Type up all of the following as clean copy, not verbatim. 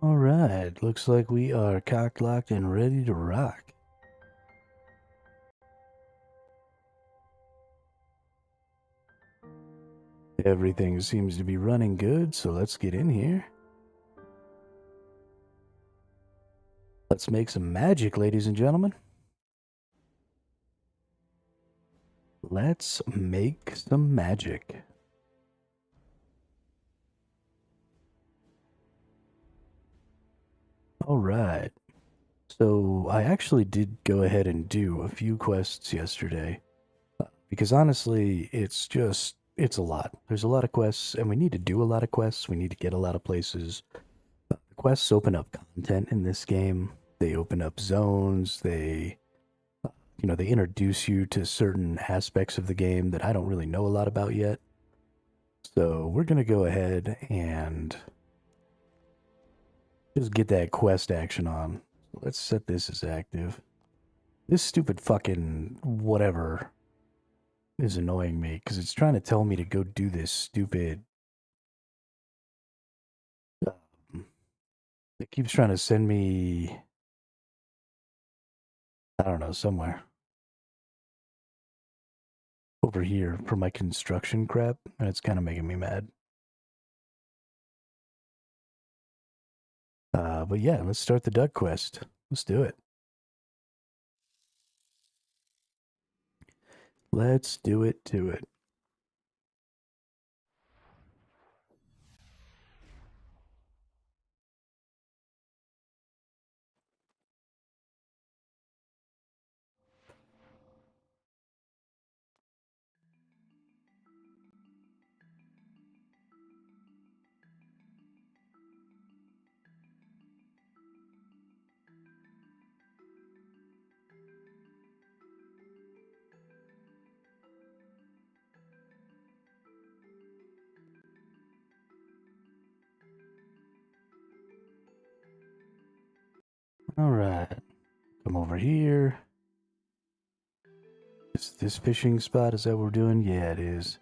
Alright, looks like we are cock-locked and ready to rock. Everything seems to be running good, so let's get in here. Let's make some magic, ladies and gentlemen. Let's make some magic. Alright. So, I actually did go ahead and do a few quests yesterday. Because honestly, it's a lot. There's a lot of quests, and we need to do a lot of quests. We need to get a lot of places. The quests open up content in this game. They open up zones. They introduce you to certain aspects of the game that I don't really know a lot about yet. So we're going to go ahead and just get that quest action on. Let's set this as active. This stupid fucking whatever is annoying me because it's trying to tell me to go do this stupid. It keeps trying to send me, I don't know, somewhere over here for my construction crap, and it's kind of making me mad. But yeah, let's start the duck quest. Let's do it. Let's do it to it. Alright. Come over here. Is this fishing spot? Is that what we're doing? Yeah, it is.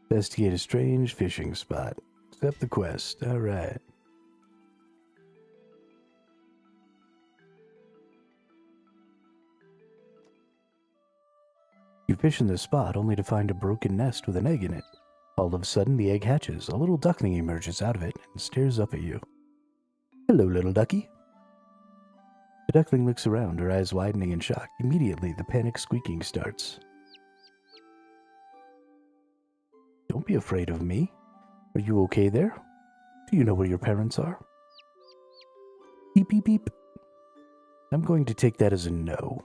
Investigate a strange fishing spot. Accept the quest. Alright. You fish in this spot only to find a broken nest with an egg in it. All of a sudden, the egg hatches. A little duckling emerges out of it and stares up at you. Hello, little ducky. The duckling looks around, her eyes widening in shock. Immediately, the panic squeaking starts. Don't be afraid of me. Are you okay there? Do you know where your parents are? Beep, beep, beep. I'm going to take that as a no.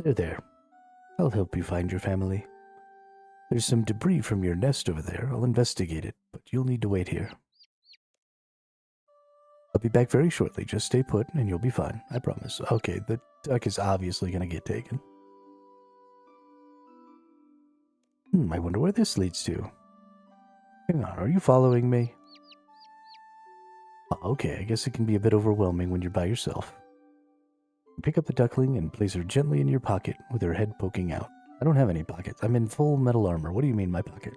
There. I'll help you find your family. There's some debris from your nest over there. I'll investigate it, but you'll need to wait here. I'll be back very shortly. Just stay put and you'll be fine. I promise. Okay, the duck is obviously going to get taken. I wonder where this leads to. Hang on, are you following me? Okay, I guess it can be a bit overwhelming when you're by yourself. Pick up the duckling and place her gently in your pocket with her head poking out. I don't have any pockets. I'm in full metal armor. What do you mean, my pocket?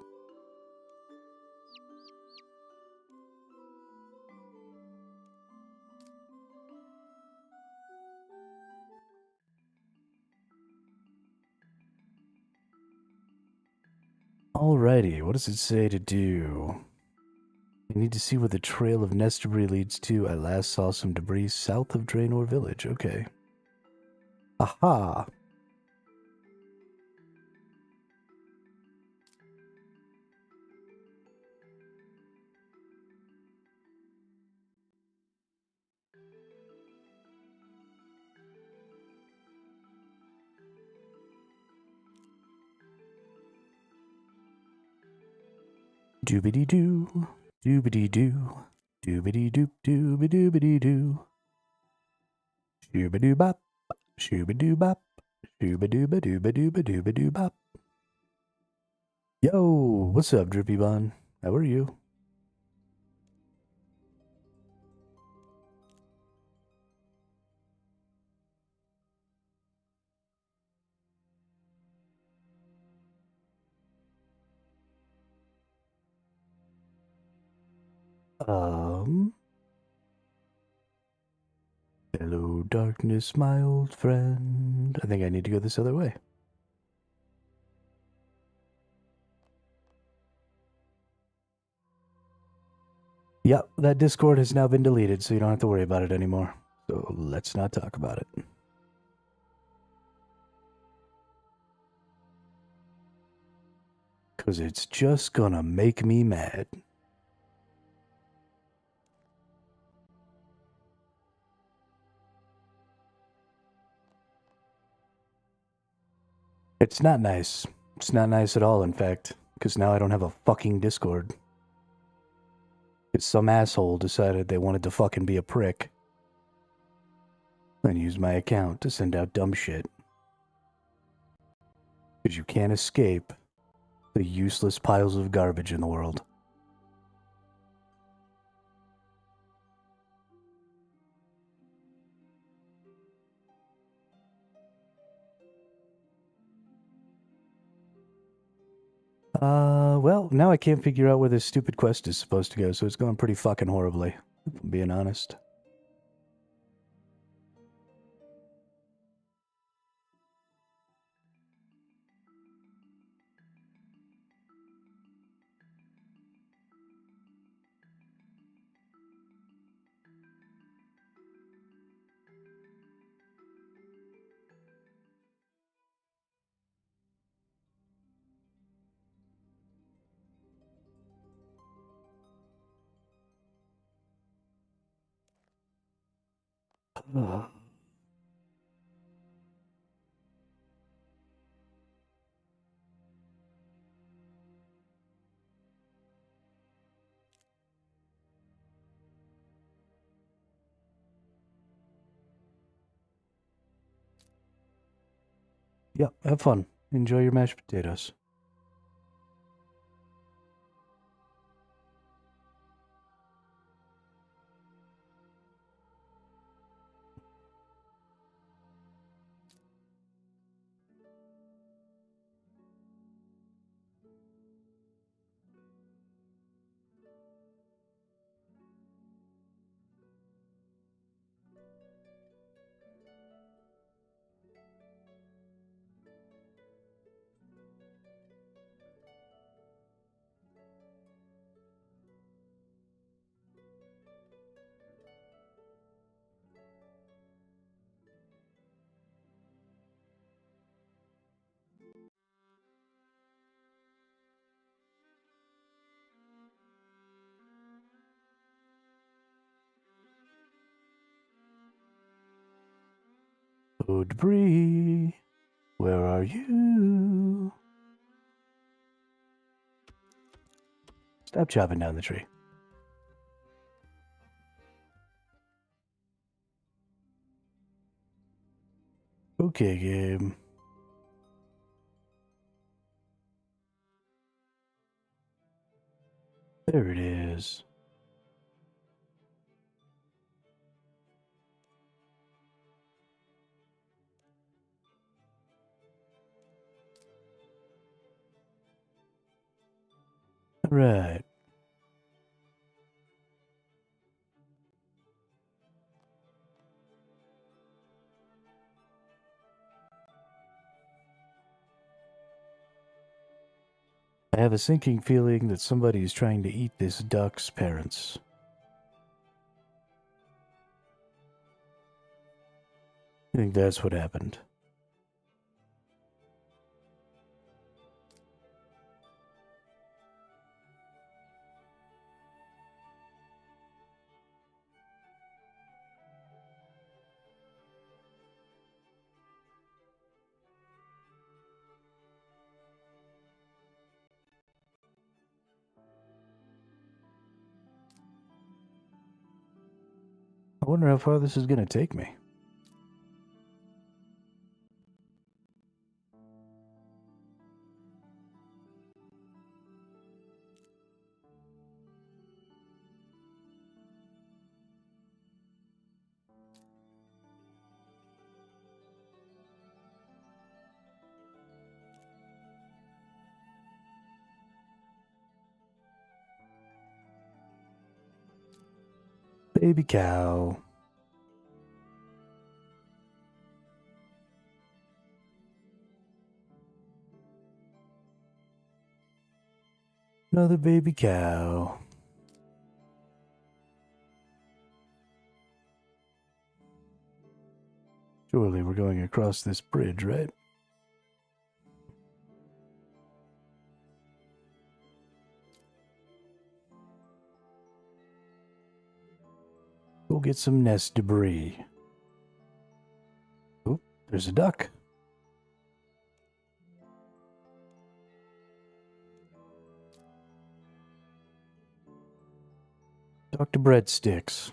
Alrighty, what does it say to do? I need to see where the trail of nest debris leads to. I last saw some debris south of Draenor Village. Okay. Aha! Doobity-doo. Doobity-doo. Doobity-doop doobity-doobity-doo. Shooba-doo-bop. Shooba-doo-bop. Shooba-dooba-dooba-dooba-dooba-doo-bop. Yo, what's up, Drippy Bun? How are you? Hello, darkness, my old friend. I think I need to go this other way. Yep, that Discord has now been deleted, so you don't have to worry about it anymore. So let's not talk about it. Because it's just gonna make me mad. It's not nice. It's not nice at all, in fact. Because now I don't have a fucking Discord. Because some asshole decided they wanted to fucking be a prick. And use my account to send out dumb shit. Because you can't escape the useless piles of garbage in the world. Well, now I can't figure out where this stupid quest is supposed to go, so it's going pretty fucking horribly, if I'm being honest. Yep, have fun. Enjoy your mashed potatoes. Oh, debris, where are you? Stop chopping down the tree. Okay, game. There it is. Right. I have a sinking feeling that somebody is trying to eat this duck's parents. I think that's what happened. I wonder how far this is going to take me. Baby cow. Another baby cow. Surely we're going across this bridge, right? Go get some nest debris. Oh, there's a duck. Dr. Breadsticks.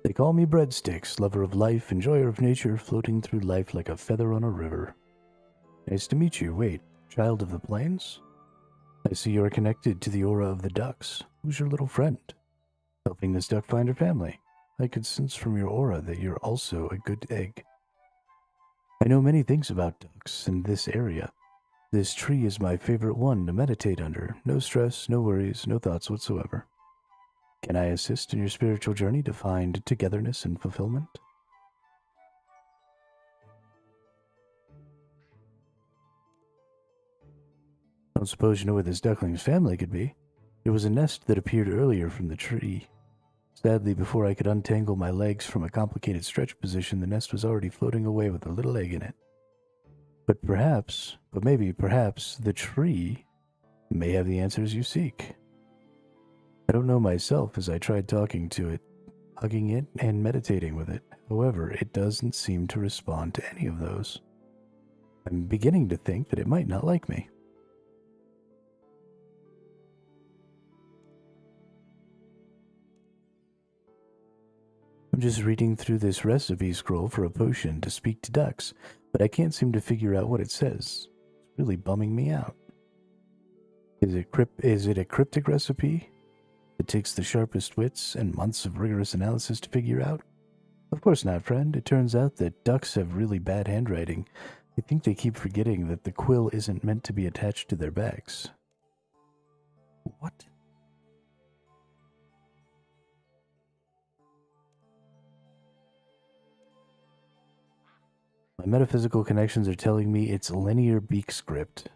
They call me Breadsticks, lover of life, enjoyer of nature, floating through life like a feather on a river. Nice to meet you. Wait, child of the plains? I see you are connected to the aura of the ducks. Who's your little friend? Helping this duck find her family. I could sense from your aura that you're also a good egg. I know many things about ducks in this area. This tree is my favorite one to meditate under. No stress, no worries, no thoughts whatsoever. Can I assist in your spiritual journey to find togetherness and fulfillment? I don't suppose you know where this duckling's family could be. There was a nest that appeared earlier from the tree. Sadly, before I could untangle my legs from a complicated stretch position, the nest was already floating away with a little egg in it. But perhaps, the tree may have the answers you seek. I don't know myself as I tried talking to it, hugging it, and meditating with it. However, it doesn't seem to respond to any of those. I'm beginning to think that it might not like me. I'm just reading through this recipe scroll for a potion to speak to ducks, but I can't seem to figure out what it says. It's really bumming me out. Is it a cryptic recipe? It takes the sharpest wits and months of rigorous analysis to figure out? Of course not, friend. It turns out that ducks have really bad handwriting. I think they keep forgetting that the quill isn't meant to be attached to their backs. What? My metaphysical connections are telling me it's linear beak script.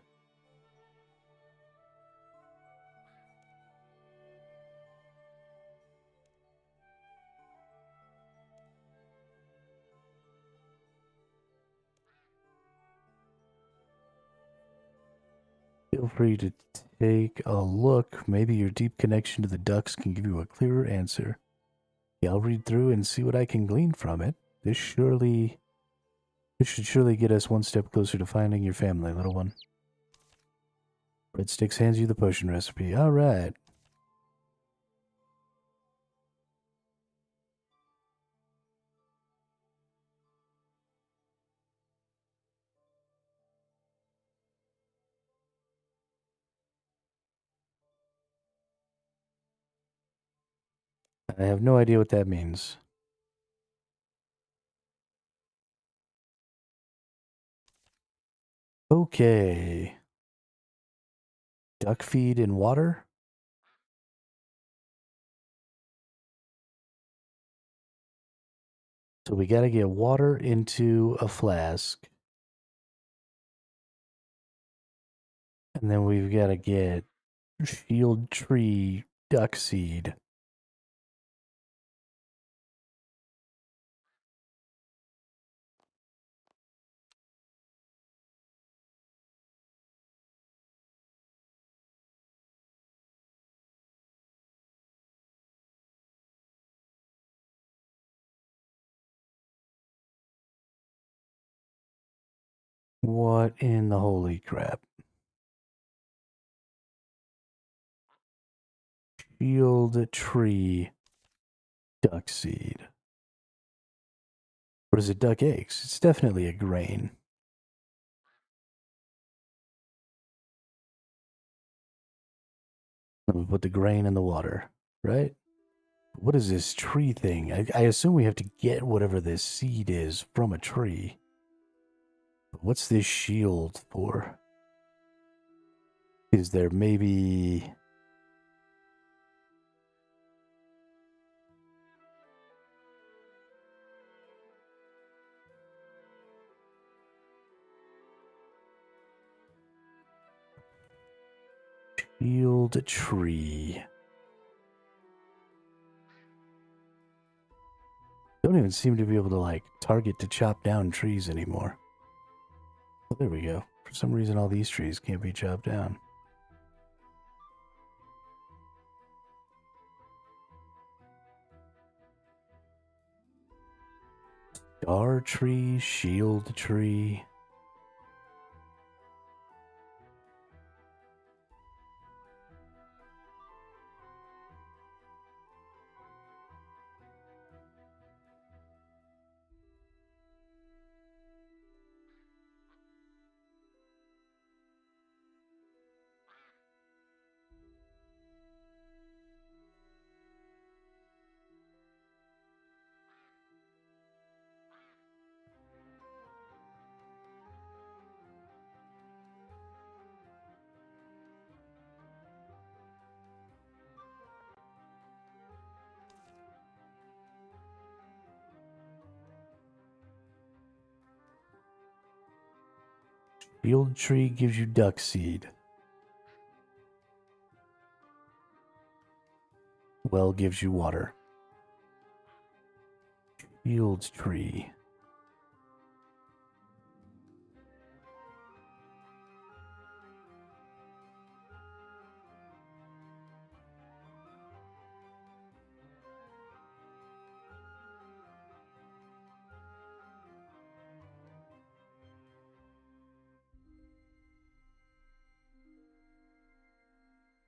Feel free to take a look. Maybe your deep connection to the ducks can give you a clearer answer. Yeah, I'll read through and see what I can glean from it. This should surely get us one step closer to finding your family, little one. Breadsticks hands you the potion recipe. All right. I have no idea what that means. Okay. Duck feed in water? So we gotta get water into a flask. And then we've gotta get shield tree duck seed. What in the holy crap? Shield tree duck seed. Or is it duck eggs? It's definitely a grain. Let me put the grain in the water, right? What is this tree thing? I assume we have to get whatever this seed is from a tree. What's this shield for? Is there maybe... Shield tree. Don't even seem to be able to, like, target to chop down trees anymore. Well, there we go. For some reason, all these trees can't be chopped down. Star tree, shield tree. Shield tree gives you duck seed. Well gives you water. Shield tree.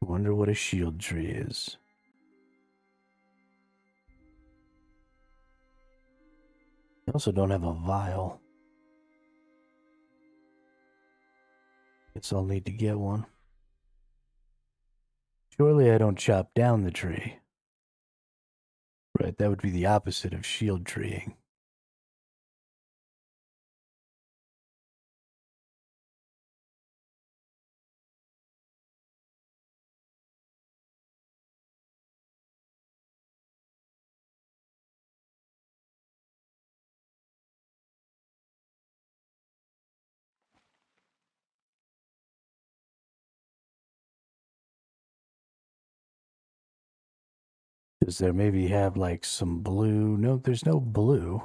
Wonder what a shield tree is. I also don't have a vial. Guess I'll need to get one. Surely I don't chop down the tree. Right, that would be the opposite of shield treeing. Does there maybe have like some blue? No, there's no blue.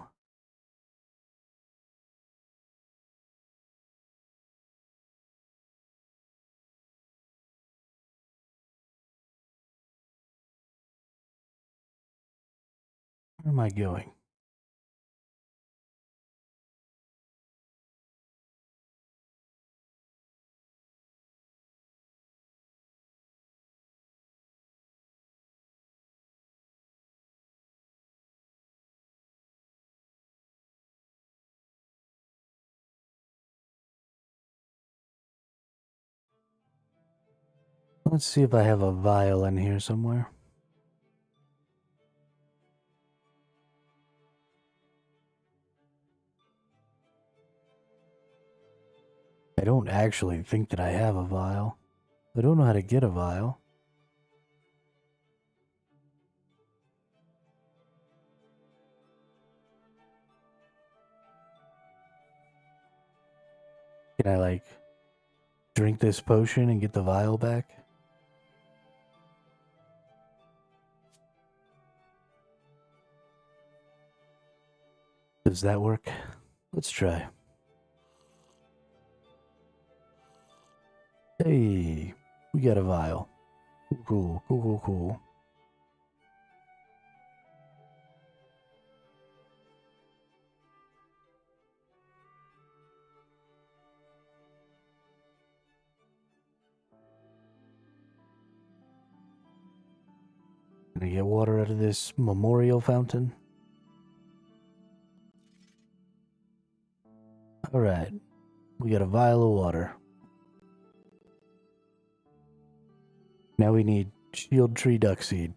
Where am I going? Let's see if I have a vial in here somewhere. I don't actually think that I have a vial. I don't know how to get a vial. Can I, like, drink this potion and get the vial back? Does that work? Let's try. Hey, we got a vial. Cool, cool, cool, cool. Can I get water out of this memorial fountain? Alright, we got a vial of water. Now we need shield tree duck seed.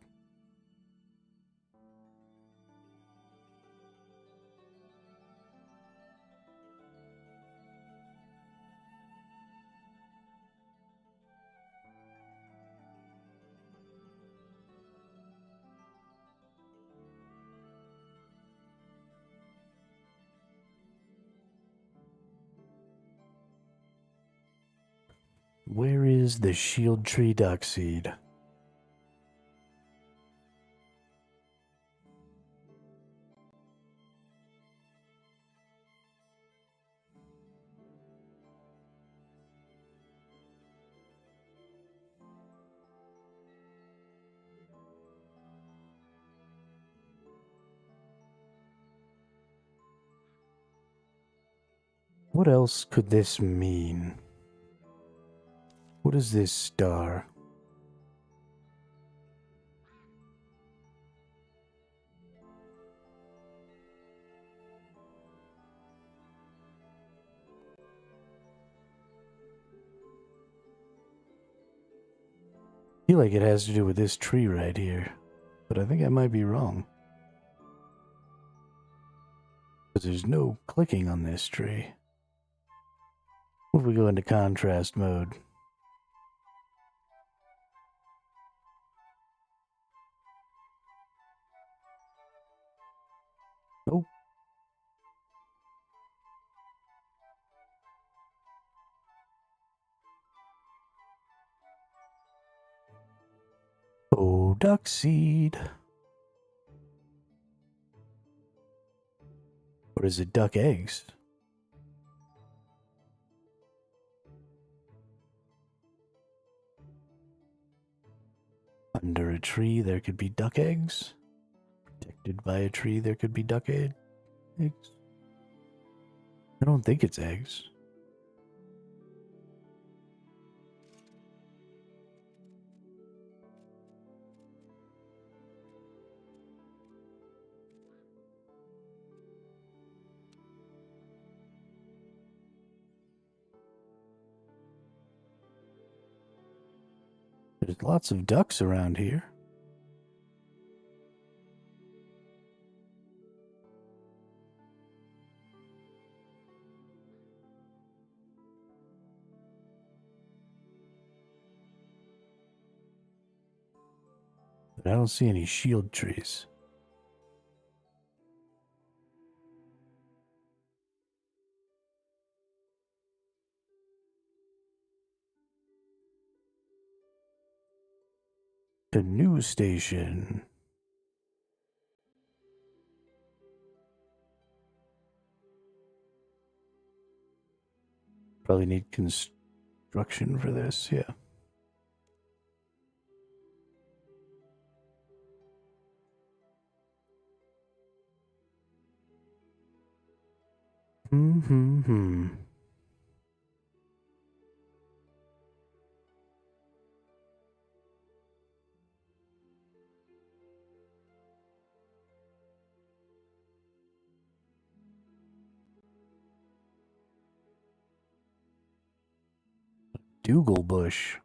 Where is the shield tree duck seed? What else could this mean? What is this star? I feel like it has to do with this tree right here, but I think I might be wrong. Because there's no clicking on this tree. What if we go into contrast mode? Nope. Oh, duck seed. Or is it duck eggs? Under a tree, there could be duck eggs. Protected by a tree, there could be duck eggs. I don't think it's eggs. There's lots of ducks around here. But I don't see any shield trees. The news station. Probably need construction for this, yeah. Hmm. Dougal bush.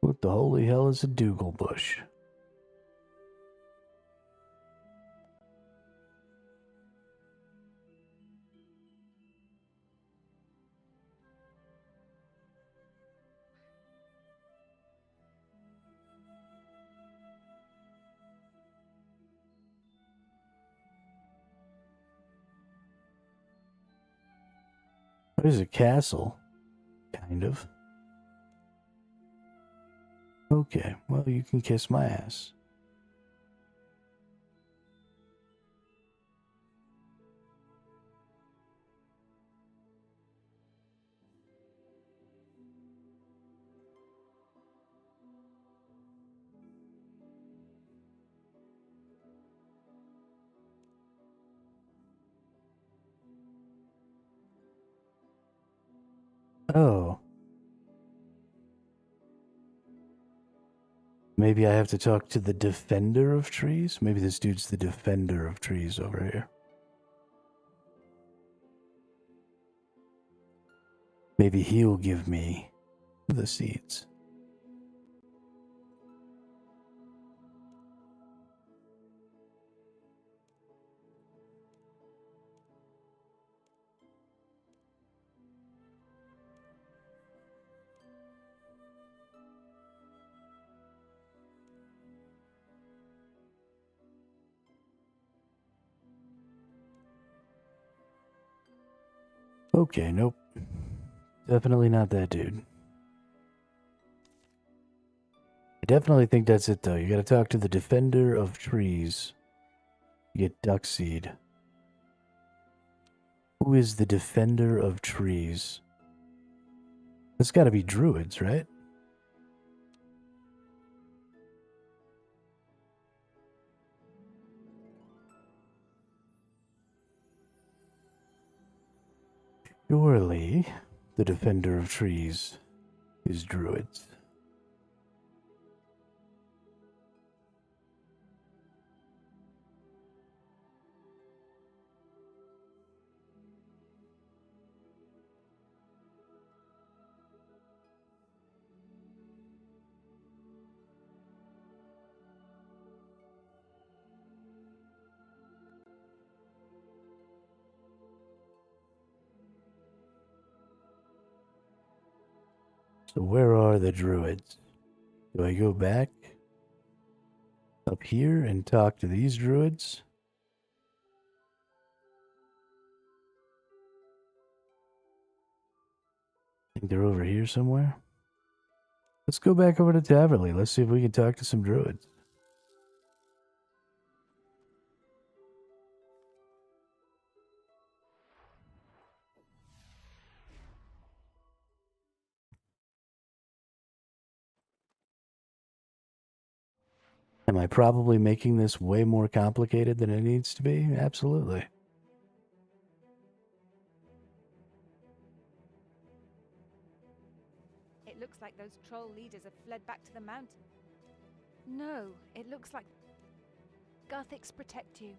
What the holy hell is a Dougal bush? What is a castle? Kind of. Okay, well, you can kiss my ass. Oh. Maybe I have to talk to the defender of trees? Maybe this dude's the defender of trees over here. Maybe he'll give me the seeds. Okay, nope. Definitely not that dude. I definitely think that's it, though. You gotta talk to the Defender of Trees. You get Duck Seed. Who is the Defender of Trees? That's gotta be druids, right? Surely, the Defender of Trees is druids. So where are the druids? Do I go back up here and talk to these druids? I think they're over here somewhere. Let's go back over to Taverley. Let's see if we can talk to some druids. Am I probably making this way more complicated than it needs to be? Absolutely. It looks like those troll leaders have fled back to the mountain. No, it looks like Gothics protect you.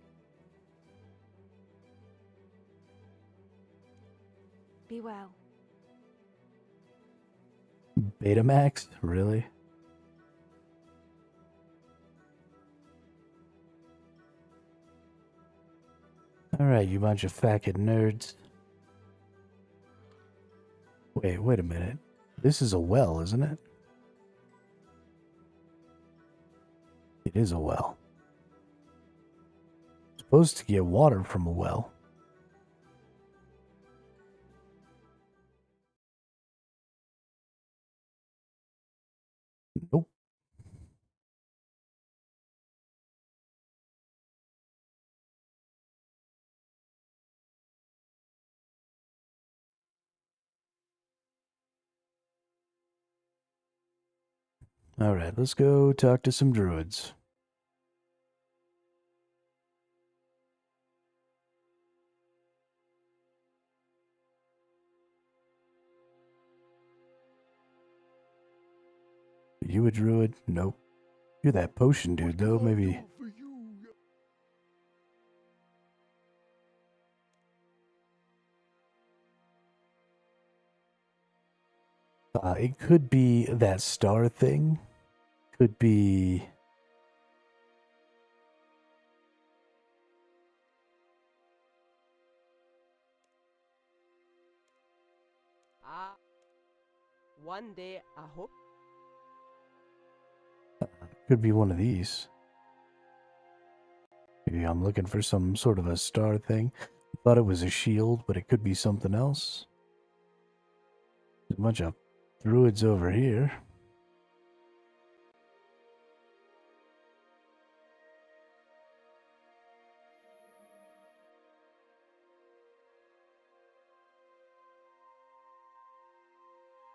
Be well. Betamax? Really? Alright, you bunch of fucking nerds. Wait a minute. This is a well, isn't it? It is a well. Supposed to get water from a well. Nope. Alright, let's go talk to some druids. Are you a druid? Nope. You're that potion dude, though. Maybe. It could be that star thing. Could be. One day, I hope. Could be one of these. Maybe I'm looking for some sort of a star thing. Thought it was a shield, but it could be something else. There's a bunch of druids over here.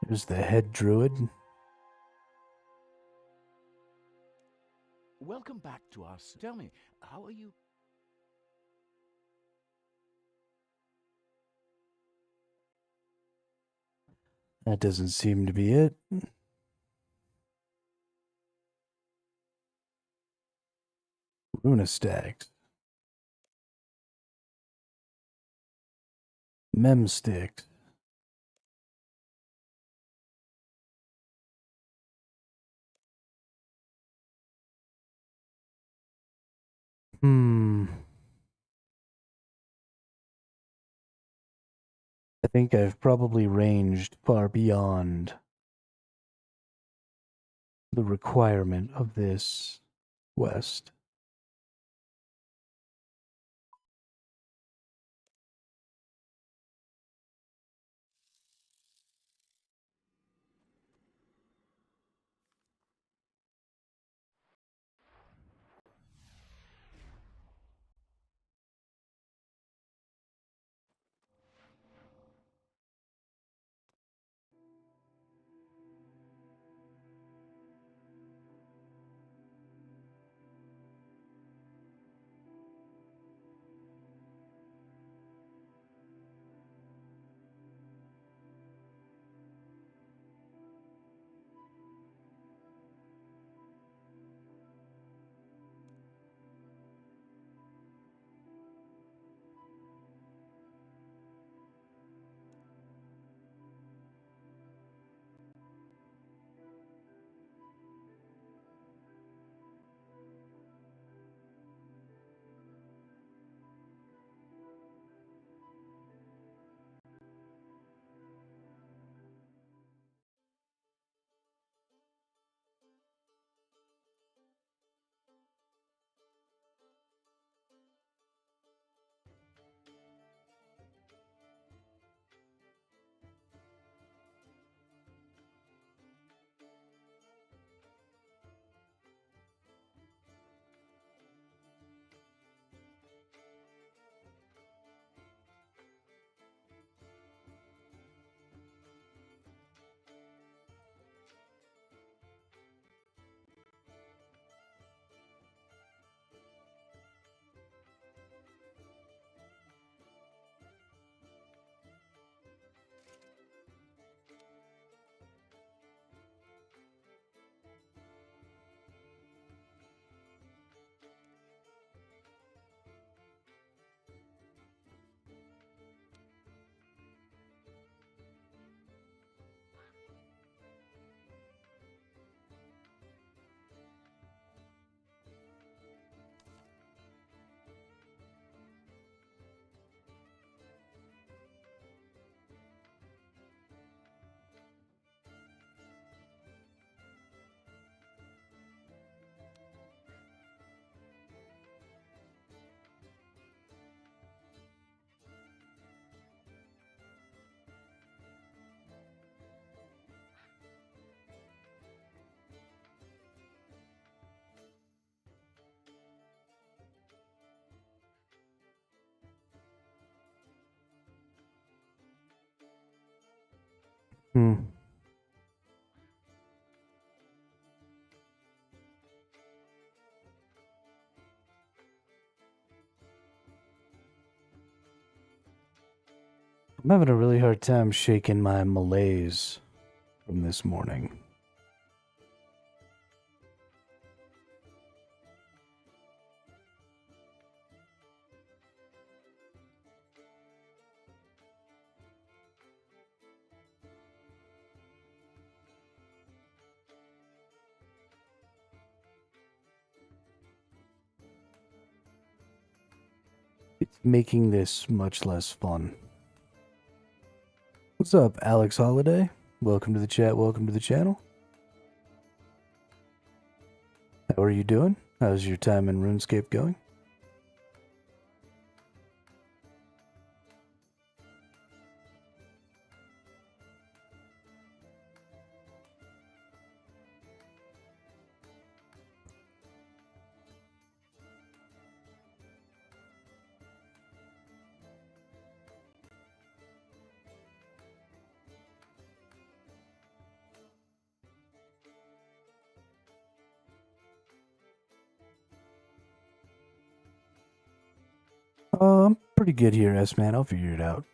There's the head druid. Welcome back to us. Tell me, how are you? That doesn't seem to be it. Runestacks. Memsticks. I think I've probably ranged far beyond the requirement of this quest. Hmm. I'm having a really hard time shaking my malaise from this morning. It's making this much less fun. What's up, Alex Holiday? Welcome to the chat, welcome to the channel. How are you doing? How's your time in RuneScape going? I'm pretty good here, S-Man. I'll figure it out.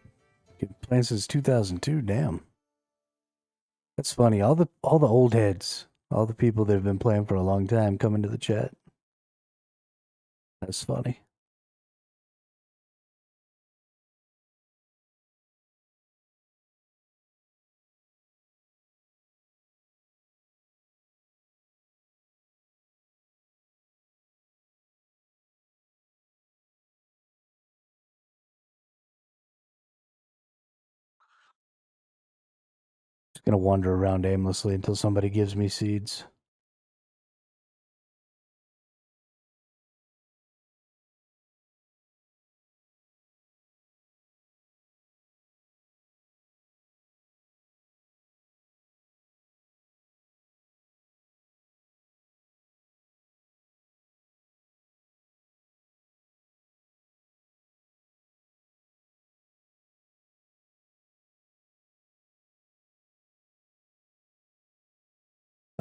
Been playing since 2002, damn. That's funny. All the old heads, all the people that have been playing for a long time come into the chat. That's funny. Just gonna wander around aimlessly until somebody gives me seeds.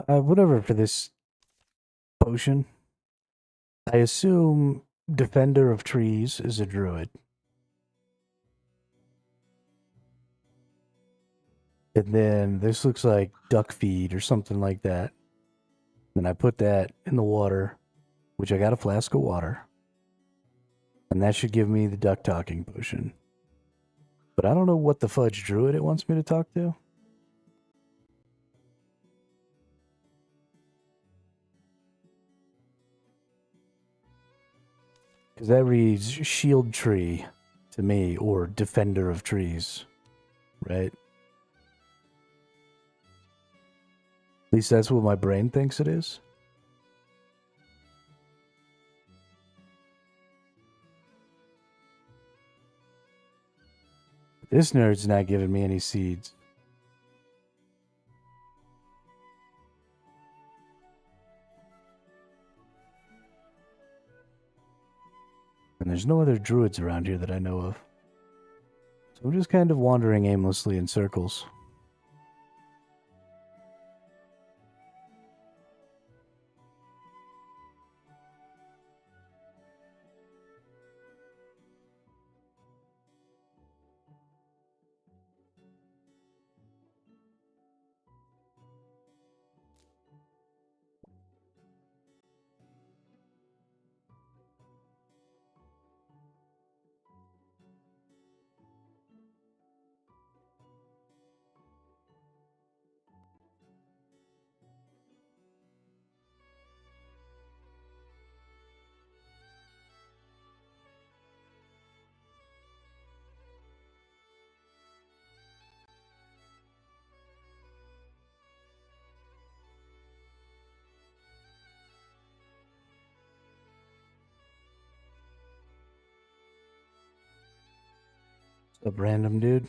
Whatever for this potion. I assume Defender of Trees is a druid. And then this looks like duck feed or something like that. Then I put that in the water, which I got a flask of water. And that should give me the duck talking potion. But I don't know what the fudge druid it wants me to talk to. Because that reads shield tree to me, or defender of trees, right? At least that's what my brain thinks it is. This nerd's not giving me any seeds. And there's no other druids around here that I know of. So I'm just kind of wandering aimlessly in circles. What's up, random dude?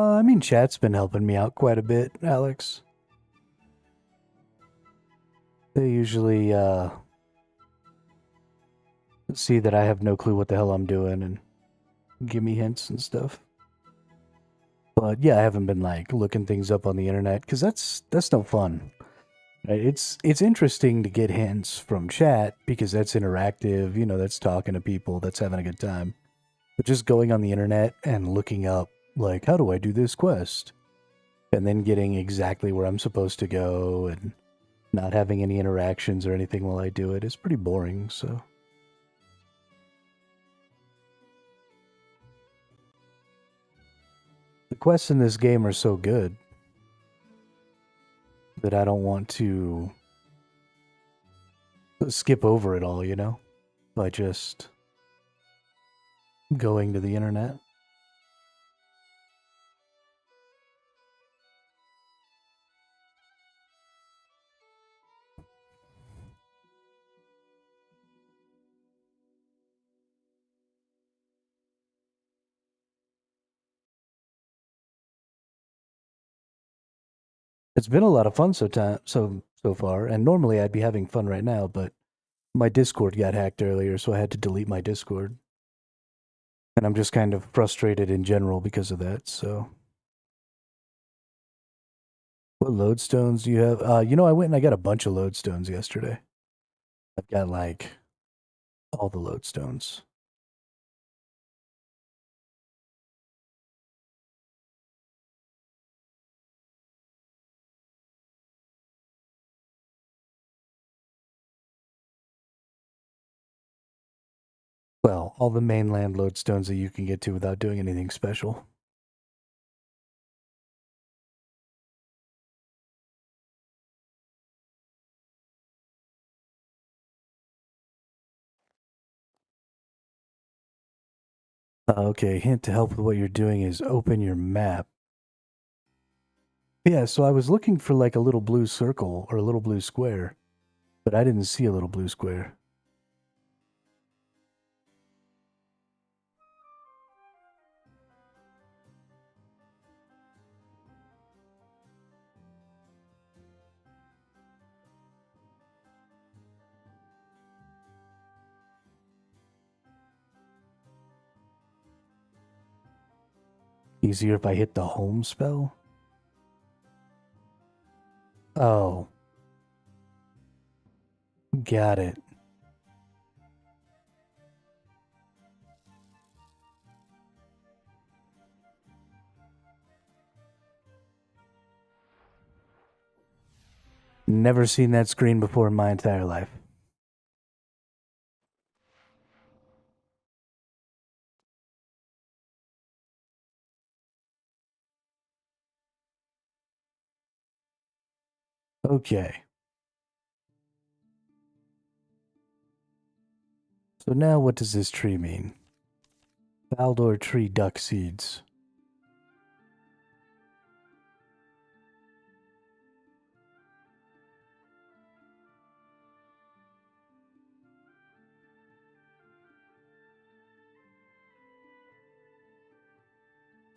I mean, chat's been helping me out quite a bit, Alex. They usually see that I have no clue what the hell I'm doing and give me hints and stuff. But yeah, I haven't been like looking things up on the internet because that's no fun. Right? It's interesting to get hints from chat because that's interactive. You know, that's talking to people, that's having a good time. But just going on the internet and looking up like, how do I do this quest, and then getting exactly where I'm supposed to go and not having any interactions or anything while I do it is pretty boring. So. The quests in this game are so good that I don't want to skip over it all, you know, by just going to the internet. It's been a lot of fun so far, and normally I'd be having fun right now, but my Discord got hacked earlier, so I had to delete my Discord. And I'm just kind of frustrated in general because of that, so. What lodestones do you have? You know, I went and I got a bunch of lodestones yesterday. I've got, like, all the lodestones. Well, all the mainland lodestones that you can get to without doing anything special. Okay, hint to help with what you're doing is open your map. Yeah, so I was looking for like a little blue circle or a little blue square, but I didn't see a little blue square. Easier if I hit the home spell? Oh. Got it. Never seen that screen before in my entire life. Okay. So now what does this tree mean? Baldor tree duck seeds.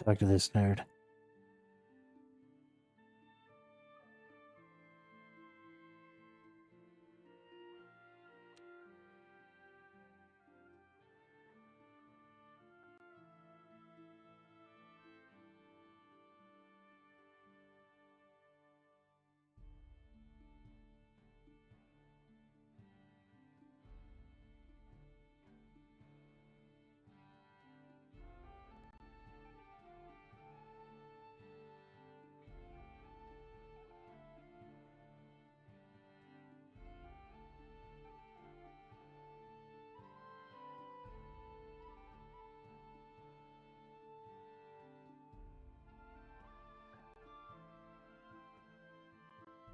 Talk to this nerd.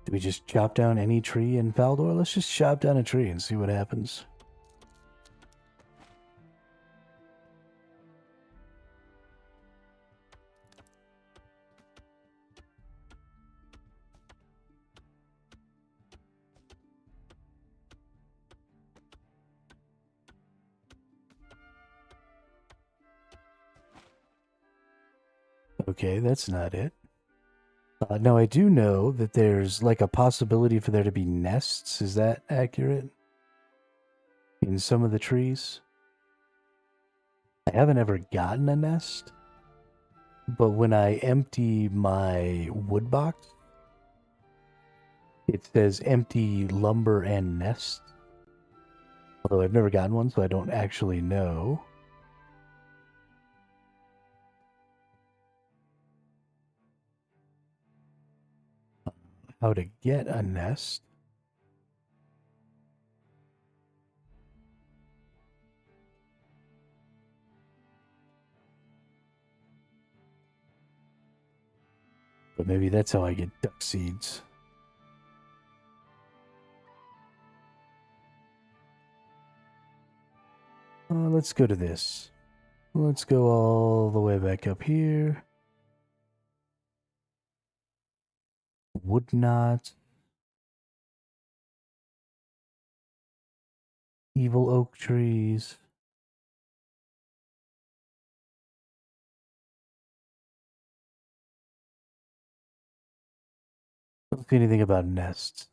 Do we just chop down any tree in Faldor? Let's just chop down a tree and see what happens. Okay, that's not it. Now, I do know that there's like a possibility for there to be nests. Is that accurate? In some of the trees? I haven't ever gotten a nest, but when I empty my wood box, it says empty lumber and nest. Although I've never gotten one, so I don't actually know. How to get a nest. But maybe that's how I get duck seeds. Let's go to this. Let's go all the way back up here. Wood knot. Evil oak trees. Don't see anything about nests.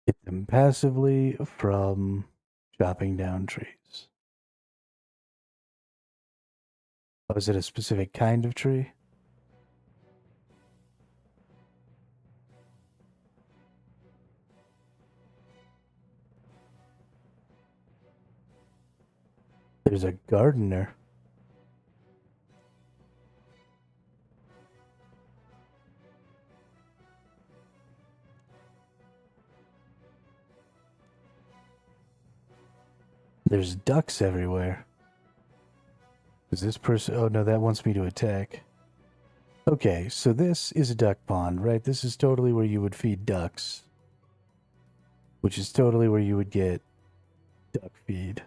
Get them passively from chopping down trees. Oh, is it a specific kind of tree? There's a gardener. There's ducks everywhere. Is this person... Oh, no, that wants me to attack. Okay, so this is a duck pond, right? This is totally where you would feed ducks. Which is totally where you would get duck feed.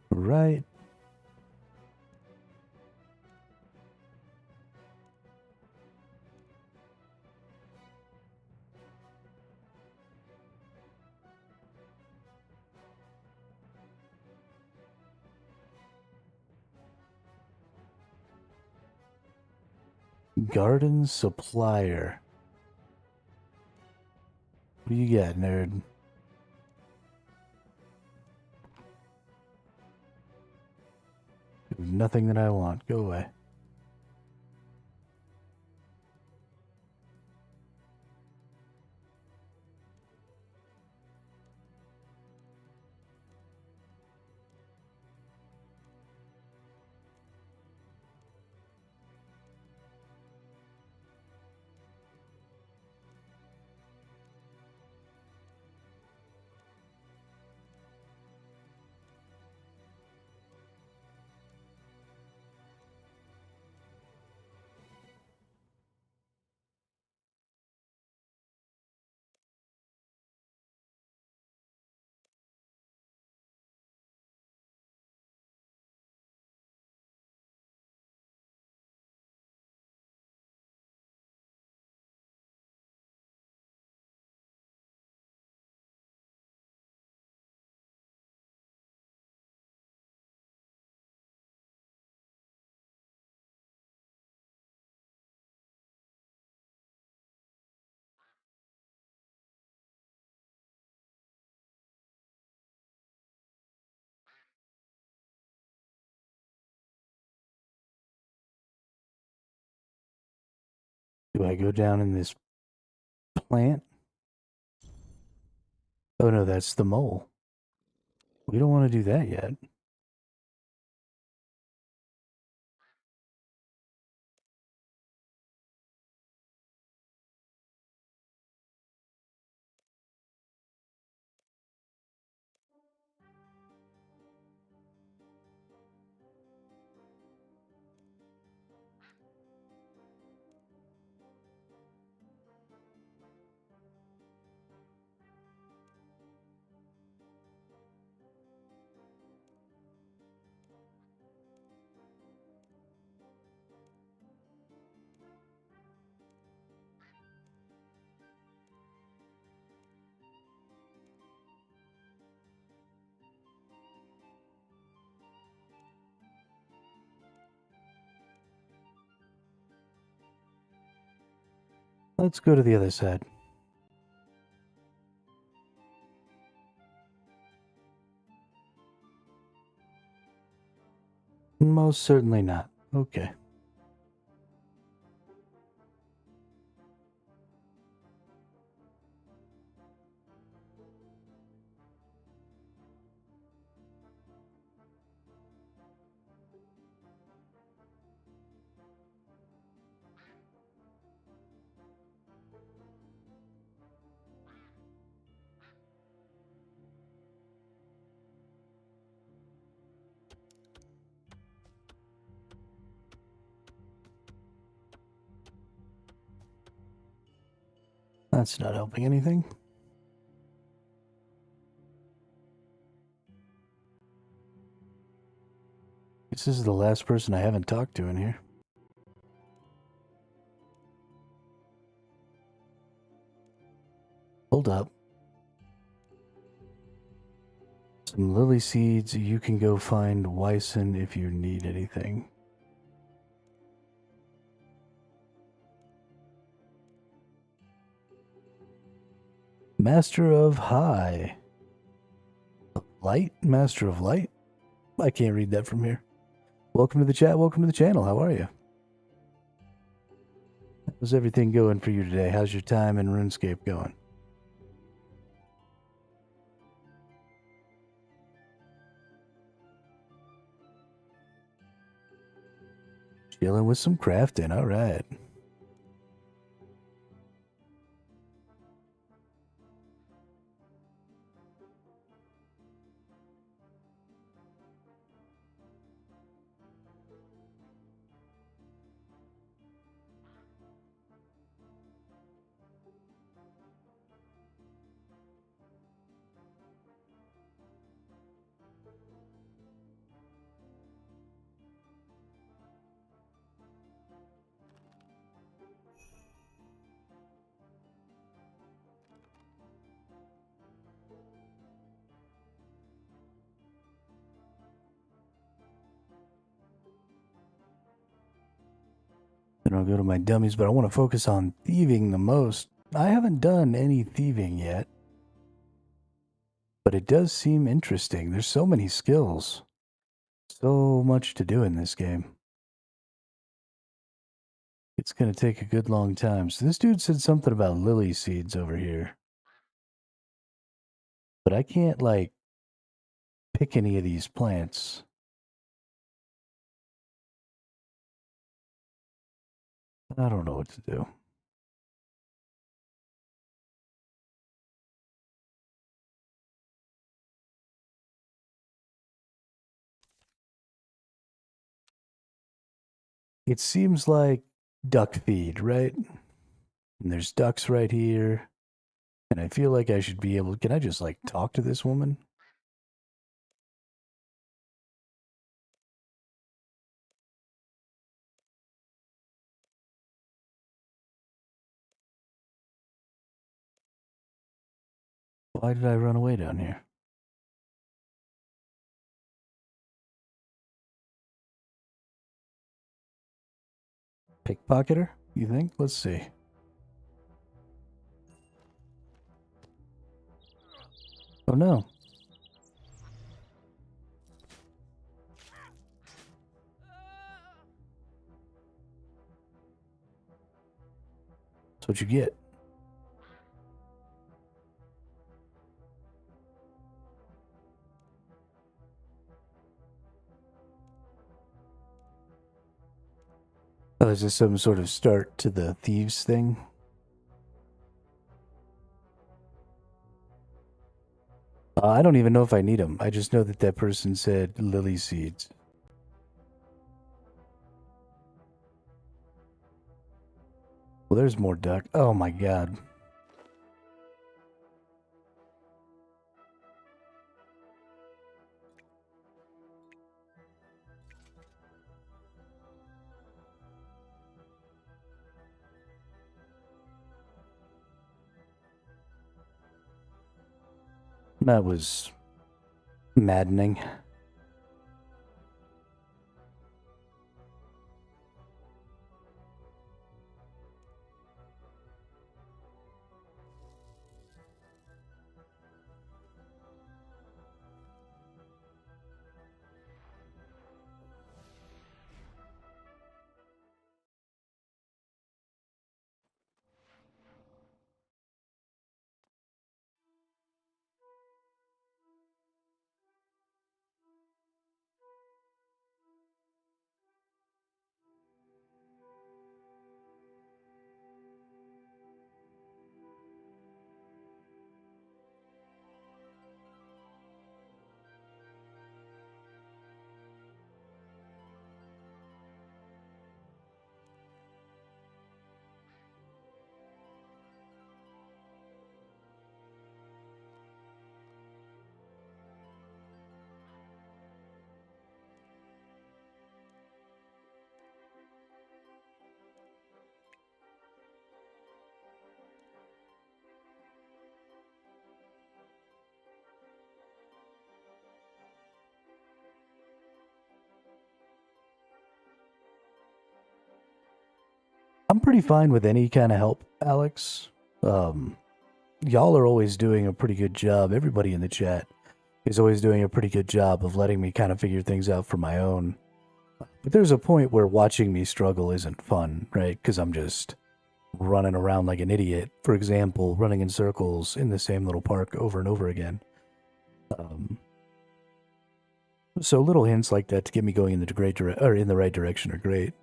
Right. Garden supplier. What do you got, nerd? Nothing that I want. Go away. Do I go down in this plant? Oh no, that's the mole. We don't want to do that yet. Let's go to the other side. Most certainly not. Okay. That's not helping anything. This is the last person I haven't talked to in here. Hold up. Some lily seeds. You can go find Wyson if you need anything. Master of High. Light? Master of Light? I can't read that from here. Welcome to the chat. Welcome to the channel. How are you? How's everything going for you today? How's your time in Runescape going? Chilling with some crafting. All right. Then I'll go to my dummies, but I want to focus on thieving the most. I haven't done any thieving yet, but it does seem interesting. There's so many skills. So much to do in this game. It's going to take a good long time. So this dude said something about lily seeds over here. But I can't, like, pick any of these plants. I don't know what to do. It seems like duck feed, right? And there's ducks right here. And I feel like I should be able... Can I just, like, talk to this woman? Why did I run away down here? Pickpocketer, you think? Let's see. Oh no. That's what you get. Oh, is this some sort of start to the thieves thing? I don't even know if I need them. I just know that that person said lily seeds. Well, there's more duck. Oh my god. That was maddening. I'm pretty fine with any kind of help, Alex. Y'all are always doing a pretty good job. Everybody in the chat is always doing a pretty good job of letting me kind of figure things out for my own. But there's a point where watching me struggle isn't fun, right? Because I'm just running around like an idiot. For example, running in circles in the same little park over and over again. So little hints like that to get me going in the right direction are great.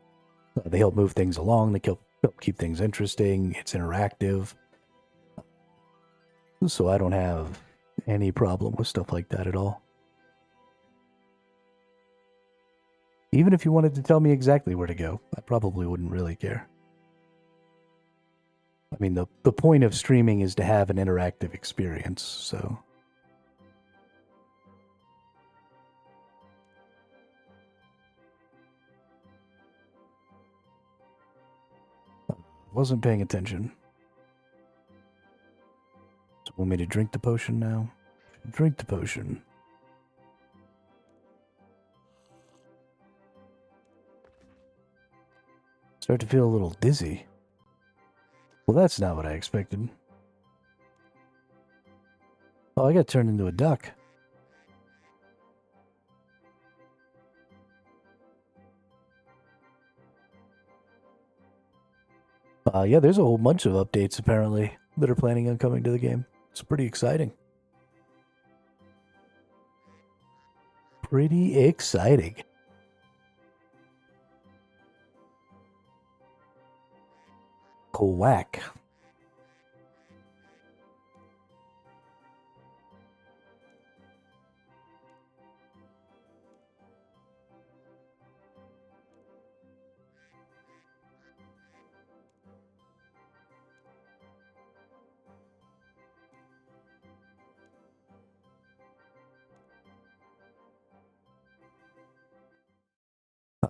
They help move things along. They help keep things interesting. It's interactive. So I don't have any problem with stuff like that at all. Even if you wanted to tell me exactly where to go, I probably wouldn't really care. I mean, the point of streaming is to have an interactive experience, so... Wasn't paying attention. So want me to drink the potion now? Drink the potion. Start to feel a little dizzy. Well, that's not what I expected. Oh, I got turned into a duck. Yeah, there's a whole bunch of updates, apparently, that are planning on coming to the game. It's pretty exciting. Pretty exciting. Quack.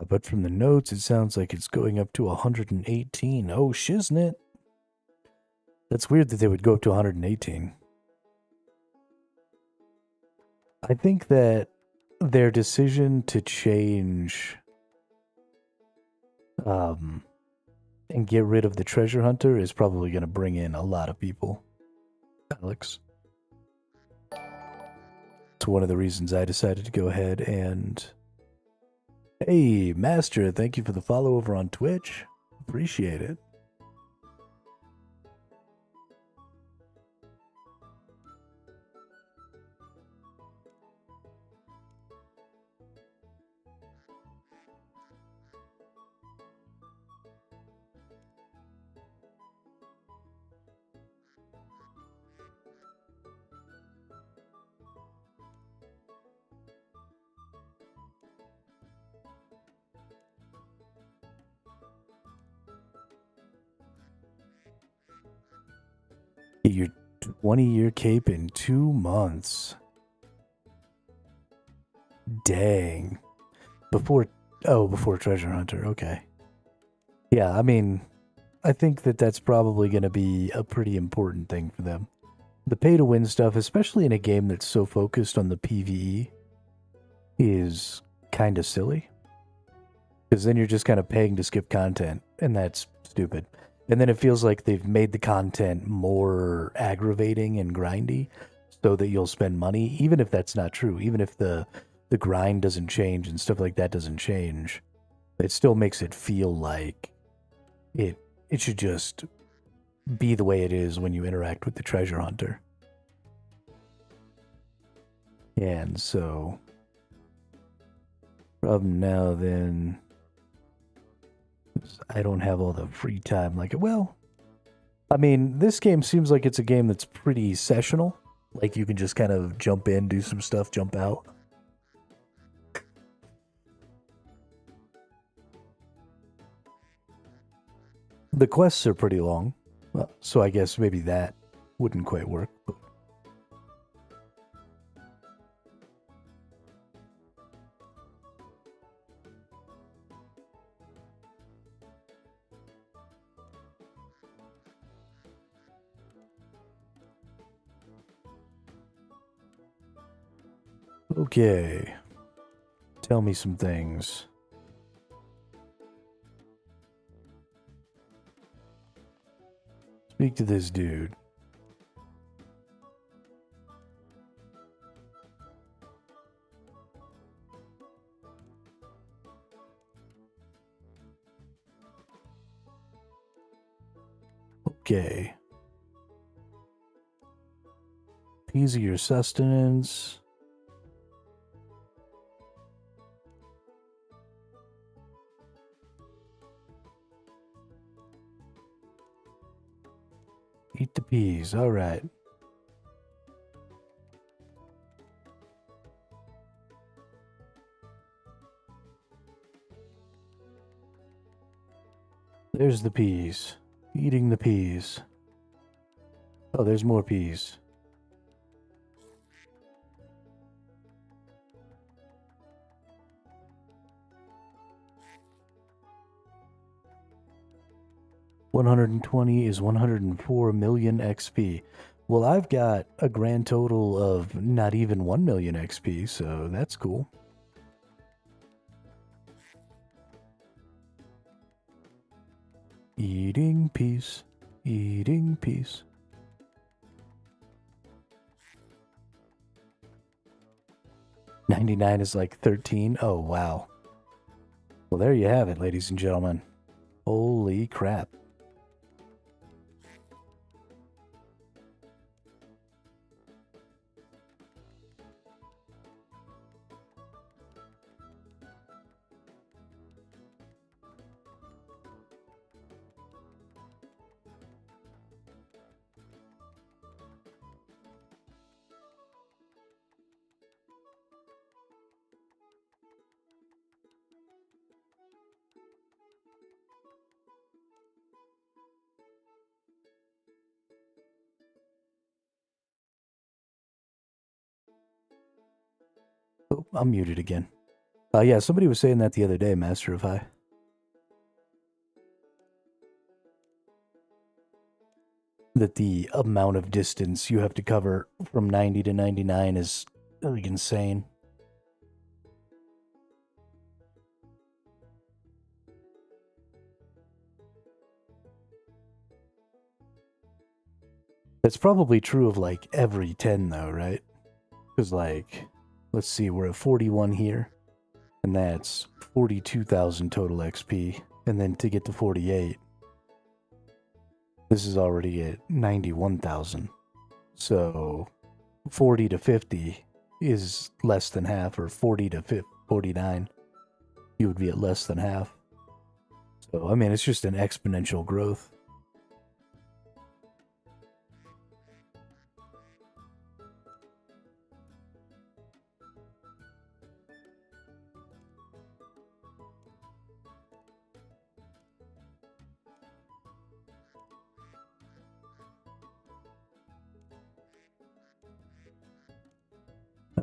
But from the notes, it sounds like it's going up to 118. Oh, shiznit. That's weird that they would go up to 118. I think that their decision to change and get rid of the treasure hunter is probably going to bring in a lot of people. Alex. It's one of the reasons I decided to go ahead and... Hey, Master, thank you for the follow over on Twitch. Appreciate it. Get your 20-year cape in 2 months. Dang. Before Treasure Hunter, okay. Yeah, I mean, I think that that's probably going to be a pretty important thing for them. The pay-to-win stuff, especially in a game that's so focused on the PvE, is kind of silly. Because then you're just kind of paying to skip content, and that's stupid. And then it feels like they've made the content more aggravating and grindy so that you'll spend money, even if that's not true. Even if the grind doesn't change and stuff like that doesn't change, it still makes it feel like it should just be the way it is when you interact with the treasure hunter. And so, problem now then... I don't have all the free time like it. Well, I mean, this game seems like it's a game that's pretty sessional. Like you can just kind of jump in, do some stuff, jump out. The quests are pretty long, so I guess maybe that wouldn't quite work. But... Okay. Tell me some things. Speak to this dude. Okay. These are your sustenance. Eat the peas. All right. There's the peas. Eating the peas. Oh, there's more peas. $120 is 104 million XP. Well, I've got a grand total of not even 1 million XP, so that's cool. Eating peas. Eating peas. $99 is like 13. Oh, wow. Well, there you have it, ladies and gentlemen. Holy crap. Oh, I'm muted again. Yeah, somebody was saying that the other day, Master of High. That the amount of distance you have to cover from 90 to 99 is like insane. That's probably true of like every 10 though, right? Because like, let's see, we're at 41 here, and that's 42,000 total XP. And then to get to 48, this is already at 91,000. So 40 to 50 is less than half, or 40 to 49, you would be at less than half. So, I mean, it's just an exponential growth.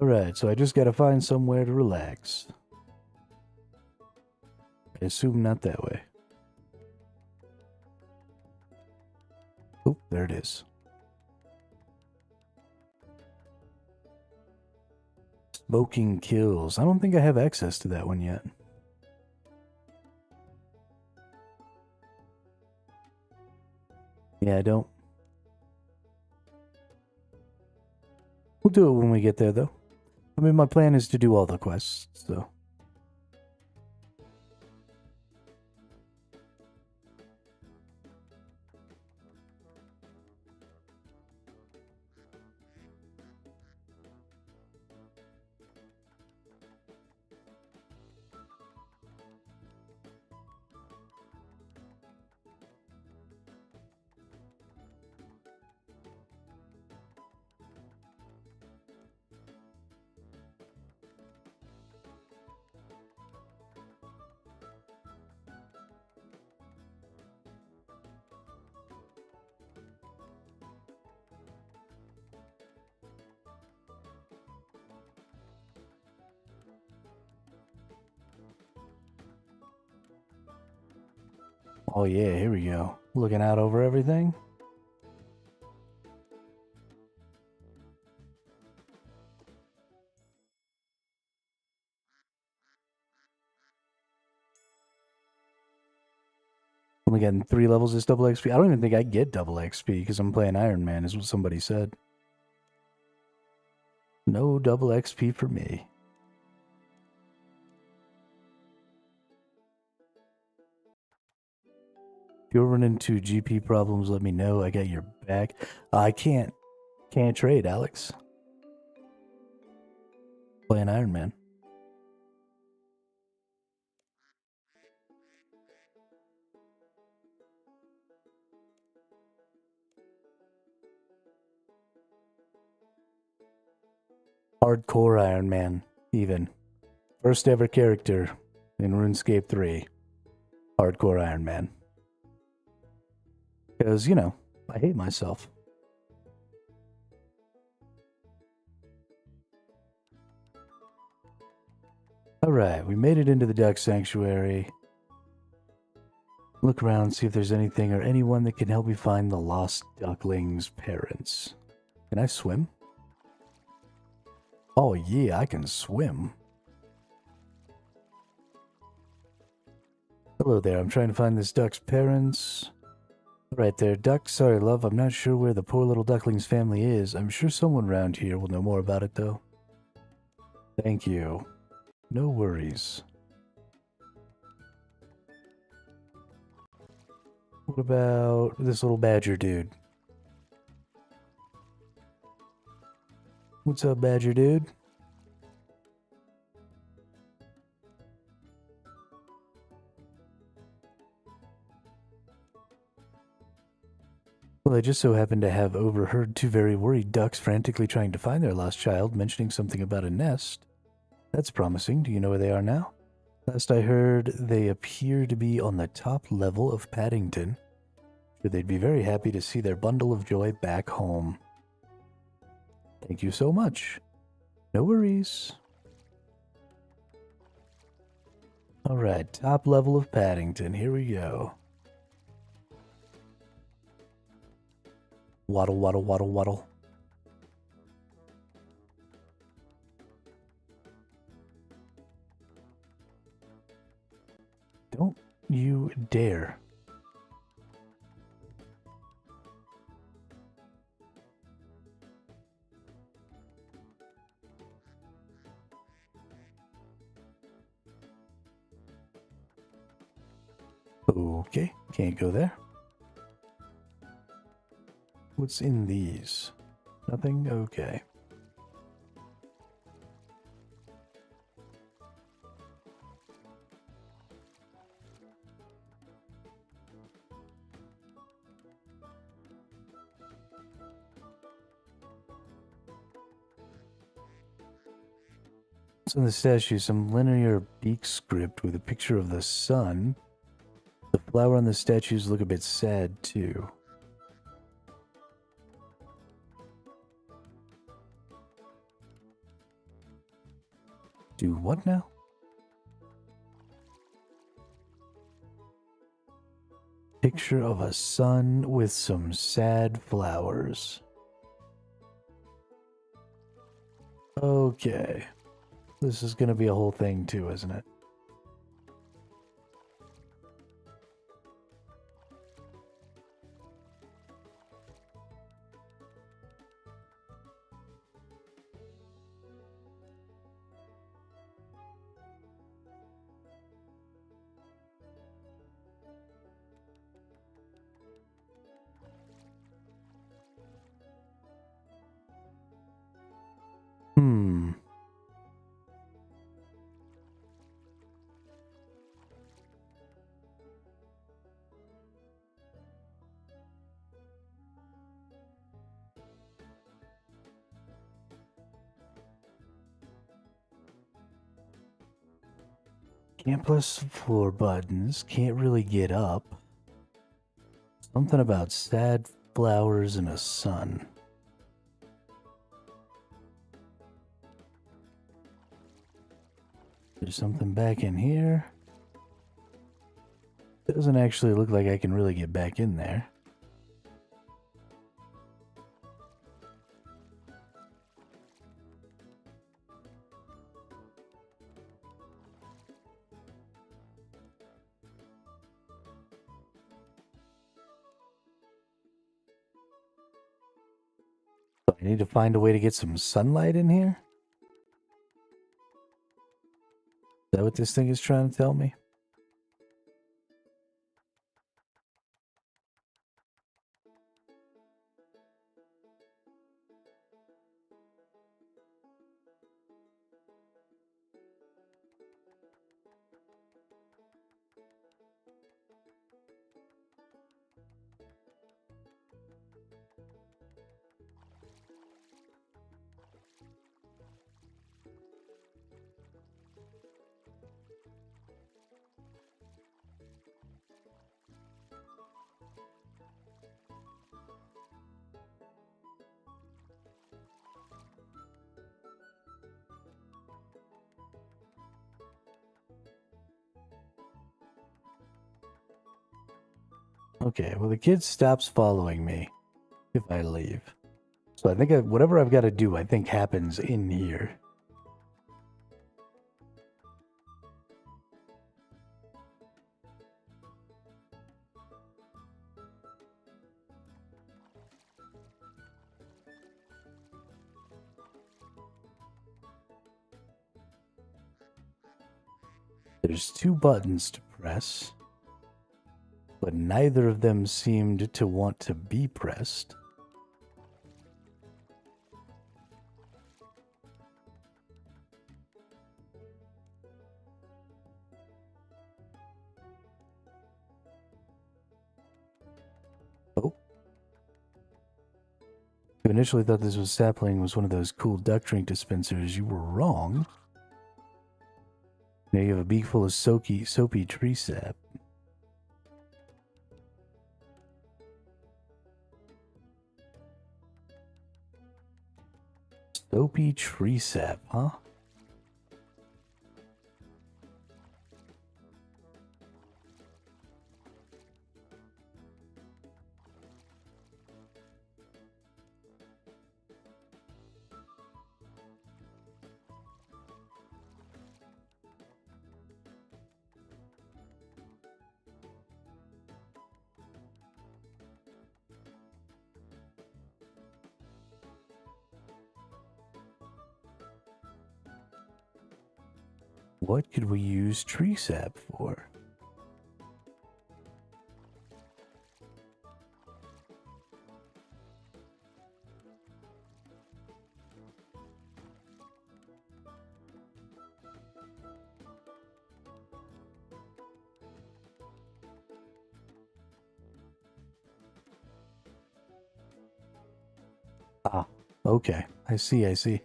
Alright, so I just gotta find somewhere to relax. I assume not that way. Oh, there it is. Smoking kills. I don't think I have access to that one yet. Yeah, I don't. We'll do it when we get there, though. I mean, my plan is to do all the quests, so. Oh yeah, here we go. Looking out over everything. only getting 3 levels is double XP. I don't even think I get double XP because I'm playing Iron Man, is what somebody said. No double XP for me. If you run into GP problems, let me know. I got your back. I can't trade, Alex. Playing Iron Man. Hardcore Iron Man, even. First ever character in RuneScape 3. Hardcore Iron Man. Because, you know, I hate myself. Alright, we made it into the duck sanctuary. Look around, see if there's anything or anyone that can help me find the lost duckling's parents. Can I swim? Oh yeah, I can swim. Hello there, I'm trying to find this duck's parents. Right there, duck. Sorry, love, I'm not sure where the poor little duckling's family is. I'm sure someone around here will know more about it, though. Thank you. No worries. What about this little badger dude? What's up, badger dude? Well, I just so happened to have overheard 2 very worried ducks frantically trying to find their lost child, mentioning something about a nest. That's promising. Do you know where they are now? Last I heard, they appear to be on the top level of Paddington. Sure, they'd be very happy to see their bundle of joy back home. Thank you so much. No worries. Alright, top level of Paddington. Here we go. Waddle, waddle, waddle, waddle. Don't you dare. Okay, can't go there. What's in these? Nothing? Okay. So in the statue, some linear beak script with a picture of the sun. The flower on the statues look a bit sad too. Do what now? Picture of a sun with some sad flowers. Okay. This is gonna be a whole thing too, isn't it? Can't press floor buttons, can't really get up. Something about sad flowers and a sun. There's something back in here. Doesn't actually look like I can really get back in there. So I need to find a way to get some sunlight in here? Is that what this thing is trying to tell me? Okay, well the kid stops following me if I leave. So I think whatever I've got to do, I think happens in here. There's two buttons to press, but neither of them seemed to want to be pressed. Oh. You initially thought this sapling was one of those cool duck drink dispensers. You were wrong. Now you have a beak full of soapy tree sap. Soapy tree sap, huh? What could we use tree sap for? Ah, okay. I see.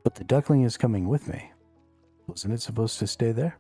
But the duckling is coming with me. Wasn't it supposed to stay there?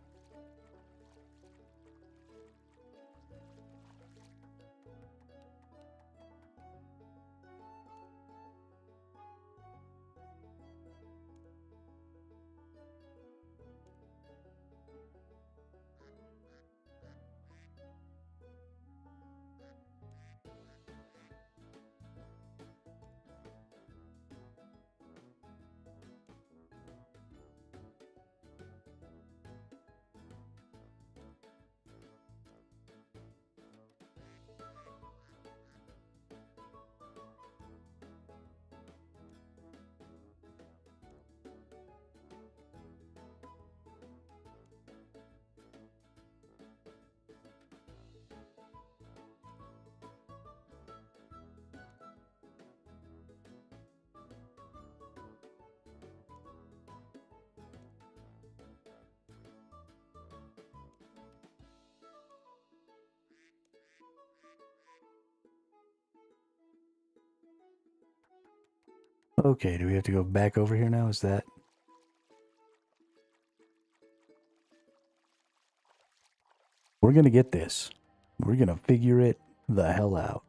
Okay, do we have to go back over here now? Is that... we're going to get this. We're going to figure it the hell out.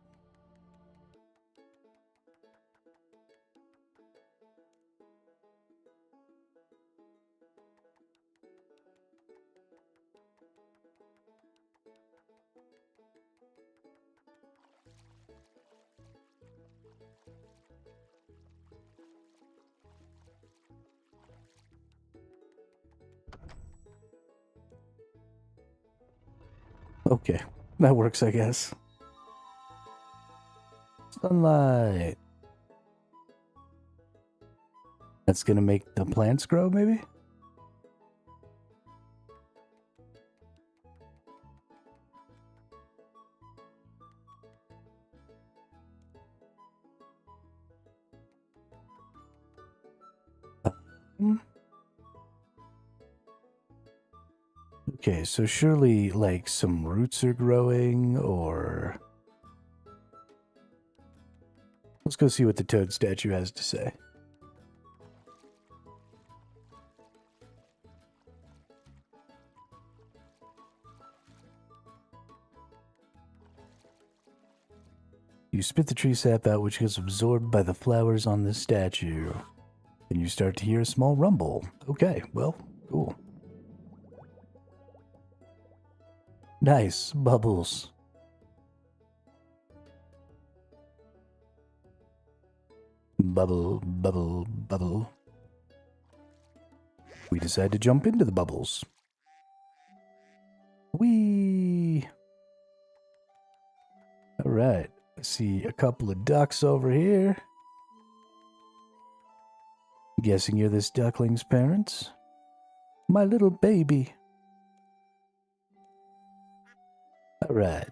Okay, that works, I guess. Sunlight. That's gonna make the plants grow, maybe? Okay, so surely, like, some roots are growing, or... Let's go see what the toad statue has to say. You spit the tree sap out, which gets absorbed by the flowers on the statue. Then you start to hear a small rumble. Okay, well, cool. Nice, bubbles. Bubble, bubble, bubble. We decide to jump into the bubbles. Whee! Alright, I see a couple of ducks over here. Guessing you're this duckling's parents? My little baby. Alright.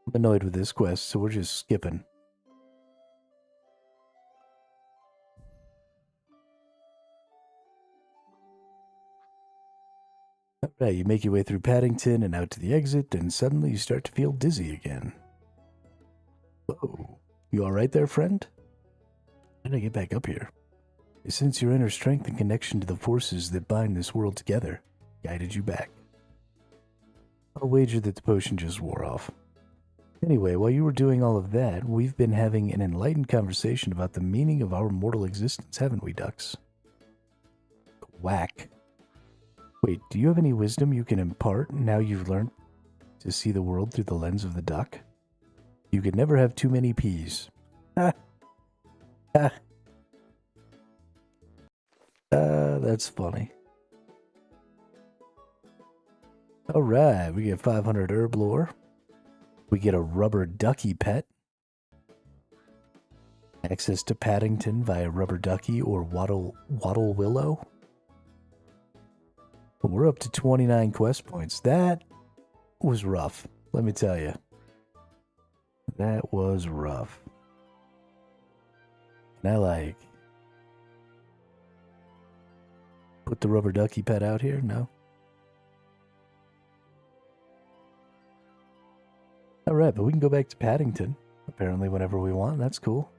I'm annoyed with this quest, so we're just skipping. Alright, you make your way through Paddington and out to the exit, and suddenly you start to feel dizzy again. Whoa. You alright there, friend? How did I get back up here? I sense your inner strength and connection to the forces that bind this world together guided you back. I'll wager that the potion just wore off. Anyway, while you were doing all of that, we've been having an enlightened conversation about the meaning of our mortal existence, haven't we, ducks? Whack. Wait, do you have any wisdom you can impart now you've learned to see the world through the lens of the duck? You could never have too many peas. Ha! Ha! That's funny. Alright, we get 500 herb lore. We get a rubber ducky pet. Access to Paddington via rubber ducky or wattle willow. We're up to 29 quest points. That was rough, let me tell you. That was rough. And I like... Put the rubber ducky pet out here? No? Alright, but we can go back to Paddington, apparently, whenever we want. That's cool.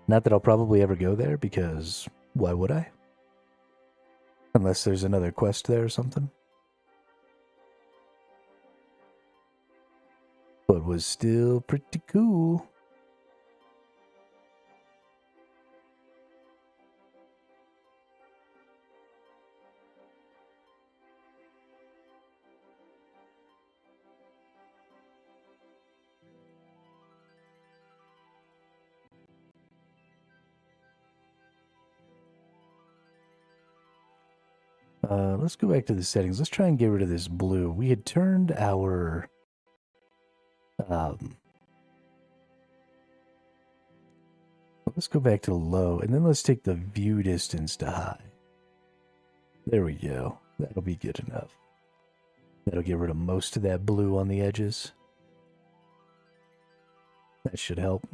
Not that I'll probably ever go there, because why would I? Unless there's another quest there or something. But was still pretty cool. Let's go back to the settings. Let's try and get rid of this blue. We had turned our... let's go back to low, and then let's take the view distance to high. There we go. That'll be good enough. That'll get rid of most of that blue on the edges. That should help.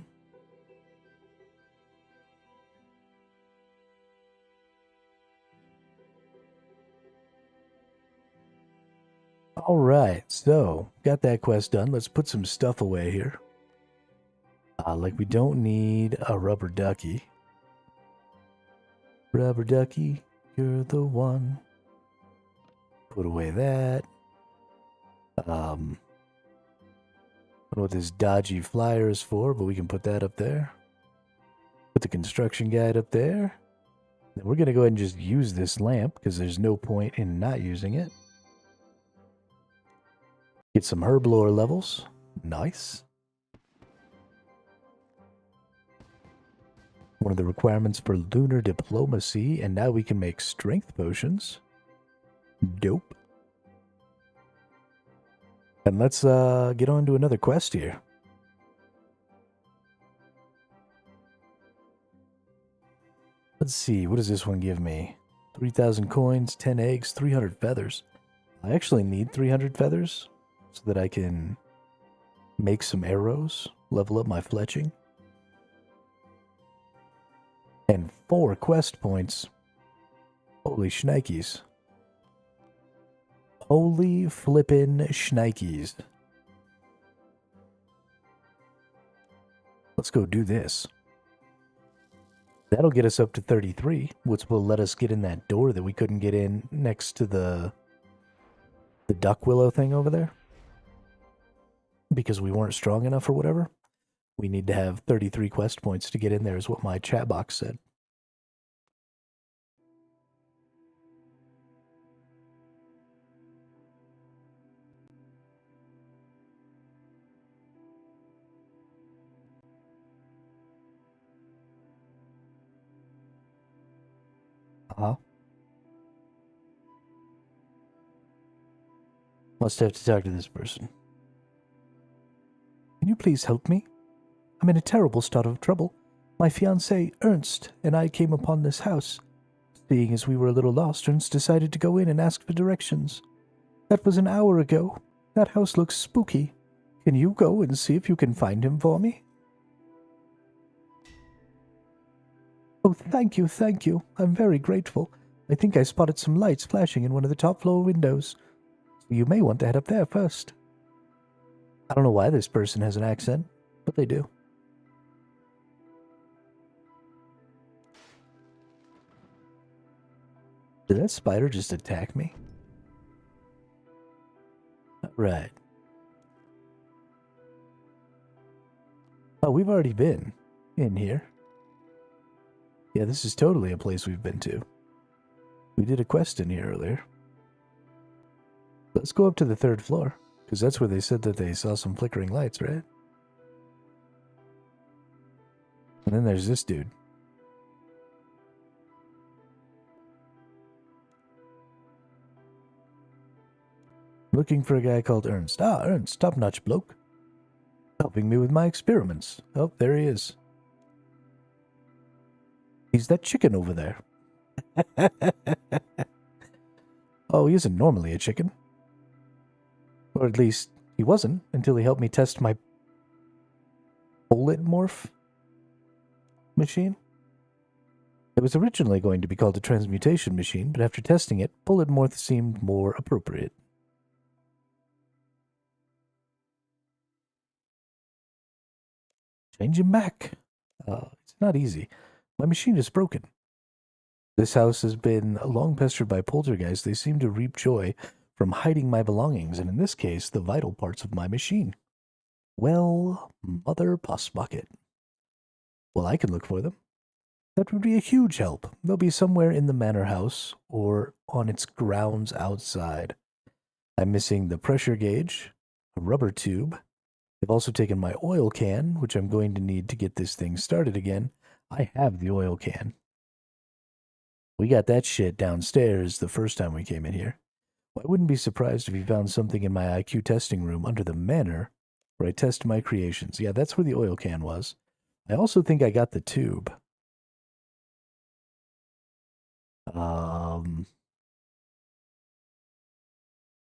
Alright, so, got that quest done. Let's put some stuff away here. Like we don't need a rubber ducky. Rubber ducky, you're the one. Put away that. I don't know what this dodgy flyer is for, but we can put that up there. Put the construction guide up there. Then we're going to go ahead and just use this lamp because there's no point in not using it. Get some herb lore levels. Nice. One of the requirements for lunar diplomacy, and now we can make strength potions. Dope. And let's get on to another quest here. Let's see, what does this one give me? 3,000 coins, 10 eggs, 300 feathers. I actually need 300 feathers so that I can make some arrows, level up my fletching. And 4 quest points. Holy shnikes. Holy flippin' shnikes. Let's go do this. That'll get us up to 33, which will let us get in that door that we couldn't get in next to the duck willow thing over there. Because we weren't strong enough or whatever. We need to have 33 quest points to get in there is what my chat box said. Must have to talk to this person. Can you please help me? I'm in a terrible start of trouble. My fiancé, Ernst, and I came upon this house. Seeing as we were a little lost, Ernst decided to go in and ask for directions. That was an hour ago. That house looks spooky. Can you go and see if you can find him for me? Oh, thank you, thank you. I'm very grateful. I think I spotted some lights flashing in one of the top floor windows. So you may want to head up there first. I don't know why this person has an accent, but they do. Did that spider just attack me? Right. Oh, we've already been in here. Yeah, this is totally a place we've been to. We did a quest in here earlier. Let's go up to the 3rd floor, because that's where they said that they saw some flickering lights, right? And then there's this dude. Looking for a guy called Ernst. Ah, Ernst, top-notch bloke. Helping me with my experiments. Oh, there he is. He's that chicken over there. Oh, he isn't normally a chicken. Or at least, he wasn't until he helped me test my bullet morph machine. It was originally going to be called a transmutation machine, but after testing it, bullet morph seemed more appropriate. Change him back. It's not easy. My machine is broken. This house has been long pestered by poltergeists. They seem to reap joy from hiding my belongings, and in this case, the vital parts of my machine. Well, mother puss bucket. Well, I can look for them. That would be a huge help. They'll be somewhere in the manor house or on its grounds outside. I'm missing the pressure gauge, a rubber tube. I've also taken my oil can, which I'm going to need to get this thing started again. I have the oil can. We got that shit downstairs the first time we came in here. Well, I wouldn't be surprised if you found something in my IQ testing room under the manor where I test my creations. Yeah, that's where the oil can was. I also think I got the tube.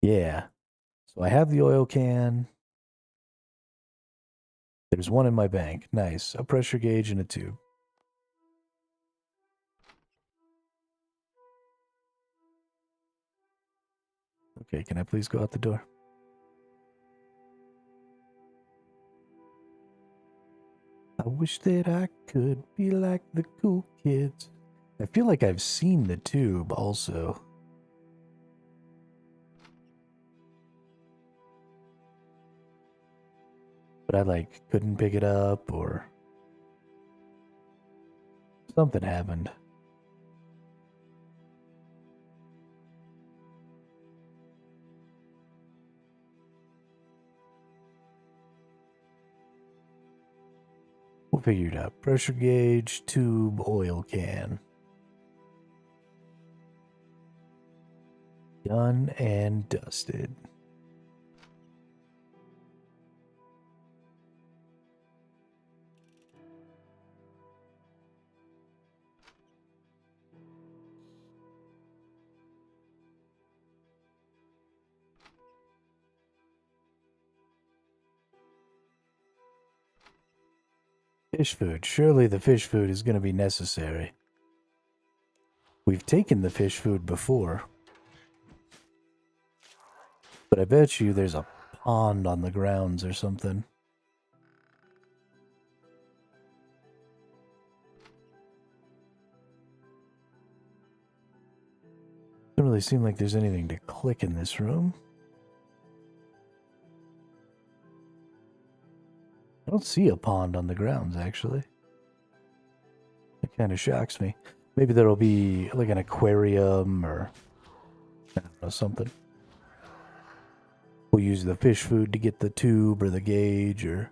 Yeah. So I have the oil can. There's one in my bank. Nice. A pressure gauge and a tube. Okay, can I please go out the door? I wish that I could be like the cool kids. I feel like I've seen the tube also. but I like couldn't pick it up or something happened. We'll figure it out. Pressure gauge, tube, oil can. Done and dusted. Fish food. Surely the fish food is going to be necessary. We've taken the fish food before. But I bet you there's a pond on the grounds or something. Doesn't really seem like there's anything to click in this room. I don't see a pond on the grounds, actually. It kind of shocks me. Maybe there'll be like an aquarium or I don't know, something. We'll use the fish food to get the tube or the gauge or...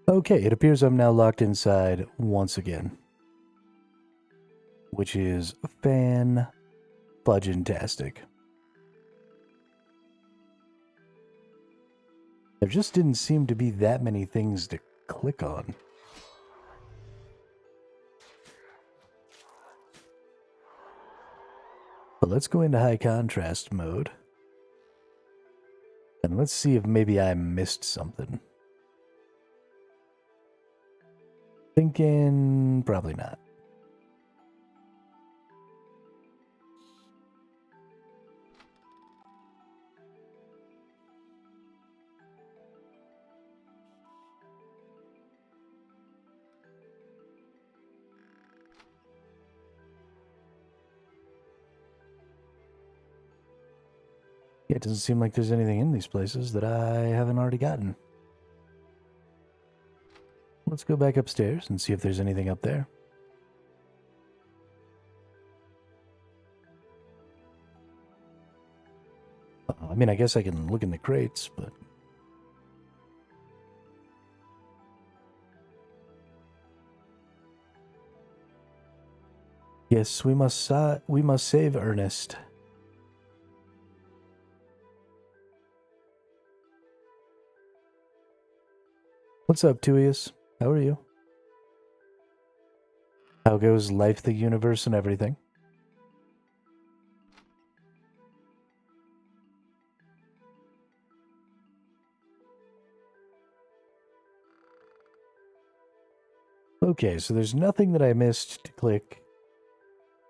Okay, it appears I'm now locked inside once again. which is fan-fudgin-tastic. There just didn't seem to be that many things to click on. But let's go into high contrast mode. And let's see if maybe I missed something. Thinking probably not. Yeah, it doesn't seem like there's anything in these places that I haven't already gotten. Let's go back upstairs and see if there's anything up there. I mean, I guess I can look in the crates, but... Yes, we must save Ernest. What's up, Tuius? How are you? How goes life, the universe, and everything? Okay, so there's nothing that I missed to click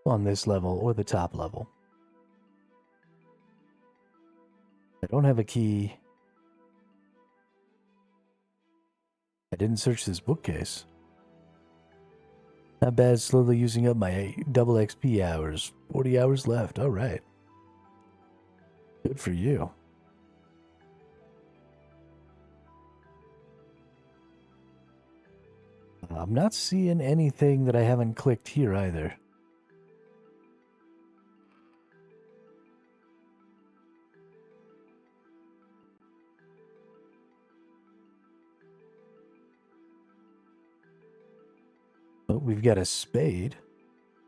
on this level or the top level. I don't have a key. I didn't search this bookcase. Not bad, slowly using up my double XP hours. 40 hours left, alright. Good for you. I'm not seeing anything that I haven't clicked here either. Oh, we've got a spade.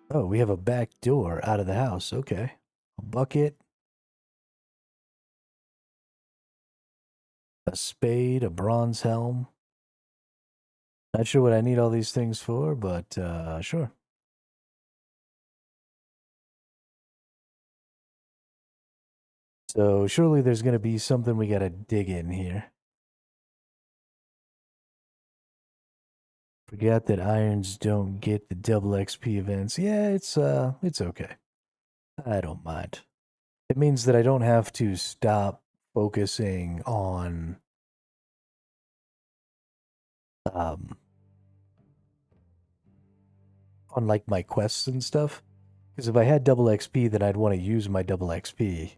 Oh, we have a back door out of the house. Okay. A bucket. A spade, a bronze helm. Not sure what I need all these things for, but sure. So surely there's going to be something we got to dig in here. Forgot that irons don't get the double XP events. Yeah, it's okay. I don't mind. It means that I don't have to stop focusing on like my quests and stuff. Because if I had double XP, then I'd want to use my double XP.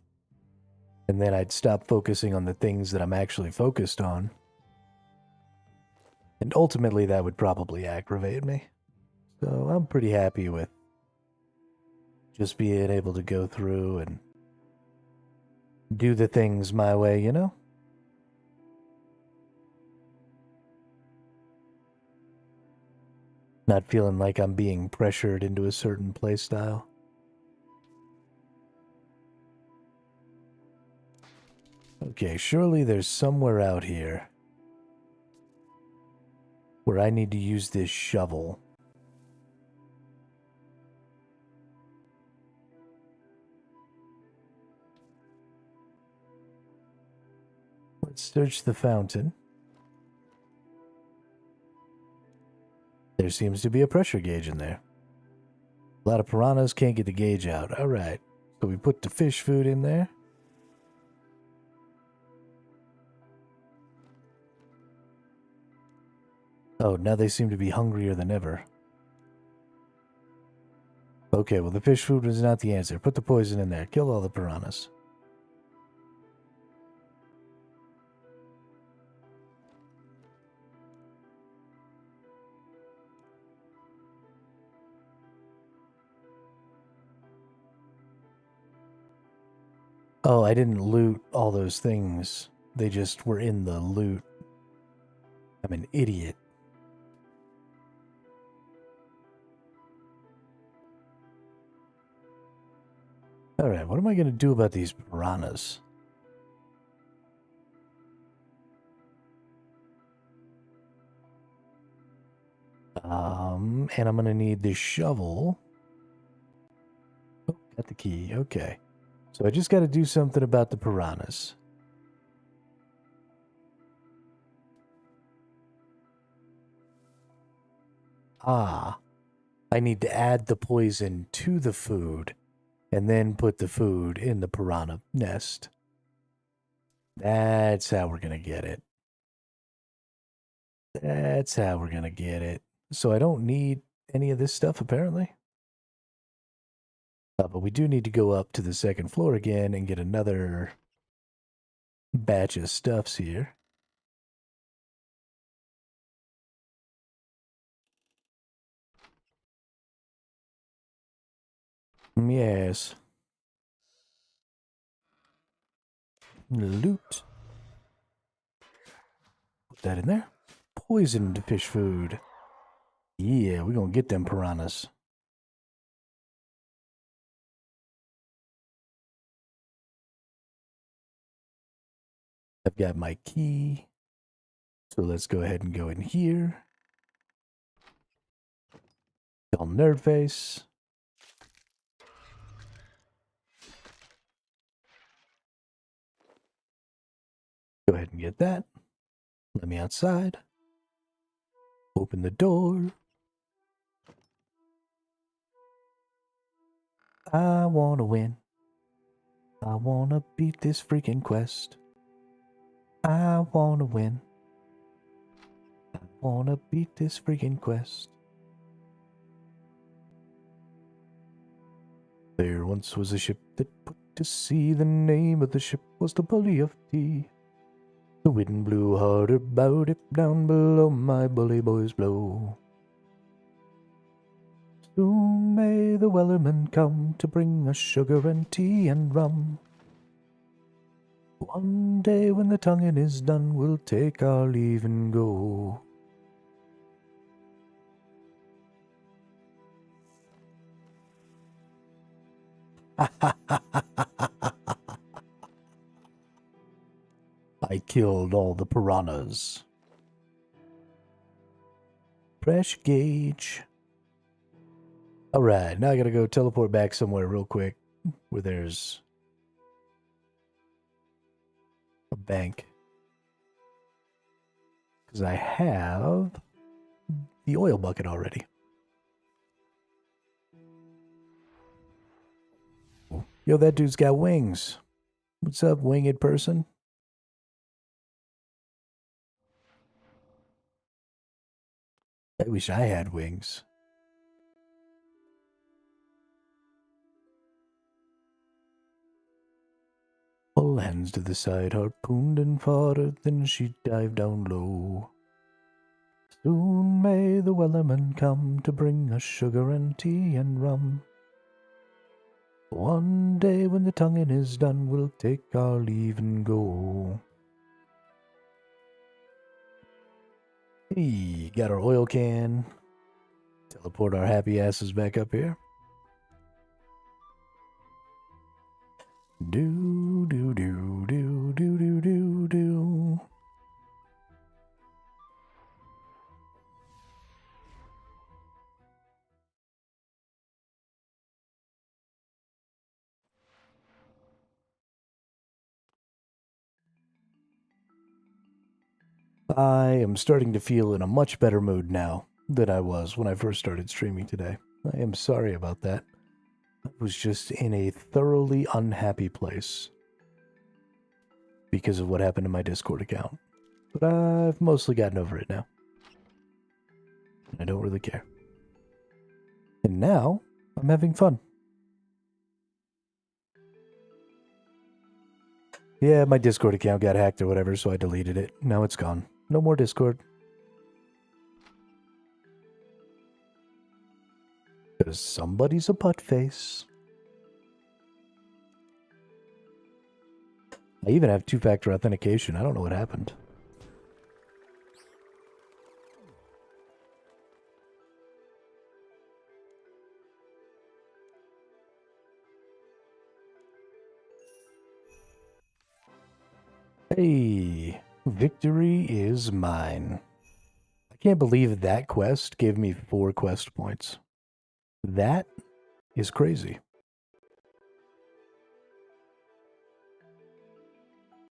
And then I'd stop focusing on the things that I'm actually focused on. And ultimately, that would probably aggravate me. So I'm pretty happy with just being able to go through and do the things my way, you know? Not feeling like I'm being pressured into a certain playstyle. Okay, surely there's somewhere out here where I need to use this shovel. Let's search the fountain. There seems to be a pressure gauge in there. A lot of piranhas can't get the gauge out. Alright, so we put the fish food in there. Oh, now they seem to be hungrier than ever. Okay, well the fish food was not the answer. Put the poison in there. Kill all the piranhas. Oh, I didn't loot all those things. They just were in the loot. I'm an idiot. Alright, what am I going to do about these piranhas? And I'm going to need this shovel. Oh, got the key. Okay. So I just got to do something about the piranhas. Ah, I need to add the poison to the food and then put the food in the piranha nest. That's how we're going to get it. That's how we're going to get it. So I don't need any of this stuff, apparently. But we do need to go up to the second floor again and get another batch of stuffs here. Yes. Loot. Put that in there. Poisoned fish food. Yeah, we're gonna get them piranhas. I've got my key. So let's go ahead and go in here. Tell Nerdface. Go ahead and get that. Let me outside. Open the door. I wanna win. I wanna beat this freaking quest. I wanna win. I wanna beat this freaking quest. There once was a ship that put to sea. The name of the ship was the Bully of Tea. The wind blew hard about it, down below my bully boys blow. Soon may the wellerman come to bring us sugar and tea and rum. One day when the tonguing is done, we'll take our leave and go. I killed all the piranhas. Fresh gauge. Alright, now I gotta go teleport back somewhere real quick where there's a bank. Because I have the oil bucket already. Yo, that dude's got wings. What's up, winged person? I wish I had wings. All hands to the side, harpooned and farther, then she dived down low. Soon may the wellerman come to bring us sugar and tea and rum. One day when the tonguing is done, we'll take our leave and go. Hey, got our oil can. Teleport our happy asses back up here. Do, do, do, do, do, do, do, do. I am starting to feel in a much better mood now than I was when I first started streaming today. I am sorry about that. I was just in a thoroughly unhappy place because of what happened to my Discord account. But I've mostly gotten over it now. I don't really care. And now, I'm having fun. Yeah, my Discord account got hacked or whatever, so I deleted it. Now it's gone. No more Discord. Because somebody's a butt face. I even have two-factor authentication. I don't know what happened. Hey, victory is mine. I can't believe that quest gave me 4 quest points. That is crazy.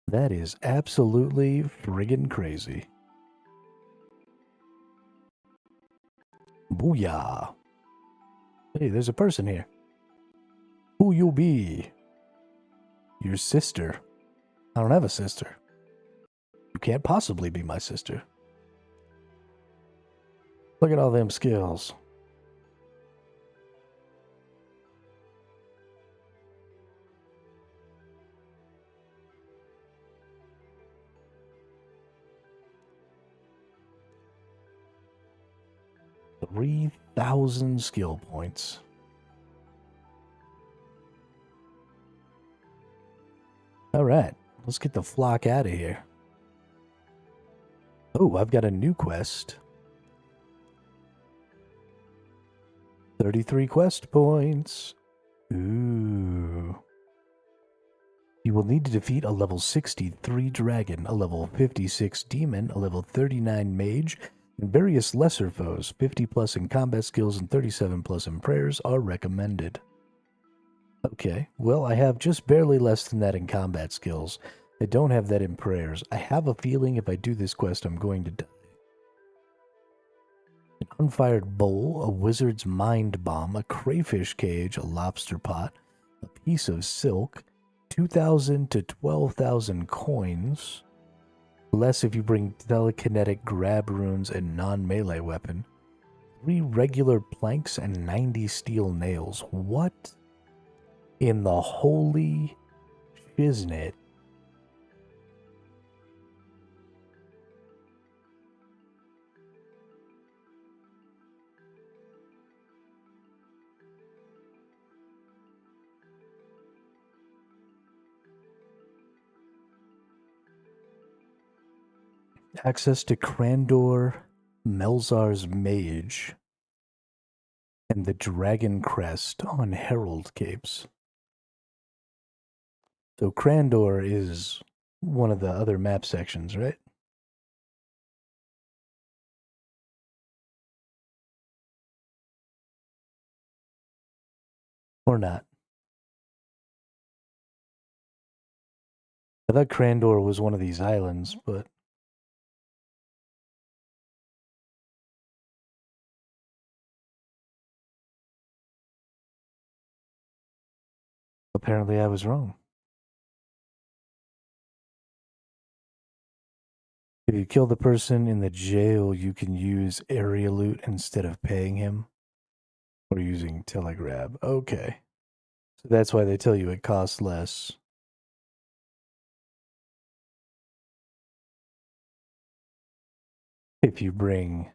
That is absolutely friggin' crazy. Booyah. Hey, there's a person here. Who you be? Your sister. I don't have a sister. You can't possibly be my sister. Look at all them skills. $3,000 skill points. Alright, let's get the flock out of here. Oh, I've got a new quest. 33 quest points. Ooh. You will need to defeat a level 63 dragon, a level 56 demon, a level 39 mage, and various lesser foes. 50 plus in combat skills and 37 plus in prayers are recommended. Okay, well, I have just barely less than that in combat skills. I don't have that in prayers. I have a feeling if I do this quest, I'm going to die. An unfired bowl, a wizard's mind bomb, a crayfish cage, a lobster pot, a piece of silk, 2,000 to 12,000 coins, less if you bring telekinetic grab runes and non-melee weapon, 3 regular planks and 90 steel nails. What in the holy shiznit? Access to Crandor, Melzar's Mage, and the Dragon Crest on Herald Capes. So Crandor is one of the other map sections, right? Or not? I thought Crandor was one of these islands, but apparently I was wrong. If you kill the person in the jail, you can use area loot instead of paying him or using telegrab. Okay. So that's why they tell you it costs less. If you bring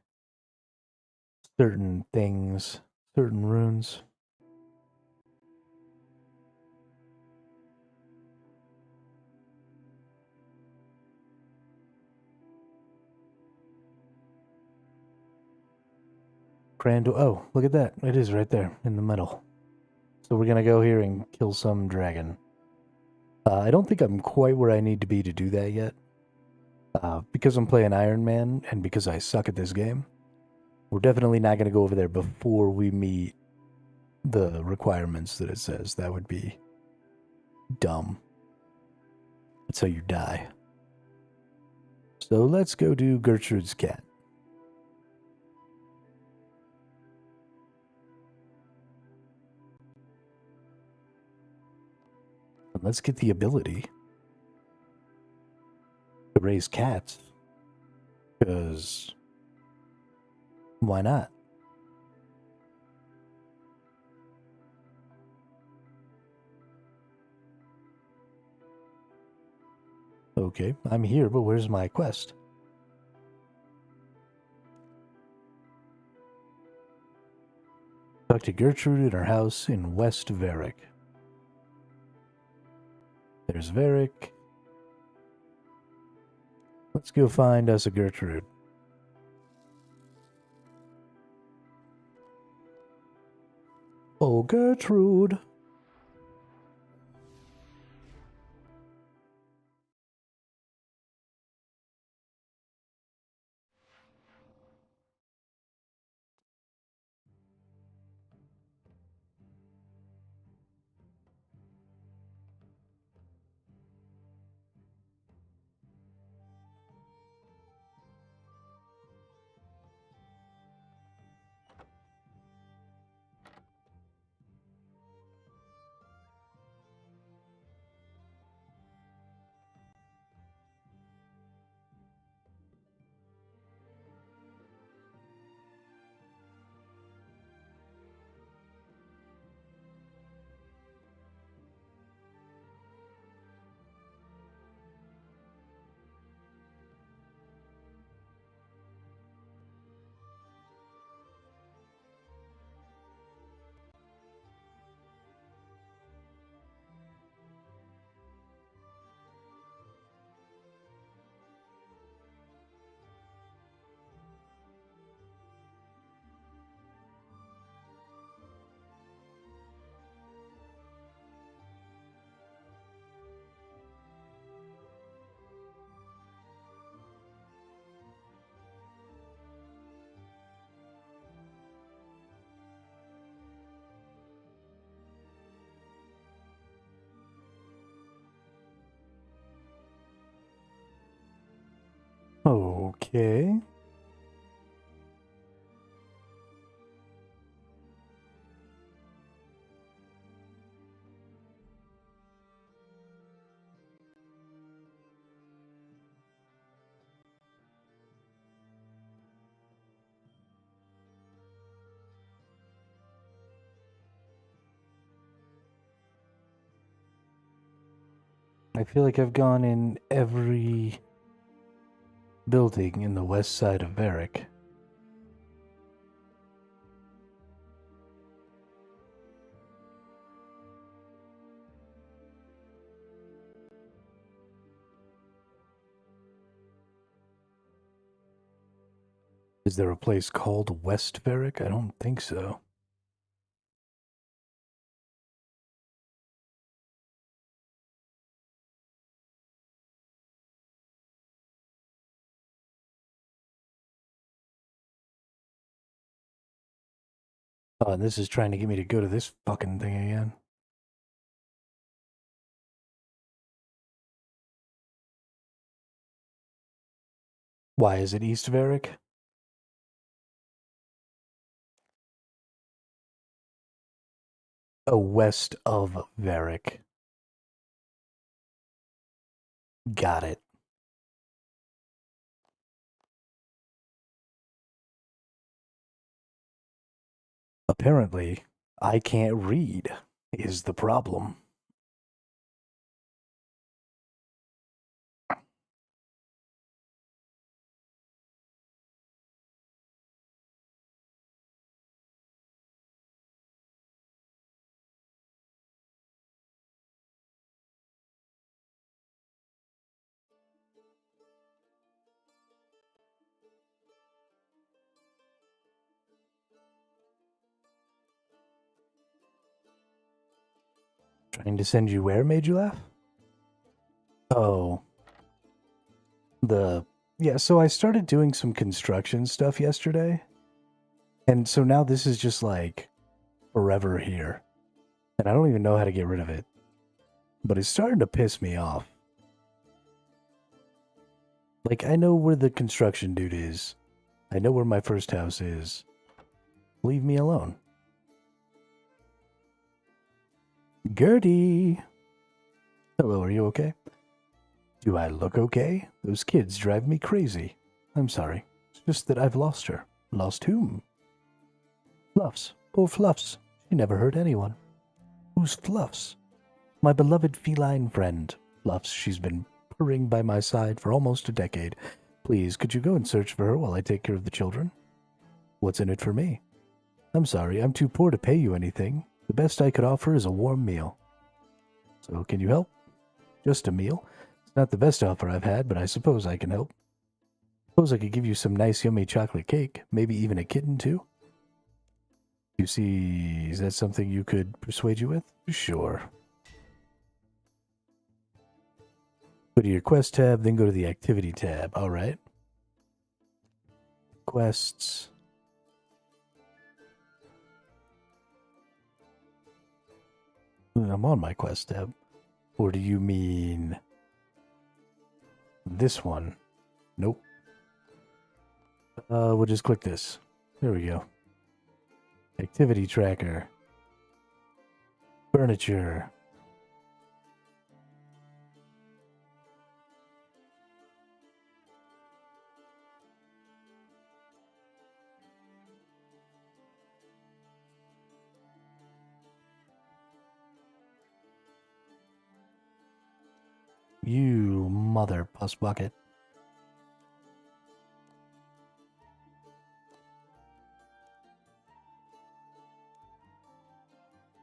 certain things, certain runes. Crandor. Oh, look at that. It is right there in the middle. So we're going to go here and kill some dragon. I don't think I'm quite where I need to be to do that yet. Because I'm playing Ironman and because I suck at this game, we're definitely not going to go over there before we meet the requirements that it says. That would be dumb. That's how you die. So let's go do Gertrude's cat. And let's get the ability to raise cats. Because why not? Okay, I'm here, but where's my quest? Talk to Gertrude at her house in West Varick. There's Varick. Let's go find us a Gertrude. Oh, Gertrude. Okay. I feel like I've gone in every building in the west side of Varric. Is there a place called West Varric? I don't think so. Oh, and this is trying to get me to go to this fucking thing again. Why is it East Varric? Oh, west of Varric. Got it. Apparently, I can't read, is the problem. Trying to send you where made you laugh? Oh. Yeah, so I started doing some construction stuff yesterday. And so now this is just like forever here. And I don't even know how to get rid of it. But it's starting to piss me off. Like, I know where the construction dude is. I know where my first house is. Leave me alone. Gertie! Hello, are you okay? Do I look okay? Those kids drive me crazy. I'm sorry. It's just that I've lost her. Lost whom? Fluffs. Poor Fluffs. She never hurt anyone. Who's Fluffs? My beloved feline friend. Fluffs, she's been purring by my side for almost a decade. Please, could you go and search for her while I take care of the children? What's in it for me? I'm sorry, I'm too poor to pay you anything. The best I could offer is a warm meal. So, can you help? Just a meal? It's not the best offer I've had, but I suppose I can help. Suppose I could give you some nice yummy chocolate cake, maybe even a kitten too? You see, is that something you could persuade you with? Sure. Go to your quest tab, then go to the activity tab. Alright. Quests. I'm on my quest tab. Or do you mean this one? Nope. We'll just click this. There we go. Activity tracker. Furniture. You mother puss bucket.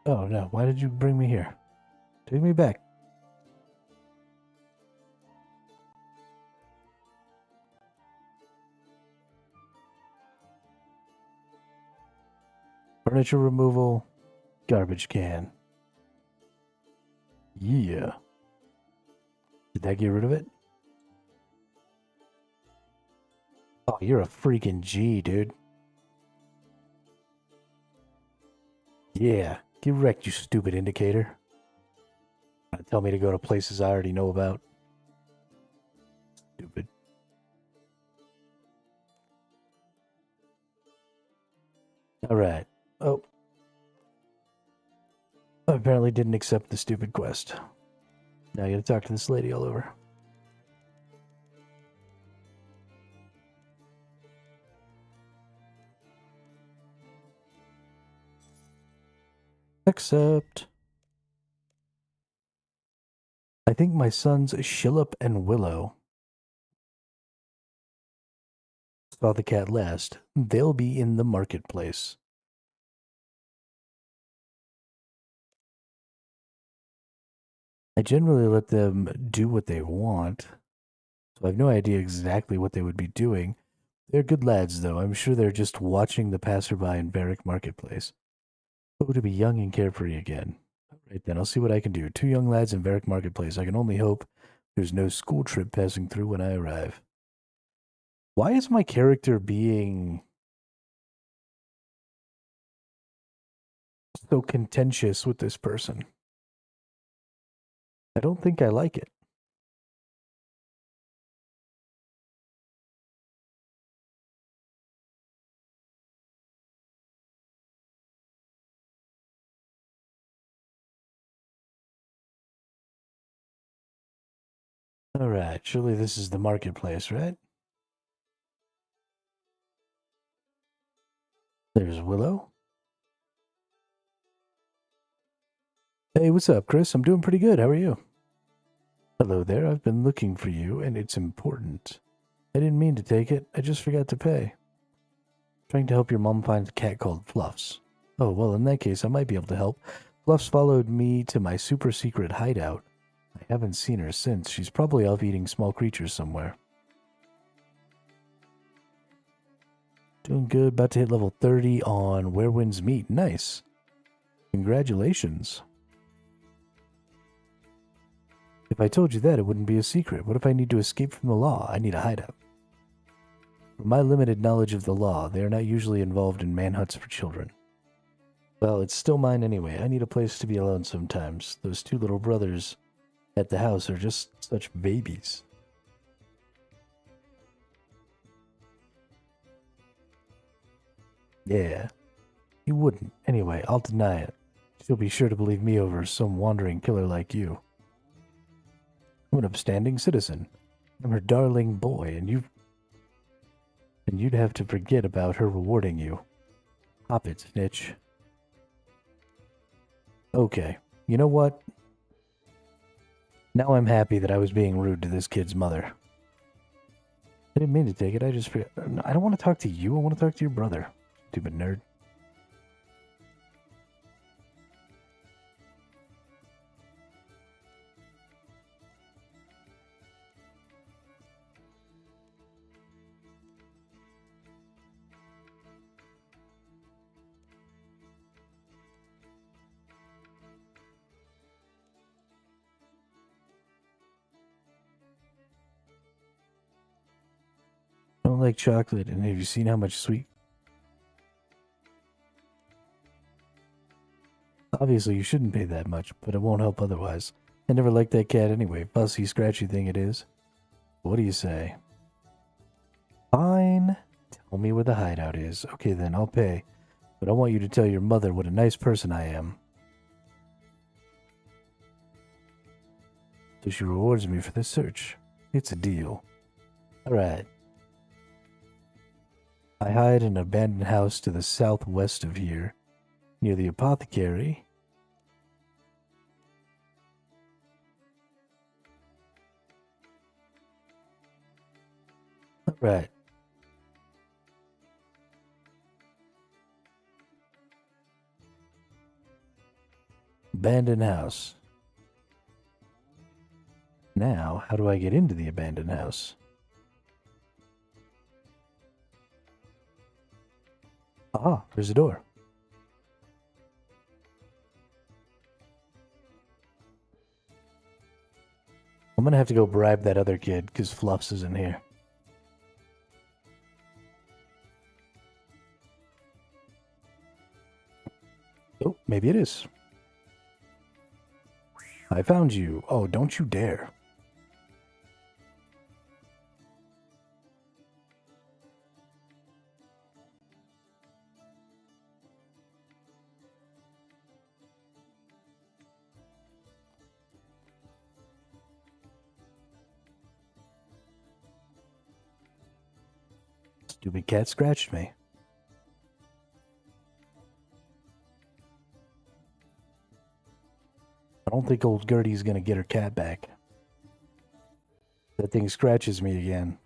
Oh no, why did you bring me here? Take me back. Furniture removal, garbage can. Yeah. Did that get rid of it? Oh, you're a freaking G, dude. Yeah, get wrecked, you stupid indicator. Tell me to go to places I already know about. Stupid. Alright. Oh. I apparently didn't accept the stupid quest. Now I gotta talk to this lady all over. Accept. I think my sons Shillip and Willow saw the cat last. They'll be in the marketplace. I generally let them do what they want, so I have no idea exactly what they would be doing. They're good lads, though. I'm sure they're just watching the passerby in Barrack Marketplace. Oh, to be young and carefree again. Right then, I'll see what I can do. 2 young lads in Barrack Marketplace. I can only hope there's no school trip passing through when I arrive. Why is my character being so contentious with this person? I don't think I like it. Alright, surely this is the marketplace, right? There's Willow. Hey, what's up, Chris? I'm doing pretty good. How are you? Hello there. I've been looking for you, and it's important. I didn't mean to take it. I just forgot to pay. Trying to help your mom find a cat called Fluffs. Oh, well, in that case, I might be able to help. Fluffs followed me to my super secret hideout. I haven't seen her since. She's probably off eating small creatures somewhere. Doing good. About to hit level 30 on Where Winds Meet. Nice. Congratulations. If I told you that, it wouldn't be a secret. What if I need to escape from the law? I need a hideout. From my limited knowledge of the law, they are not usually involved in manhunts for children. Well, it's still mine anyway. I need a place to be alone sometimes. Those 2 little brothers at the house are just such babies. Yeah, you wouldn't. Anyway, I'll deny it. She'll be sure to believe me over some wandering killer like you. I'm an upstanding citizen. I'm her darling boy, and you'd have to forget about her rewarding you. Hop it, snitch. Okay, you know what? Now I'm happy that I was being rude to this kid's mother. I didn't mean to take it, I just forgot. I don't want to talk to you, I want to talk to your brother. Stupid nerd. I don't like chocolate, and have you seen how much sweet... Obviously, you shouldn't pay that much, but it won't help otherwise. I never liked that cat anyway, fussy, scratchy thing it is. What do you say? Fine. Tell me where the hideout is. Okay then, I'll pay. But I want you to tell your mother what a nice person I am. So she rewards me for this search. It's a deal. Alright. I hide in an abandoned house to the southwest of here, near the apothecary. Alright. Abandoned house. Now, how do I get into the abandoned house? Ah, there's a door. I'm gonna have to go bribe that other kid, because Fluffs is in here. Oh, maybe it is. I found you. Oh, don't you dare. Stupid cat scratched me. I don't think old Gertie's gonna get her cat back. That thing scratches me again.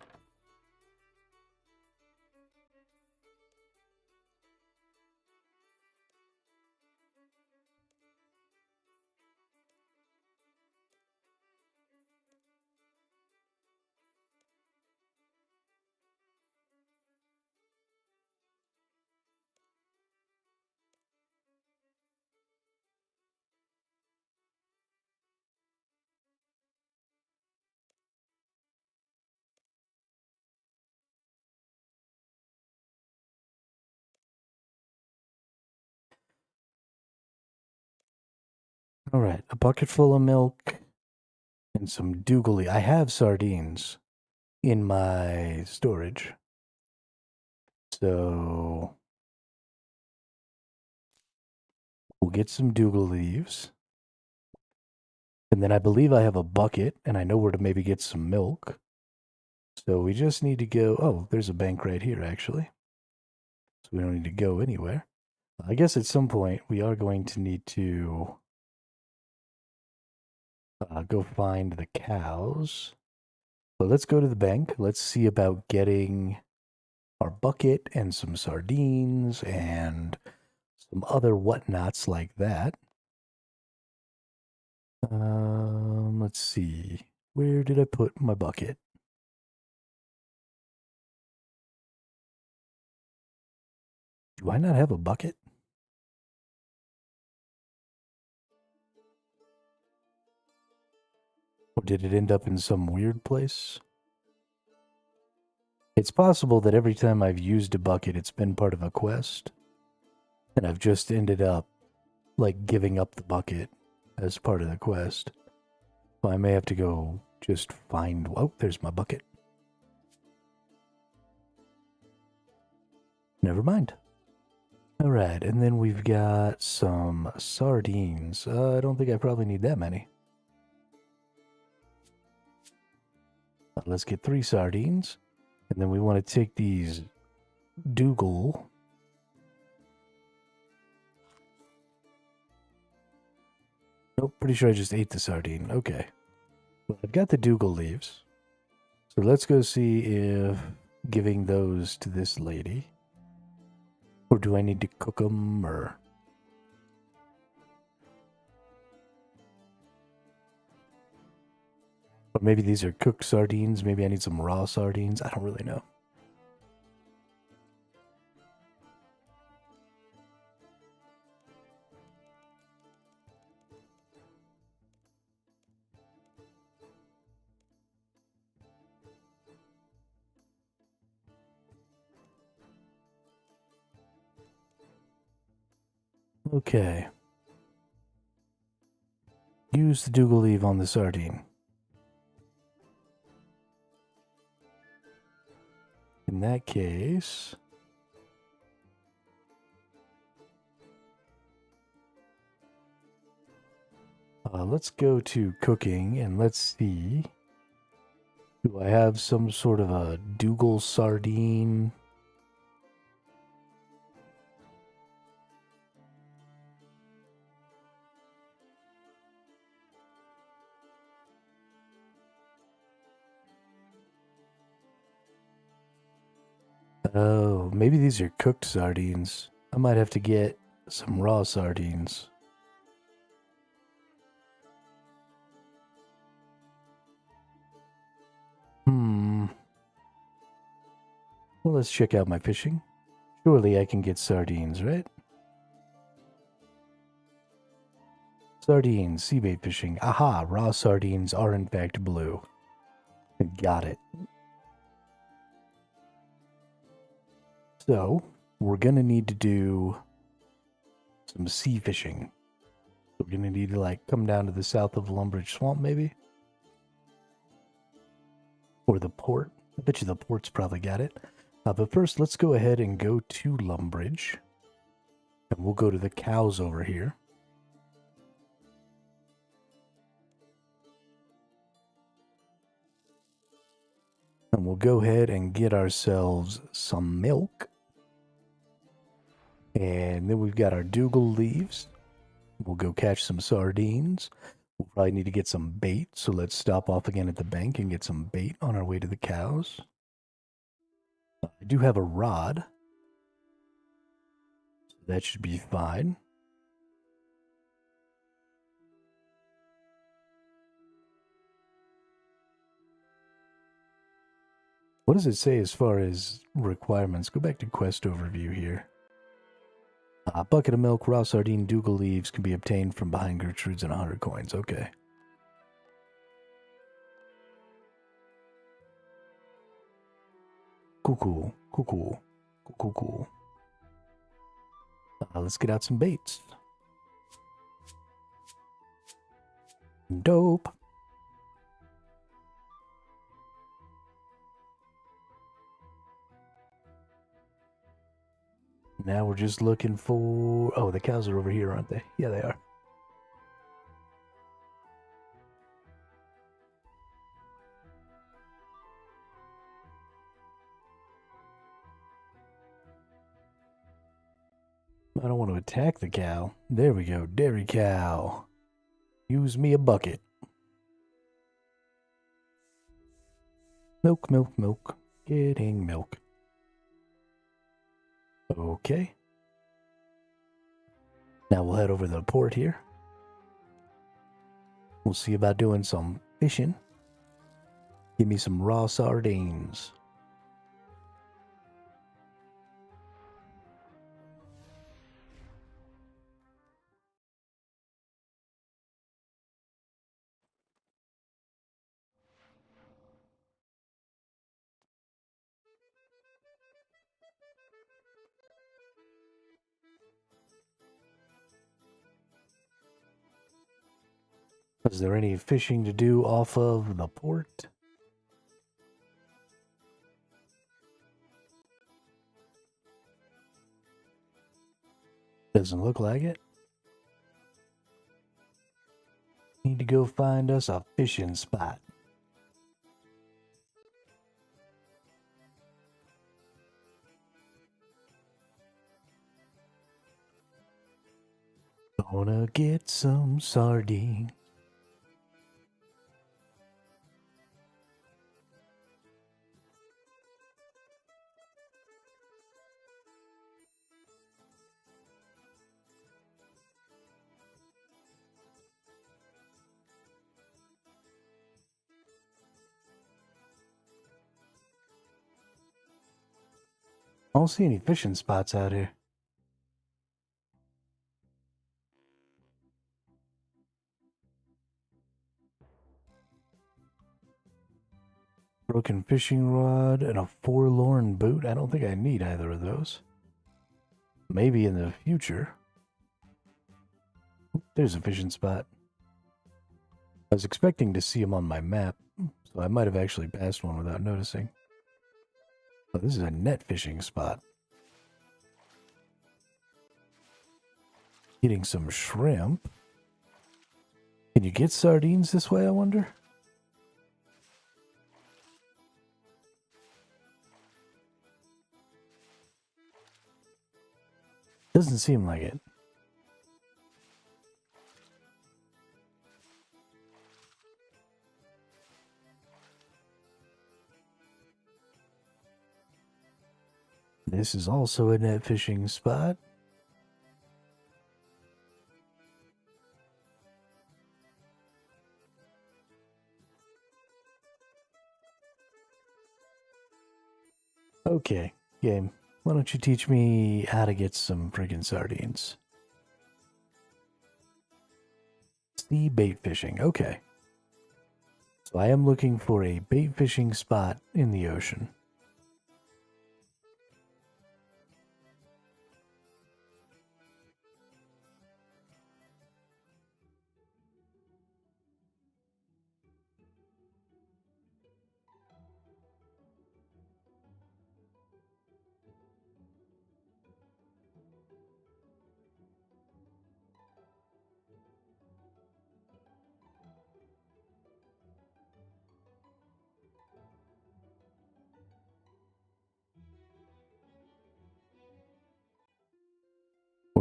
All right, a bucket full of milk and some doogly. I have sardines in my storage. So we'll get some dougal leaves. And then I believe I have a bucket and I know where to maybe get some milk. So we just need to go. Oh, there's a bank right here, actually. So we don't need to go anywhere. I guess at some point we are going to need to go find the cows. But let's go to the bank. Let's see about getting our bucket and some sardines and some other whatnots like that. Let's see. Where did I put my bucket? Do I not have a bucket? Or did it end up in some weird place? It's possible that every time I've used a bucket, it's been part of a quest. And I've just ended up, like, giving up the bucket as part of the quest. So I may have to go just find... Oh, there's my bucket. Never mind. Alright, and then we've got some sardines. I don't think I probably need that many. Let's get 3 sardines. And then we want to take these dougal. Nope, pretty sure I just ate the sardine. Okay. Well, I've got the dougal leaves. So let's go see if giving those to this lady. Or do I need to cook them, or... Or maybe these are cooked sardines. Maybe I need some raw sardines. I don't really know. Okay. Use the dougal leaf on the sardine. In that case... let's go to cooking and let's see. Do I have some sort of a dougal sardine? Oh, maybe these are cooked sardines. I might have to get some raw sardines. Well, let's check out my fishing. Surely I can get sardines, right? Sardines, seabait fishing. Aha, raw sardines are in fact blue. Got it. So, we're gonna need to do some sea fishing. We're gonna need to, like, come down to the south of Lumbridge Swamp, maybe? Or the port. I bet you the port's probably got it. But first, let's go ahead and go to Lumbridge. And we'll go to the cows over here. And we'll go ahead and get ourselves some milk. And then we've got our Dougal leaves. We'll go catch some sardines. We'll probably need to get some bait, so let's stop off again at the bank and get some bait on our way to the cows. I do have a rod. So that should be fine. What does it say as far as requirements? Go back to quest overview here. A bucket of milk, raw sardine, Dougal leaves can be obtained from behind Gertrude's and 100 coins. Okay. Cool. Let's get out some baits. Dope. Now we're just looking for... Oh, the cows are over here, aren't they? Yeah, they are. I don't want to attack the cow. There we go. Dairy cow. Use me a bucket. Milk. Getting milk. Okay. Now we'll head over to the port here. We'll see about doing some fishing. Give me some raw sardines. Is there any fishing to do off of the port? Doesn't look like it. Need to go find us a fishing spot. Gonna get some sardines. I don't see any fishing spots out here. Broken fishing rod and a forlorn boot. I don't think I need either of those. Maybe in the future. There's a fishing spot. I was expecting to see them on my map, so I might have actually passed one without noticing. Oh, this is a net fishing spot. Getting some shrimp. Can you get sardines this way, I wonder? Doesn't seem like it. This is also a net fishing spot. Okay, game. Why don't you teach me how to get some friggin' sardines? Sea bait fishing. Okay. So I am looking for a bait fishing spot in the ocean.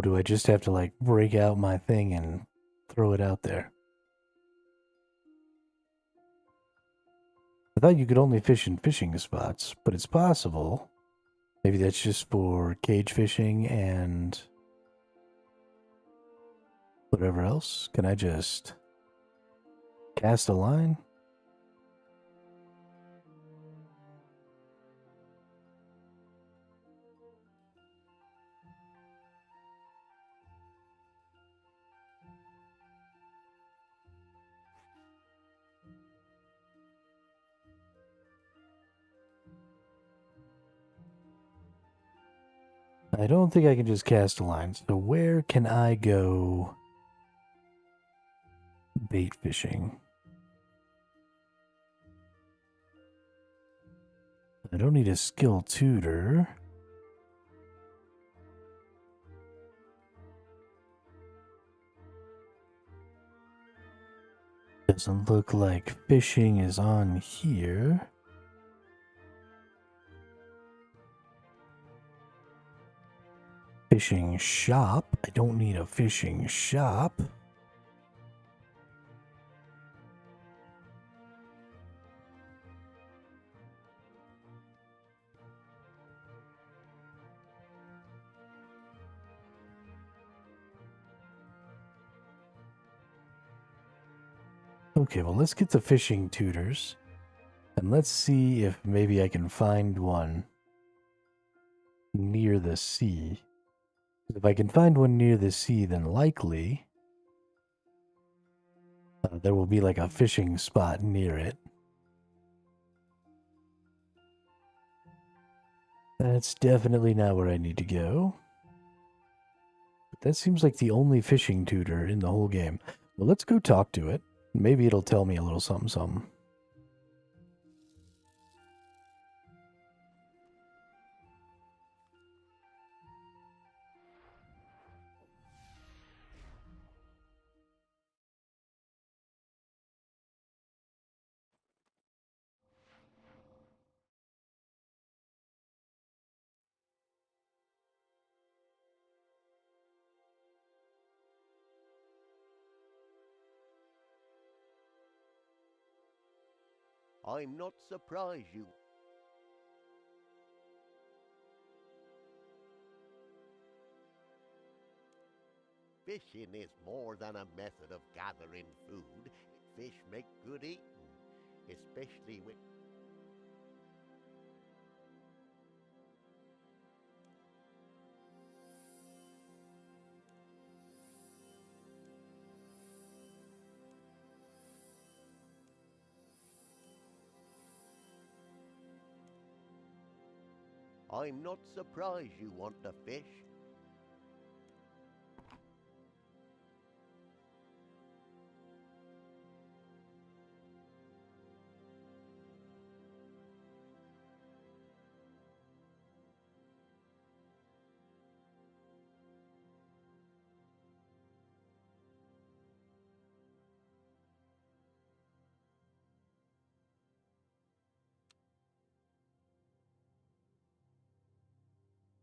do I just have to like break out my thing and throw it out there? I thought you could only fish in fishing spots, but it's possible. Maybe that's just for cage fishing and whatever else. Can I just cast a line? I don't think I can just cast a line. So where can I go bait fishing? I don't need a skill tutor. Doesn't look like fishing is on here. Fishing shop. I don't need a fishing shop. Okay, well, let's get the fishing tutors. And let's see if maybe I can find one near the sea. If I can find one near the sea, then likely there will be like a fishing spot near it. That's definitely not where I need to go. But that seems like the only fishing tutor in the whole game. Well, let's go talk to it. Maybe it'll tell me a little something, something. I'm not surprised you. Fishing is more than a method of gathering food. Fish make good eating, especially when... I'm not surprised you want to fish.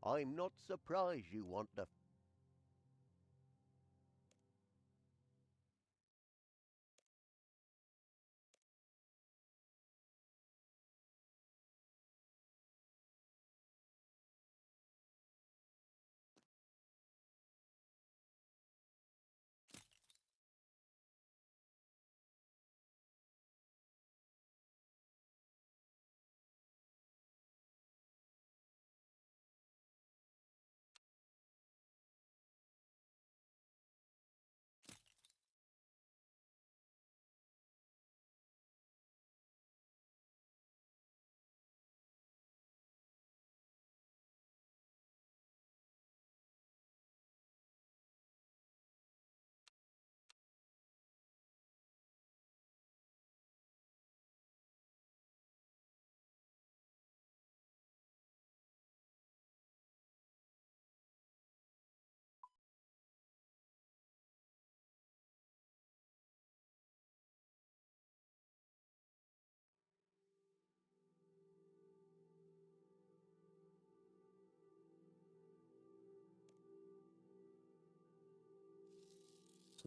I'm not surprised you want to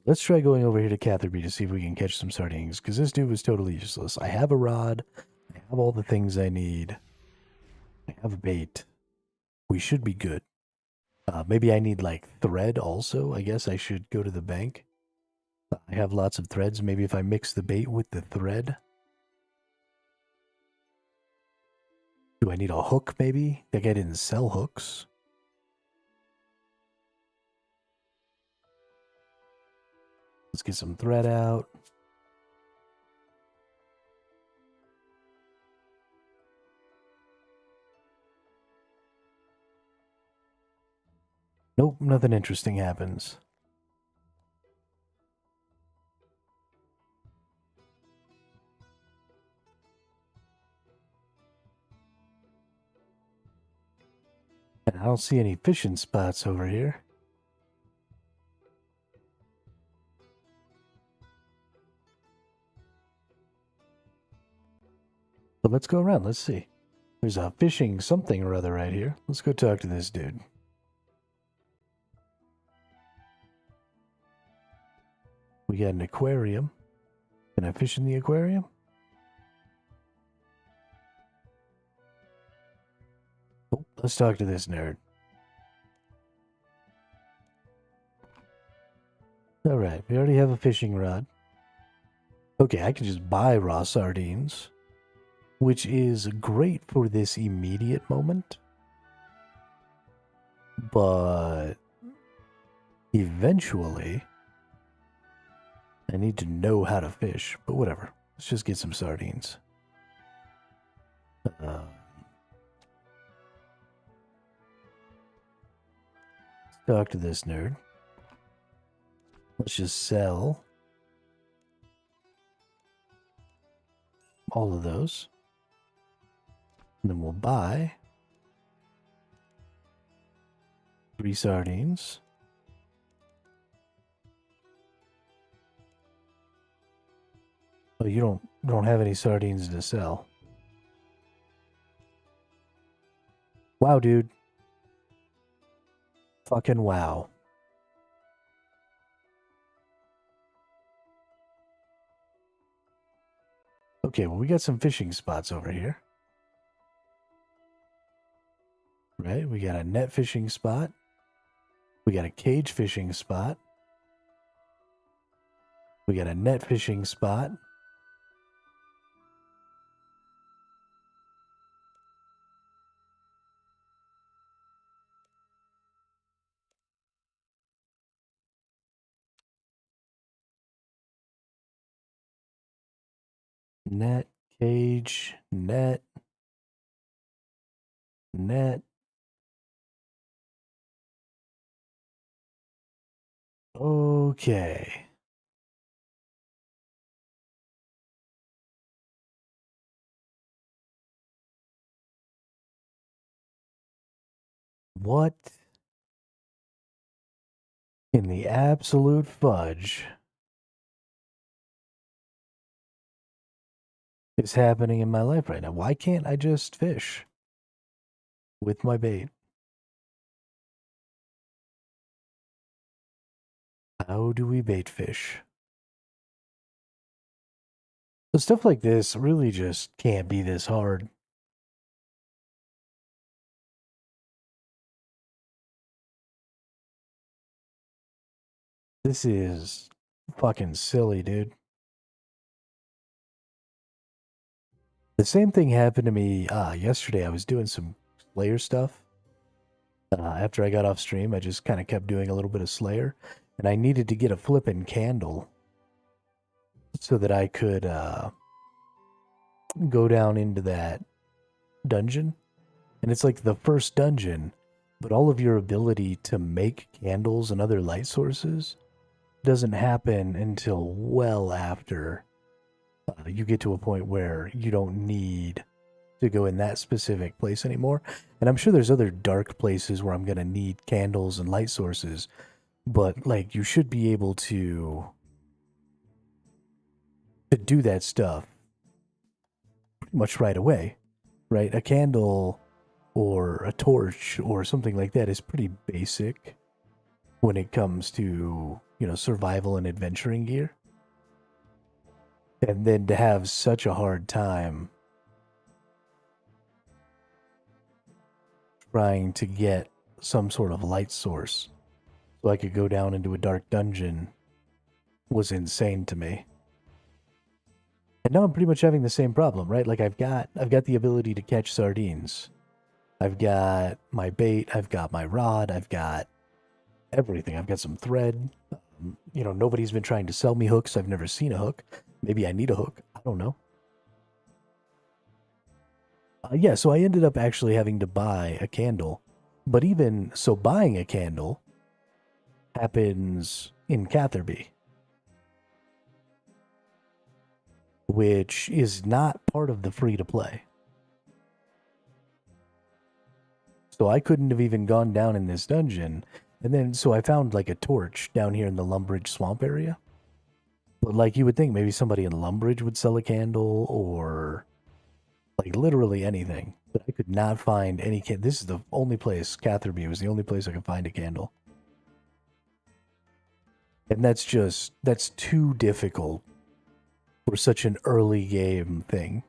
Let's try going over here to Catherby to see if we can catch some sardines, because this dude was totally useless. I have a rod. I have all the things I need. I have a bait. We should be good. Maybe I need, like, thread also. I guess I should go to the bank. I have lots of threads. Maybe if I mix the bait with the thread. Do I need a hook, maybe? Like, I didn't sell hooks. Let's get some thread out. Nope, nothing interesting happens. And I don't see any fishing spots over here. But let's go around, let's see. There's a fishing something or other right here. Let's go talk to this dude. We got an aquarium. Can I fish in the aquarium? Oh, let's talk to this nerd. Alright, we already have a fishing rod. Okay, I can just buy raw sardines, which is great for this immediate moment. But eventually, I need to know how to fish, but whatever. Let's just get some sardines. Let's talk to this nerd. Let's just sell all of those. And then we'll buy 3 sardines. Oh, you don't have any sardines to sell. Wow, dude. Fucking wow. Okay, well, we got some fishing spots over here. Right? We got a net fishing spot. We got a cage fishing spot. We got a net fishing spot. Net, cage, net, net. Okay. What in the absolute fudge is happening in my life right now? Why can't I just fish with my bait? How do we bait fish? So stuff like this really just can't be this hard. This is fucking silly, dude. The same thing happened to me yesterday. I was doing some Slayer stuff. After I got off stream, I just kind of kept doing a little bit of Slayer. And I needed to get a flippin' candle so that I could go down into that dungeon. And it's like the first dungeon, but all of your ability to make candles and other light sources doesn't happen until well after you get to a point where you don't need to go in that specific place anymore. And I'm sure there's other dark places where I'm going to need candles and light sources, but like you should be able to do that stuff pretty much right away, right? A candle or a torch or something like that is pretty basic when it comes to survival and adventuring gear. And then to have such a hard time trying to get some sort of light source so I could go down into a dark dungeon was insane to me. And now I'm pretty much having the same problem, right? Like I've got the ability to catch sardines. I've got my bait, I've got my rod, I've got everything. I've got some thread. Nobody's been trying to sell me hooks. I've never seen a hook. Maybe I need a hook. I don't know. Yeah, so I ended up actually having to buy a candle. But even so, buying a candle happens in Catherby, which is not part of the free-to-play. So I couldn't have even gone down in this dungeon. And then, so I found like a torch down here in the Lumbridge swamp area. But like you would think maybe somebody in Lumbridge would sell a candle or like literally anything. But I could not find any candle. This is the only place, Catherby was the only place I could find a candle. And that's too difficult for such an early game thing.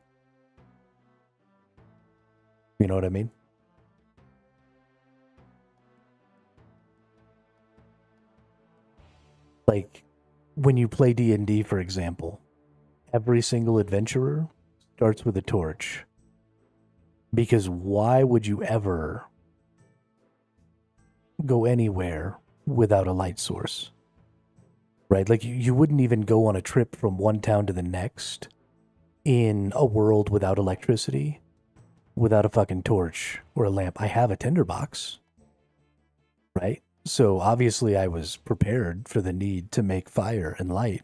You know what I mean? Like, when you play D&D, for example, every single adventurer starts with a torch. Because why would you ever go anywhere without a light source? Right? Like, you wouldn't even go on a trip from one town to the next in a world without electricity, without a fucking torch or a lamp. I have a tinderbox, right? So obviously I was prepared for the need to make fire and light.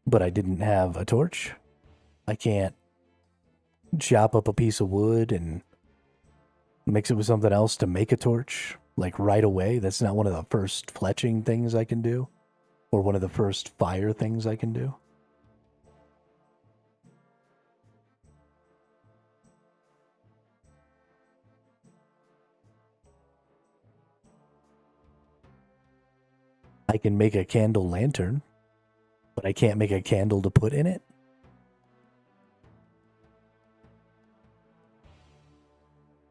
But I didn't have a torch. I can't chop up a piece of wood and mix it with something else to make a torch, like right away. That's not one of the first fletching things I can do, or one of the first fire things I can do. I can make a candle lantern, but I can't make a candle to put in it.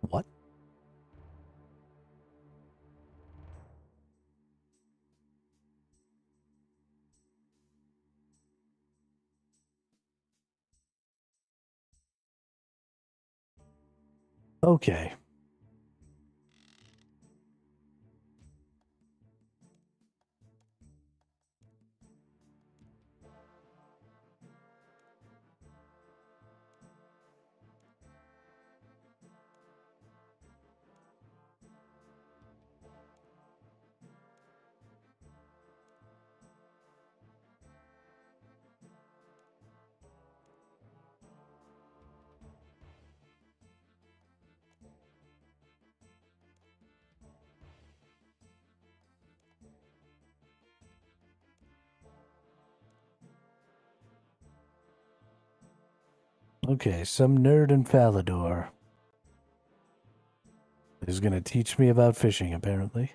What? Okay. Okay, some nerd in Falador is going to teach me about fishing, apparently.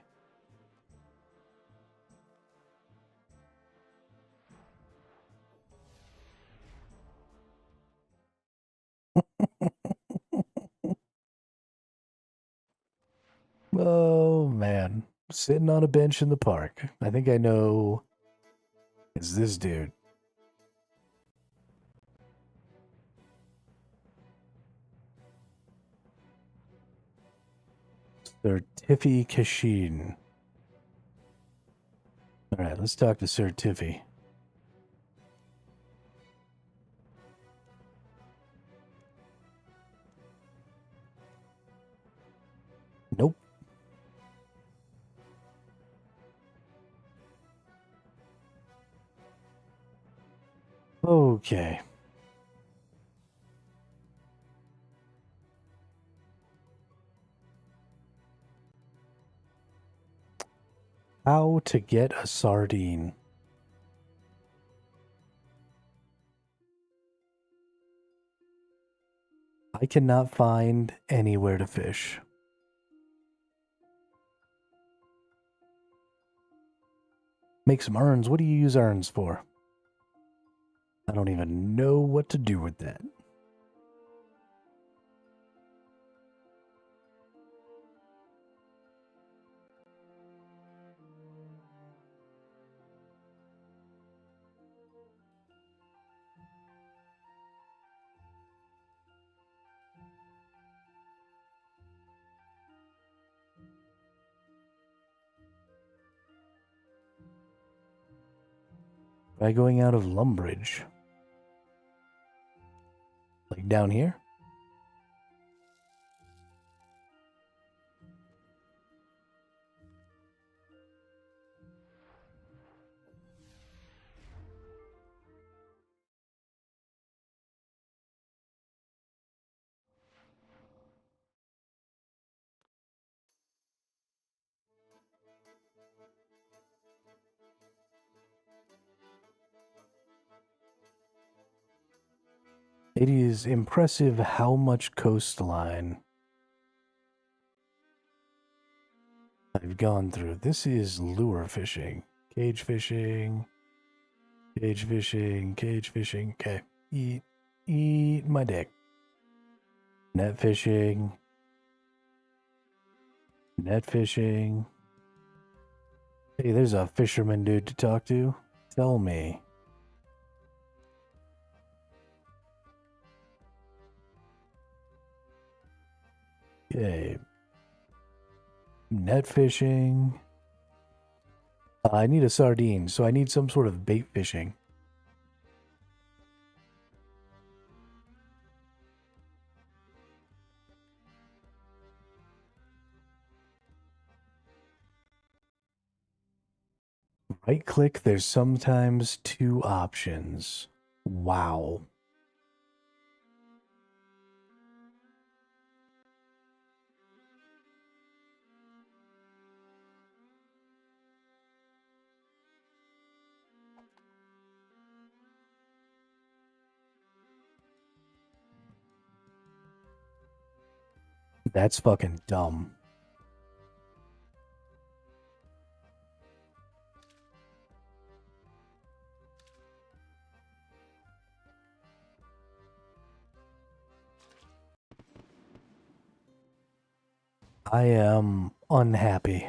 Oh, man. Sitting on a bench in the park. I think I know it's this dude. Sir Tiffy Kashin. Alright, let's talk to Sir Tiffy. Nope. Okay. How to get a sardine. I cannot find anywhere to fish. Make some urns. What do you use urns for? I don't even know what to do with that. By going out of Lumbridge. Like down here? It is impressive how much coastline I've gone through. This is lure fishing, cage fishing, cage fishing, cage fishing. Okay, eat my dick. Net fishing, net fishing. Hey, there's a fisherman dude to talk to. Tell me. Okay. Net fishing. I need a sardine, so I need some sort of bait fishing. Right click, there's sometimes 2 options. Wow. That's fucking dumb. I am unhappy.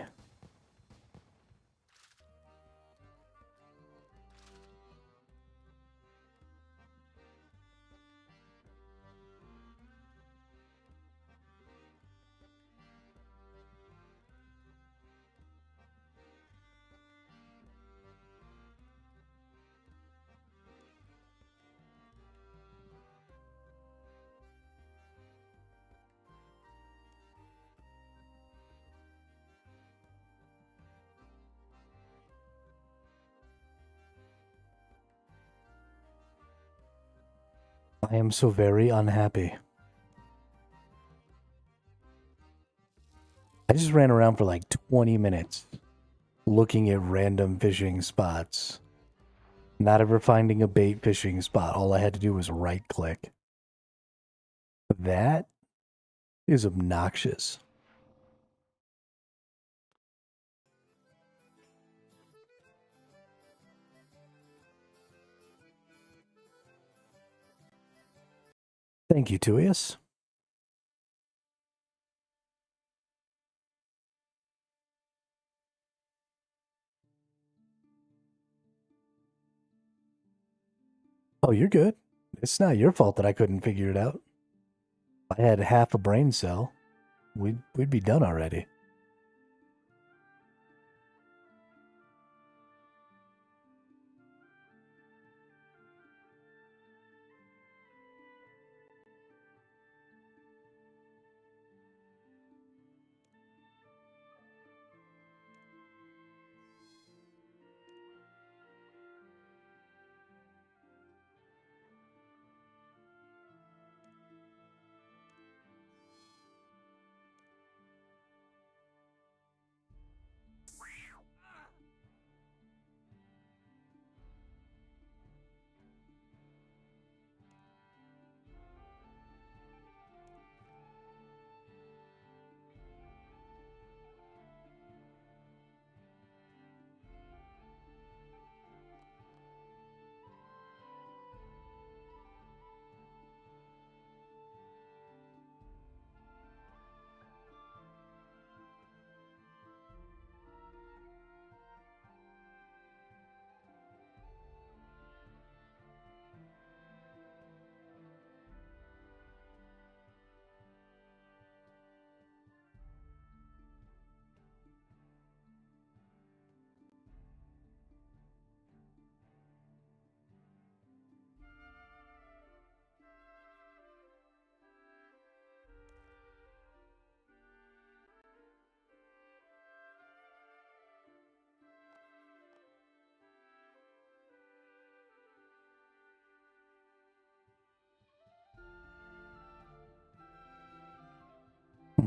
I am so very unhappy. I just ran around for like 20 minutes looking at random fishing spots. Not ever finding a bait fishing spot. All I had to do was right click. That is obnoxious. Thank you, Tuius. Oh, you're good. It's not your fault that I couldn't figure it out. If I had half a brain cell, we'd be done already.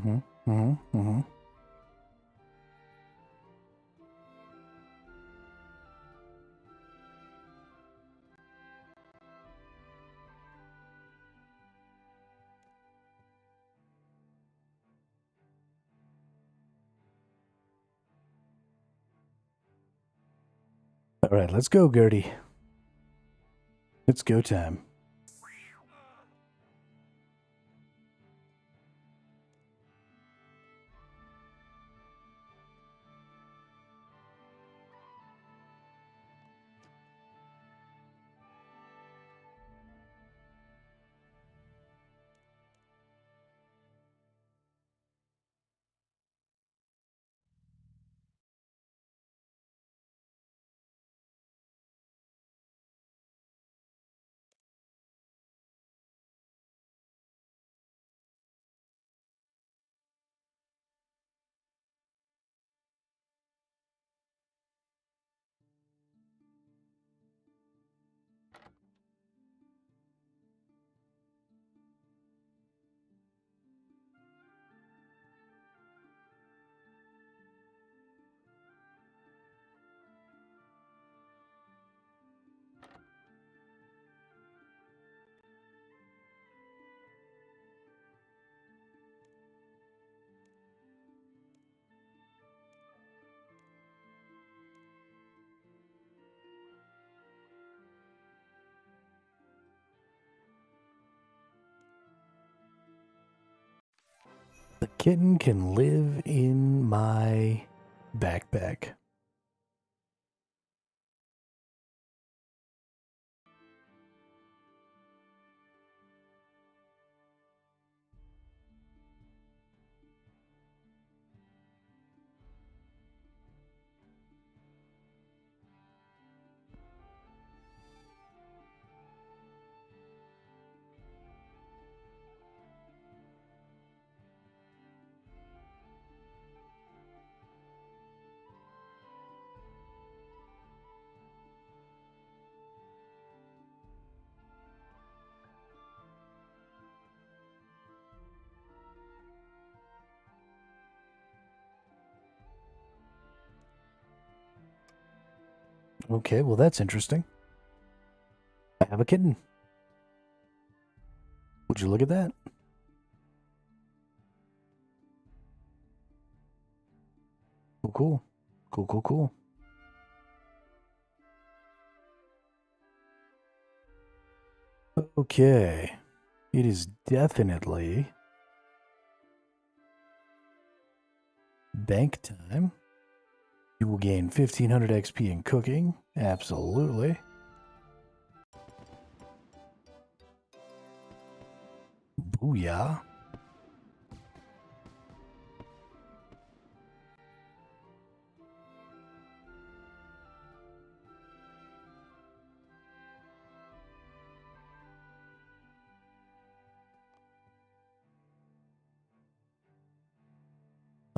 Mm-hmm. Mm-hmm. Mm-hmm. All right, let's go, Gertie. It's go time. The kitten can live in my backpack. Okay, well, that's interesting. I have a kitten. Would you look at that? Cool, cool. Cool, cool, cool. Okay. It is definitely bank time. You will gain 1500 XP in cooking. Absolutely. Booyah.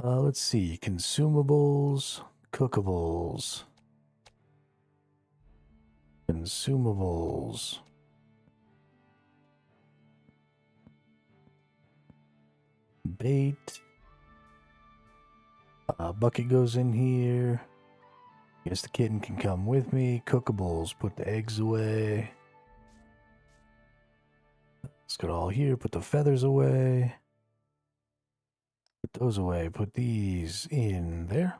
Let's see. Consumables, cookables. Consumables. Bait. Bucket goes in here. Guess the kitten can come with me. Cookables. Put the eggs away. Let's go all here. Put the feathers away. Put those away. Put these in there.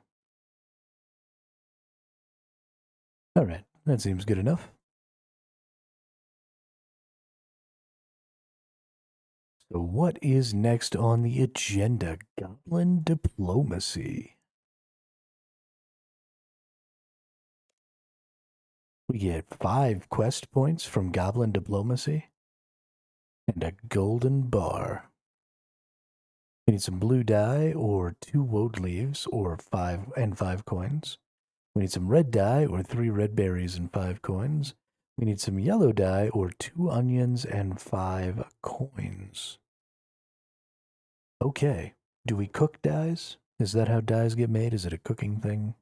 All right. That seems good enough. So what is next on the agenda? Goblin diplomacy. We get 5 quest points from Goblin Diplomacy and a golden bar. We need some blue dye or 2 woad leaves or 5 coins. We need some red dye or 3 red berries and 5 coins. We need some yellow dye or 2 onions and 5 coins. Okay. Do we cook dyes? Is that how dyes get made? Is it a cooking thing?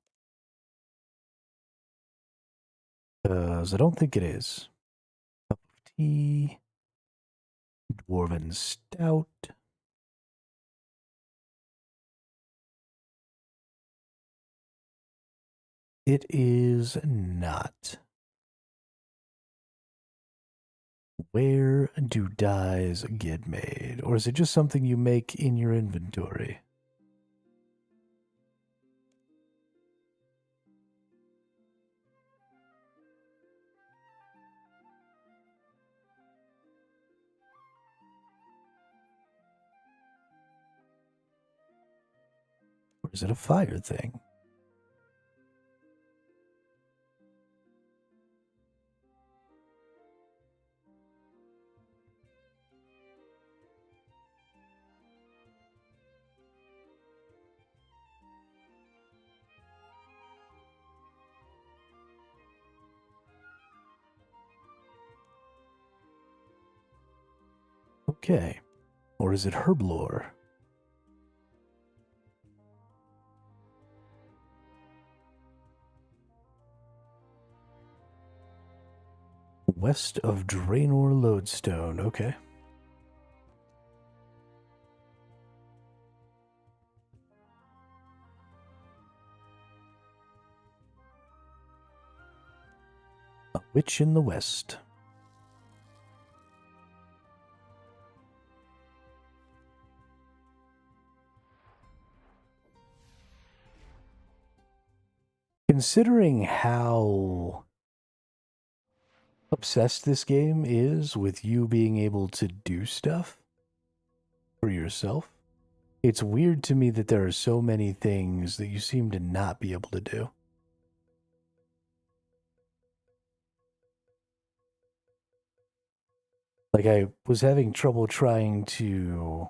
I don't think it is. Cup of tea. Dwarven stout. It is not. Where do dyes get made? Or is it just something you make in your inventory? Or is it a fire thing? Okay. Or is it herblore? West of Draenor Lodestone. Okay. A witch in the west. Considering how obsessed this game is with you being able to do stuff for yourself, it's weird to me that there are so many things that you seem to not be able to do. Like, I was having trouble trying to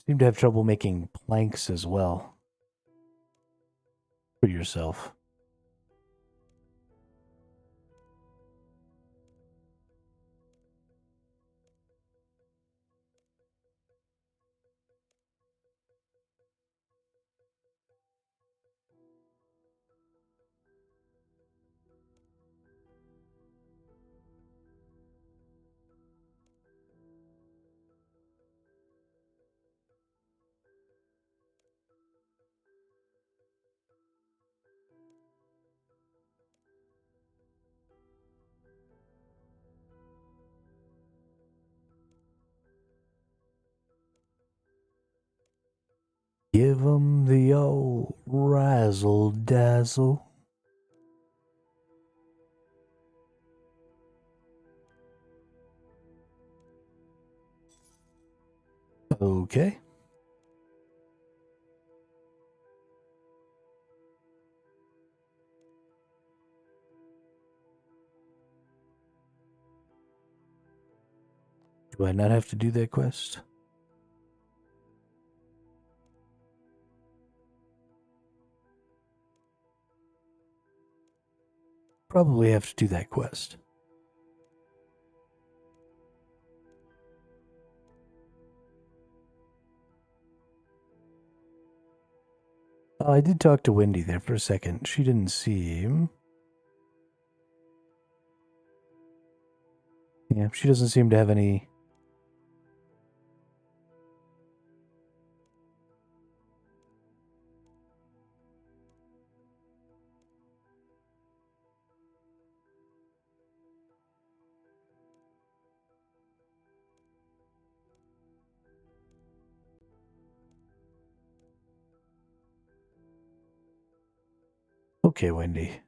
seem to have trouble making planks as well for yourself. Give 'em the old razzle dazzle. Okay. Do I not have to do that quest? Probably have to do that quest. I did talk to Wendy there for a second. She didn't seem... Yeah, she doesn't seem to have any... Okay, Wendy.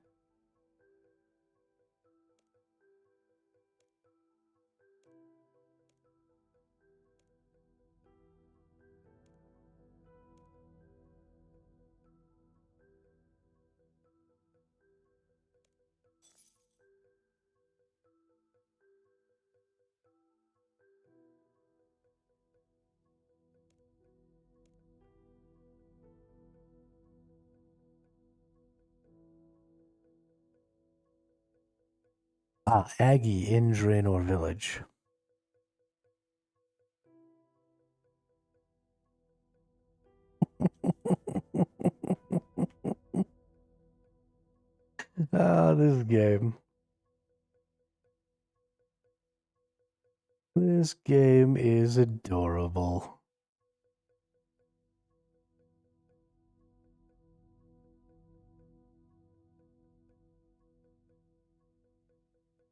Ah, Aggie in Draenor Village. Ah, this game. This game is adorable.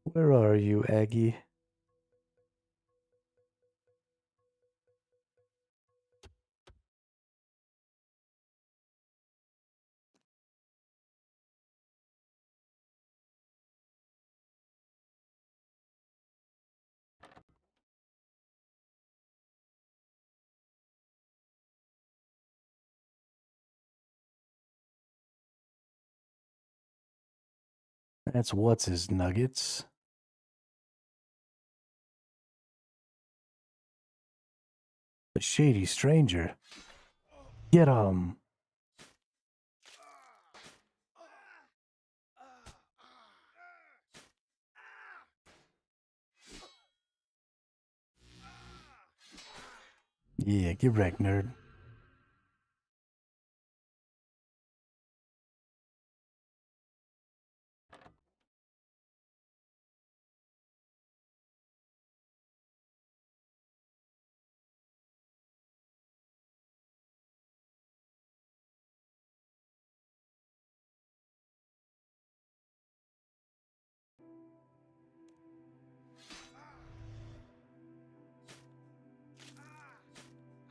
Where are you, Aggie? That's what's his nuggets. The shady stranger. Get him. Yeah, get wrecked, nerd.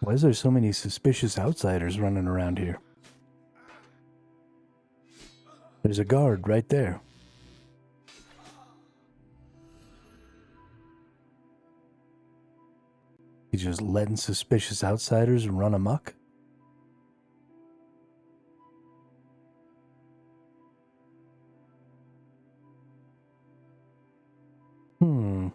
Why is there so many suspicious outsiders running around here? There's a guard right there. He's just letting suspicious outsiders run amok? Hmm.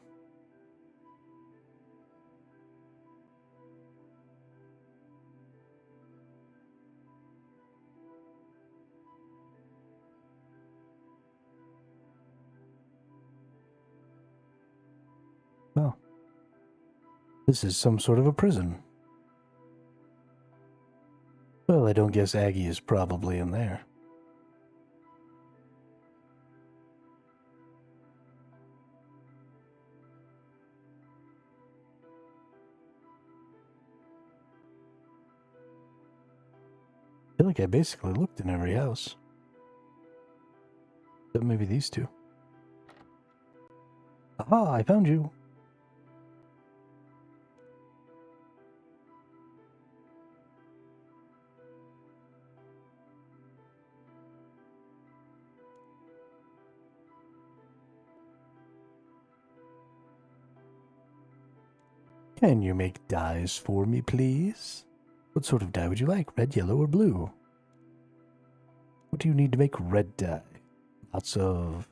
Well, this is some sort of a prison. Well, I don't guess Aggie is probably in there. I feel like I basically looked in every house. But maybe these two. Aha, I found you. Can you make dyes for me, please? What sort of dye would you like? Red, yellow, or blue? What do you need to make red dye? 3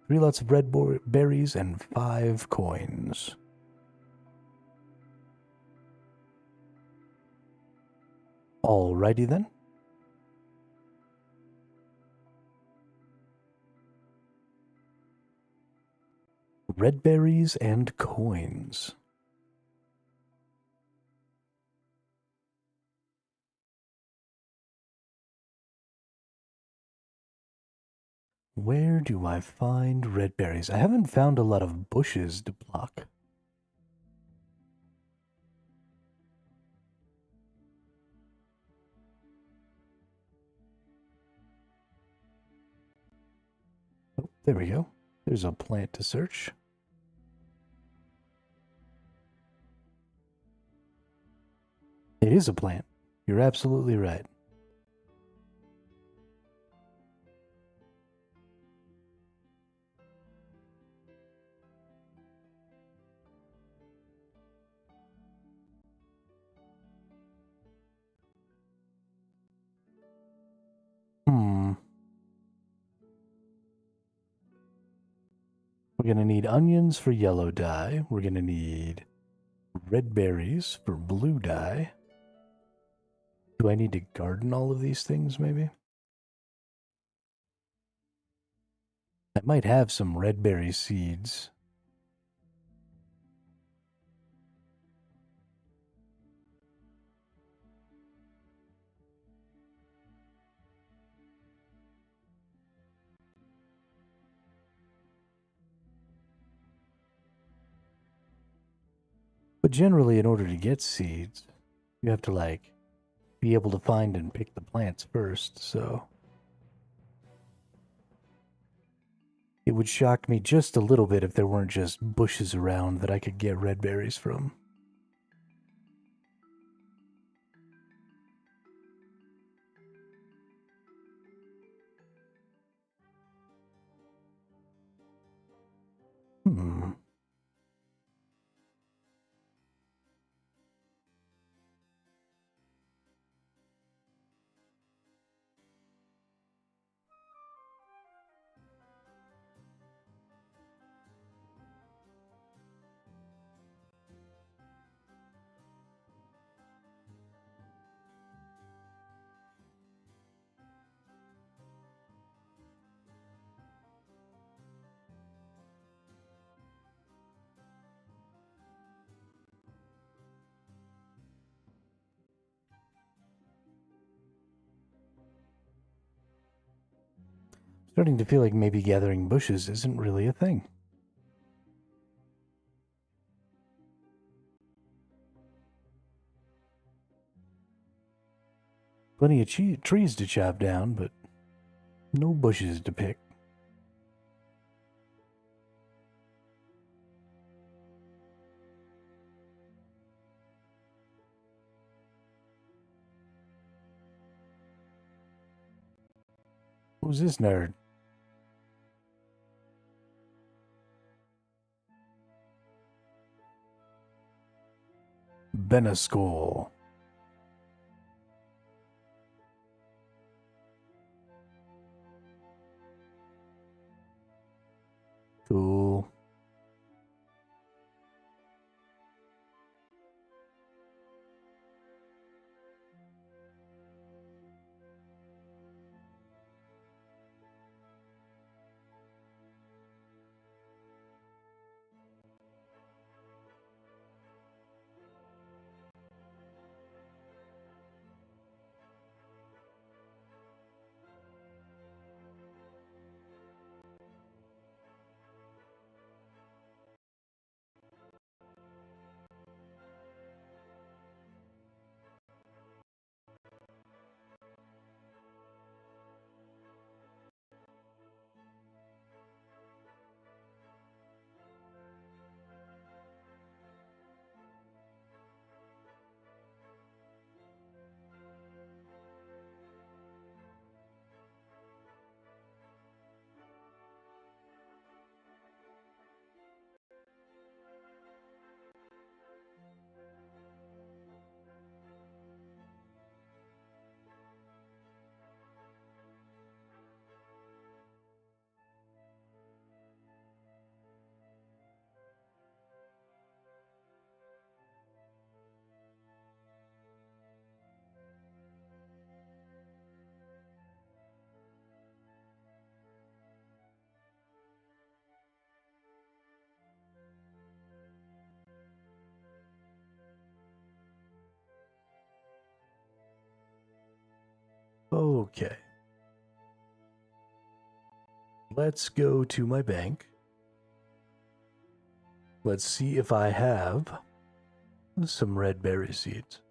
lots of red berries and 5 coins. Alrighty then. Red berries and coins. Where do I find red berries? I haven't found a lot of bushes to block. Oh, there we go. There's a plant to search. It is a plant. You're absolutely right. We're going to need onions for yellow dye. We're going to need red berries for blue dye. Do I need to garden all of these things, maybe? I might have some red berry seeds. But generally, in order to get seeds, you have to, like, be able to find and pick the plants first, so... It would shock me just a little bit if there weren't just bushes around that I could get red berries from. Hmm. Starting to feel like maybe gathering bushes isn't really a thing. Plenty of trees to chop down, but no bushes to pick. Who's this nerd? Benascore. Cool. Okay. Let's go to my bank. Let's see if I have some red berry seeds.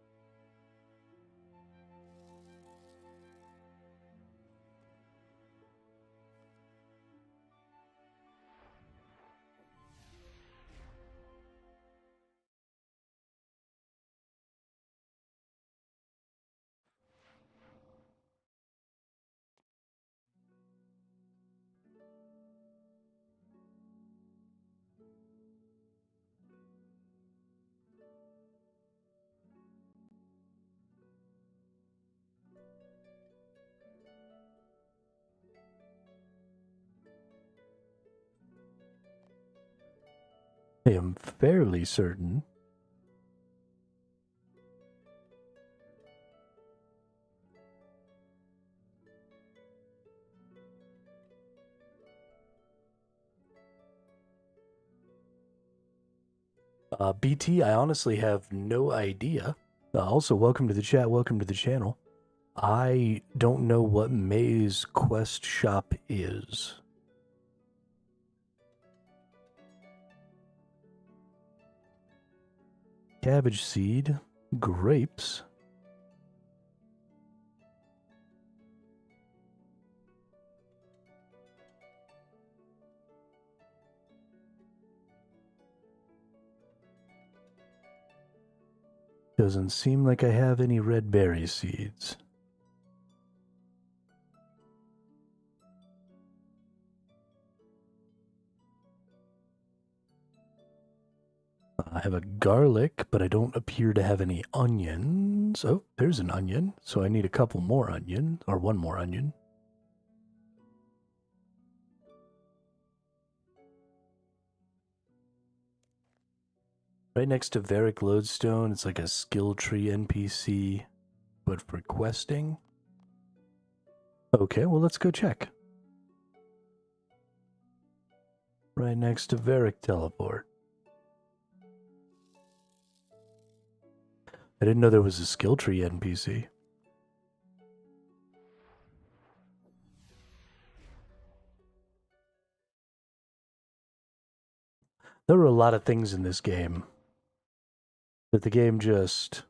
I am fairly certain BT, I honestly have no idea. Also, welcome to the chat, welcome to the channel. I don't know what May's quest shop is. cabbage seed, grapes. Doesn't seem like I have any red berry seeds. I have a garlic, but I don't appear to have any onions. Oh, there's an onion. So I need a couple more onion, or one more onion. Right next to Varic Lodestone, it's like a skill tree NPC, but for questing. Okay, well, let's go check. Right next to Varic Teleport. I didn't know there was a skill tree NPC. There were a lot of things in this game that the game just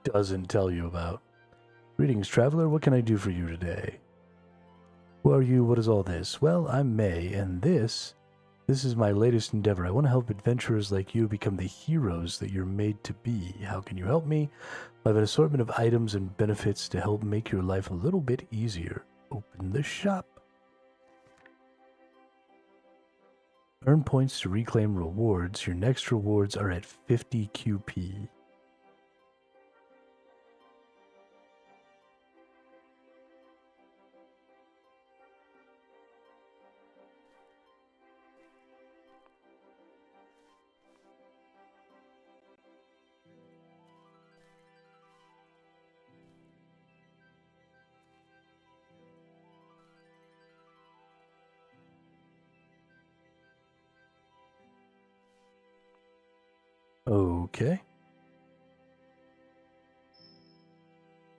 doesn't tell you about. Greetings, traveler. What can I do for you today? Who are you? What is all this? Well, I'm May, and this is my latest endeavor. I want to help adventurers like you become the heroes that you're made to be. How can you help me? I have an assortment of items and benefits to help make your life a little bit easier. Open the shop. Earn points to reclaim rewards. Your next rewards are at 50 QP. Okay.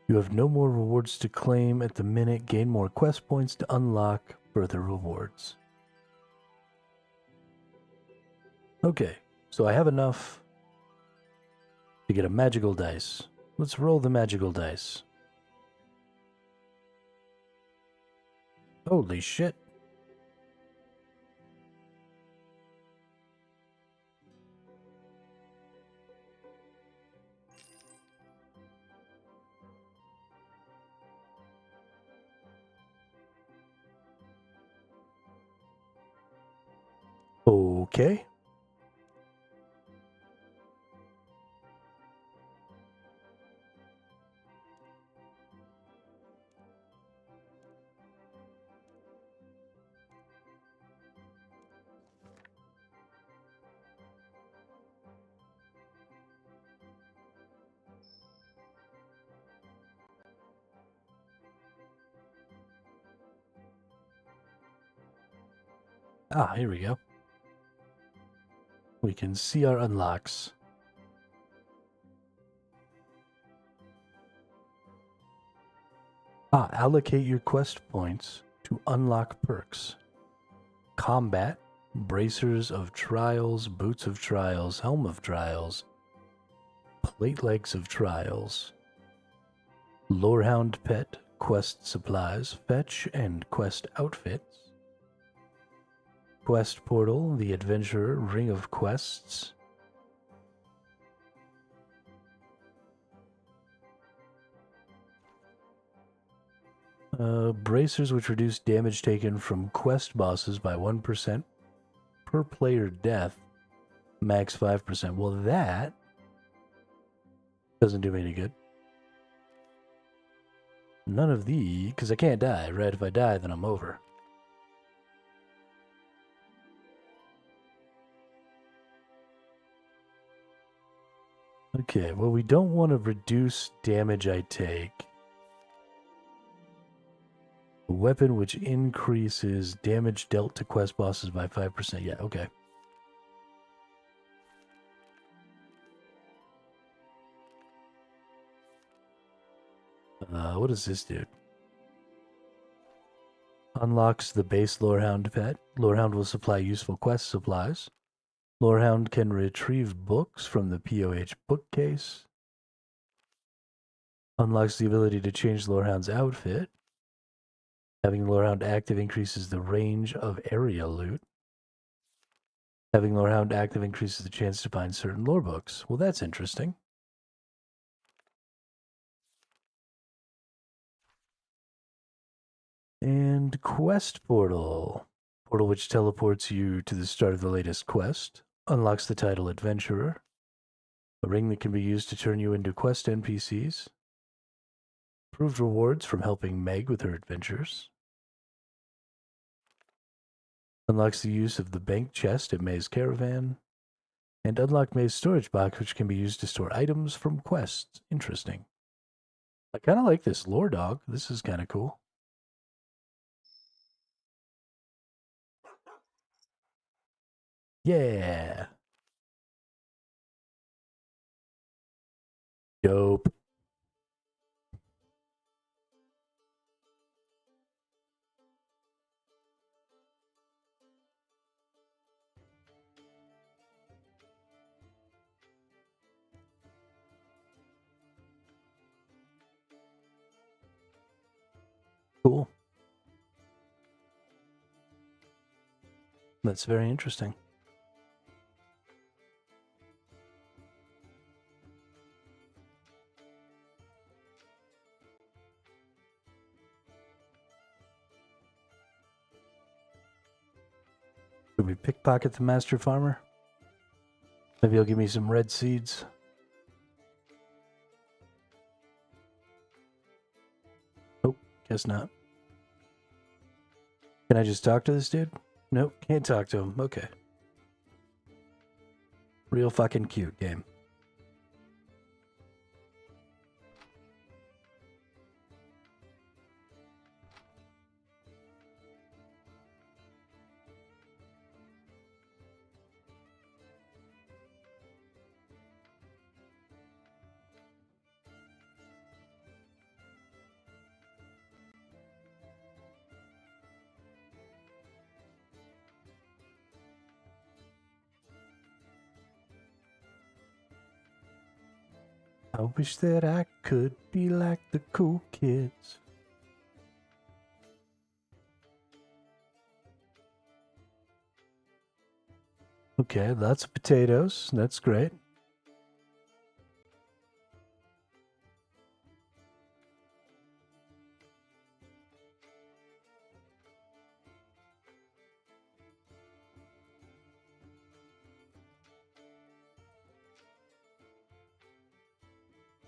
You have no more rewards to claim at the minute. Gain more quest points to unlock further rewards. Okay, so I have enough to get a magical dice. Let's roll the magical dice. Holy shit. Okay. Ah, here we go. We can see our unlocks. Allocate your quest points to unlock perks. Combat, Bracers of Trials, Boots of Trials, Helm of Trials, Plate Legs of Trials, Lorehound Pet, Quest Supplies, Fetch and Quest Outfits, Quest Portal, The Adventurer, Ring of Quests, Bracers, which reduce damage taken from quest bosses by 1% per player death, max 5%. Well, that doesn't do me any good. None of these, because I can't die, right? If I die, then I'm over. Okay, well, we don't want to reduce damage I take. A weapon which increases damage dealt to quest bosses by 5%. Yeah, okay. What does this do? Unlocks the base Lorehound pet. Lorehound will supply useful quest supplies. Lorehound can retrieve books from the POH bookcase. Unlocks the ability to change Lorehound's outfit. Having Lorehound active increases the range of area loot. Having Lorehound active increases the chance to find certain lore books. Well, that's interesting. And Quest Portal. Portal which teleports you to the start of the latest quest. Unlocks the title Adventurer. A ring that can be used to turn you into quest NPCs. Improved rewards from helping Meg with her adventures. Unlocks the use of the bank chest at May's Caravan. And unlock May's storage box, which can be used to store items from quests. Interesting. I kind of like this lore dog. This is kind of cool. Yeah. Dope. Cool. That's very interesting. Should we pickpocket the master farmer? Maybe he'll give me some red seeds. Oh, guess not. Can I just talk to this dude? Nope, can't talk to him. Okay. Real fucking cute game. I wish that I could be like the cool kids. Okay, lots of potatoes. That's great.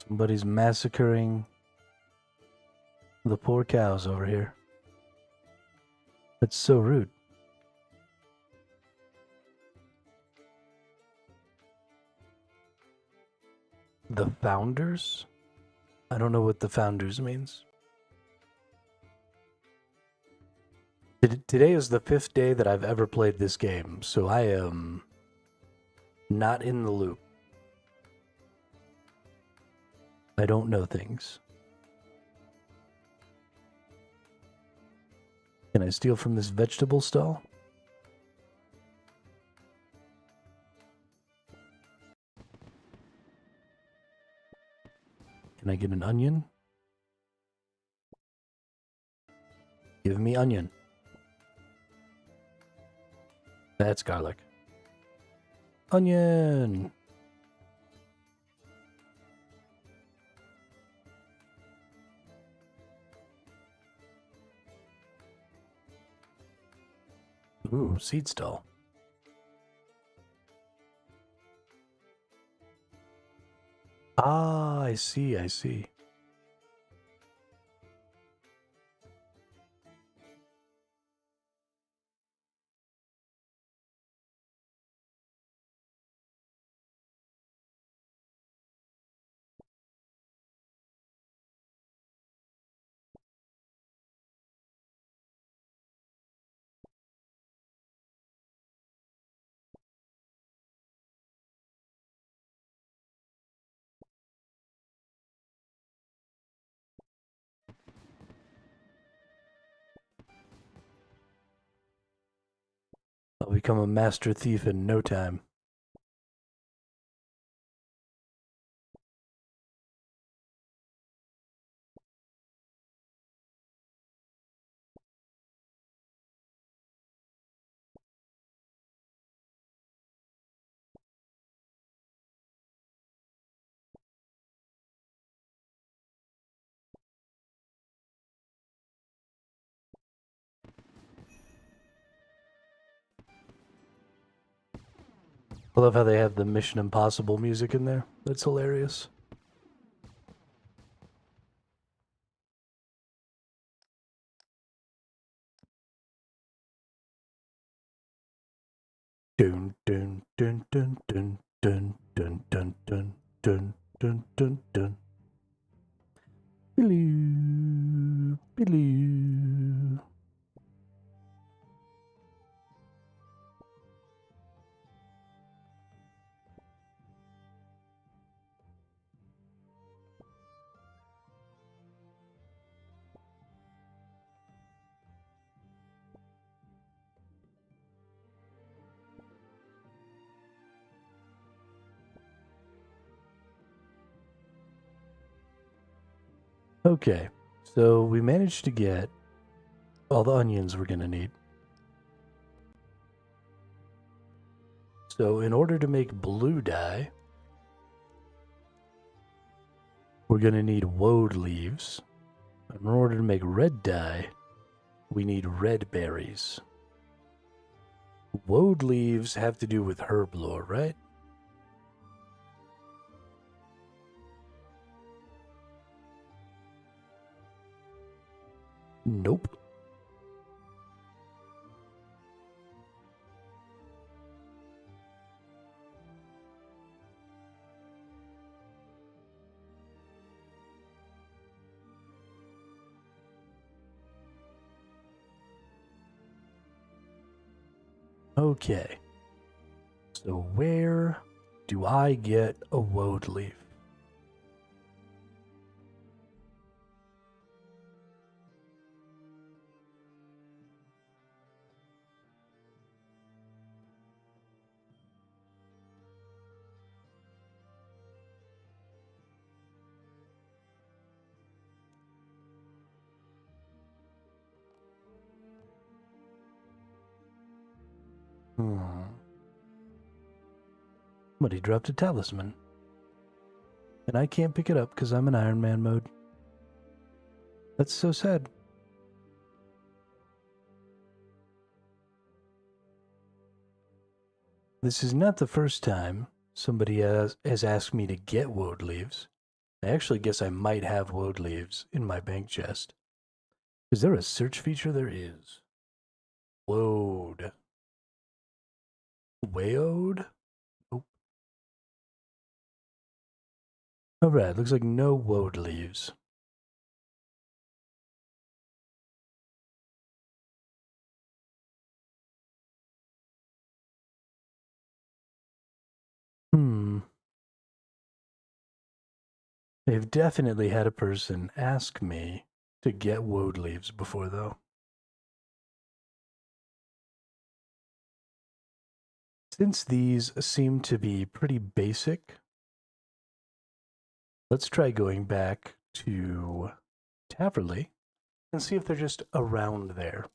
Somebody's massacring the poor cows over here. That's so rude. The founders? I don't know what the founders means. Today is the 5th day that I've ever played this game, so I am not in the loop. I don't know things. Can I steal from this vegetable stall? Can I get an onion? Give me onion. That's garlic. Onion! Ooh, seed stall. Ah, I see, I see. I'll become a master thief in no time. I love how they have the Mission Impossible music in there. That's hilarious. Dun dun dun dun dun dun dun dun dun dun dun dun dun. Biloo, biloo. Okay, so we managed to get all the onions we're gonna need. So in order to make blue dye, we're gonna need woad leaves. In order to make red dye, we need red berries. Woad leaves have to do with herb lore, right? Nope. Okay. So where do I get a woad leaf? Somebody dropped a talisman. And I can't pick it up because I'm in Iron Man mode. That's so sad. This is not the first time somebody has asked me to get woad leaves. I actually guess I might have woad leaves in my bank chest. Is there a search feature? There is. Woad. Wayode? Nope. Alright, looks like no woad leaves. They've definitely had a person ask me to get woad leaves before, though. Since these seem to be pretty basic, let's try going back to Taverley and see if they're just around there.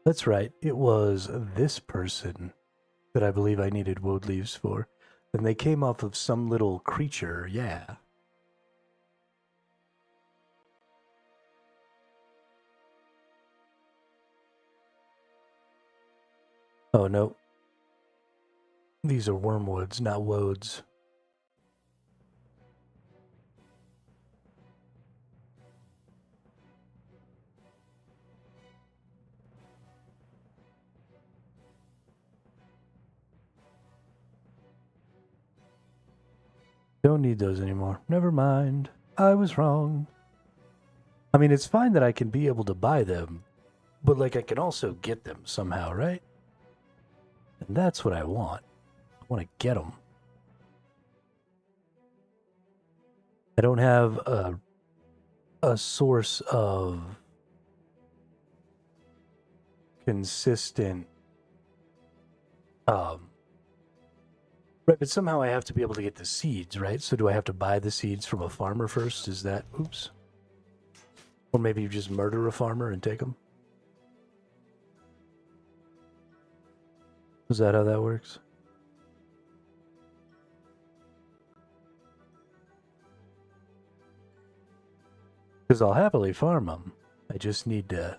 That's right. It was this person that I believe I needed woad leaves for. And they came off of some little creature, yeah. Oh, no. These are wormwoods, not woads. Don't need those anymore. Never mind. I was wrong. I mean, it's fine that I can be able to buy them, but like I can also get them somehow, right? And that's what I want. I want to get them. I don't have a a source of consistent right, but somehow I have to be able to get the seeds, right? So do I have to buy the seeds from a farmer first? Is that oops? Or maybe you just murder a farmer and take them? Is that how that works? Because I'll happily farm them. I just need to...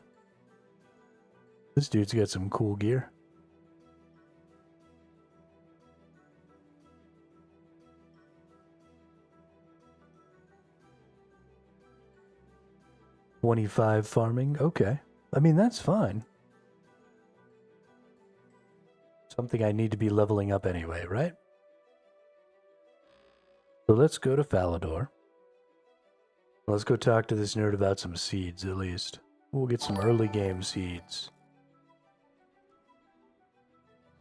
This dude's got some cool gear. $25 farming? Okay. I mean, that's fine. Something I need to be leveling up anyway, right? So let's go to Falador. Let's go talk to this nerd about some seeds, at least. We'll get some early game seeds.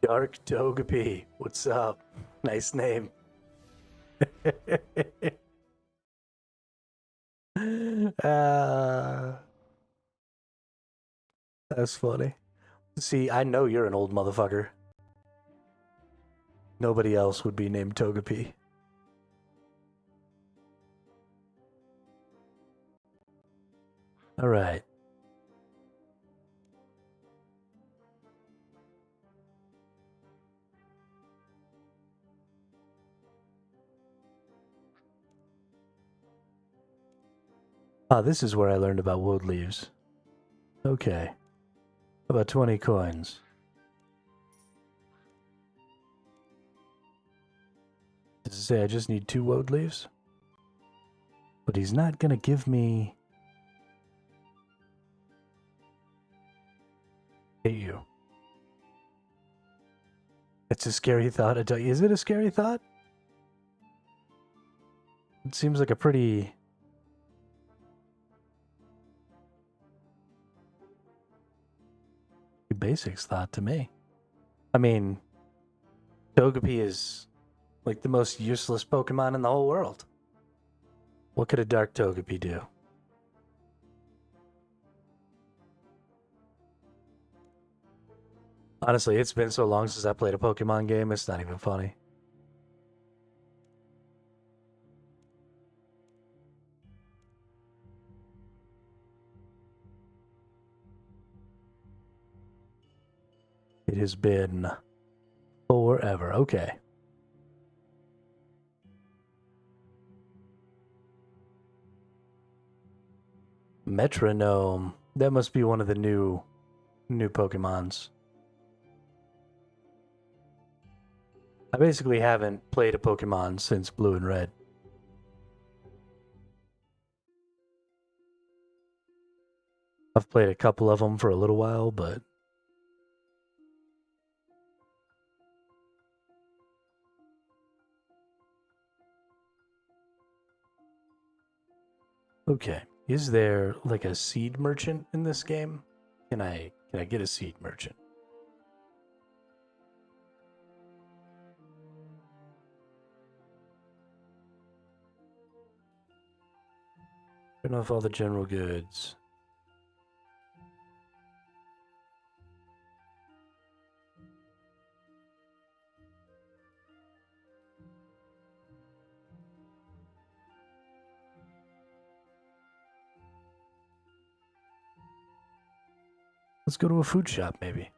Dark Togepi, what's up? Nice name. That's funny. See, I know you're an old motherfucker. Nobody else would be named Togepi. All right. Ah, this is where I learned about wood leaves. Okay. About 20 coins. Does it say I just need 2 woad leaves? But he's not gonna give me... Hate you. It's a scary thought. Is it a scary thought? It seems like a pretty... basics thought to me. I mean, Togepi is like the most useless Pokemon in the whole world. What could a Dark Togepi do? Honestly, it's been so long since I played a Pokemon game, it's not even funny. It has been forever. Okay. Metronome. That must be one of the new Pokemons. I basically haven't played a Pokemon since Blue and Red. I've played a couple of them for a little while, but... Okay. Is there like a seed merchant in this game? Can I get a seed merchant? Turn off all the general goods. Let's go to a food shop, maybe.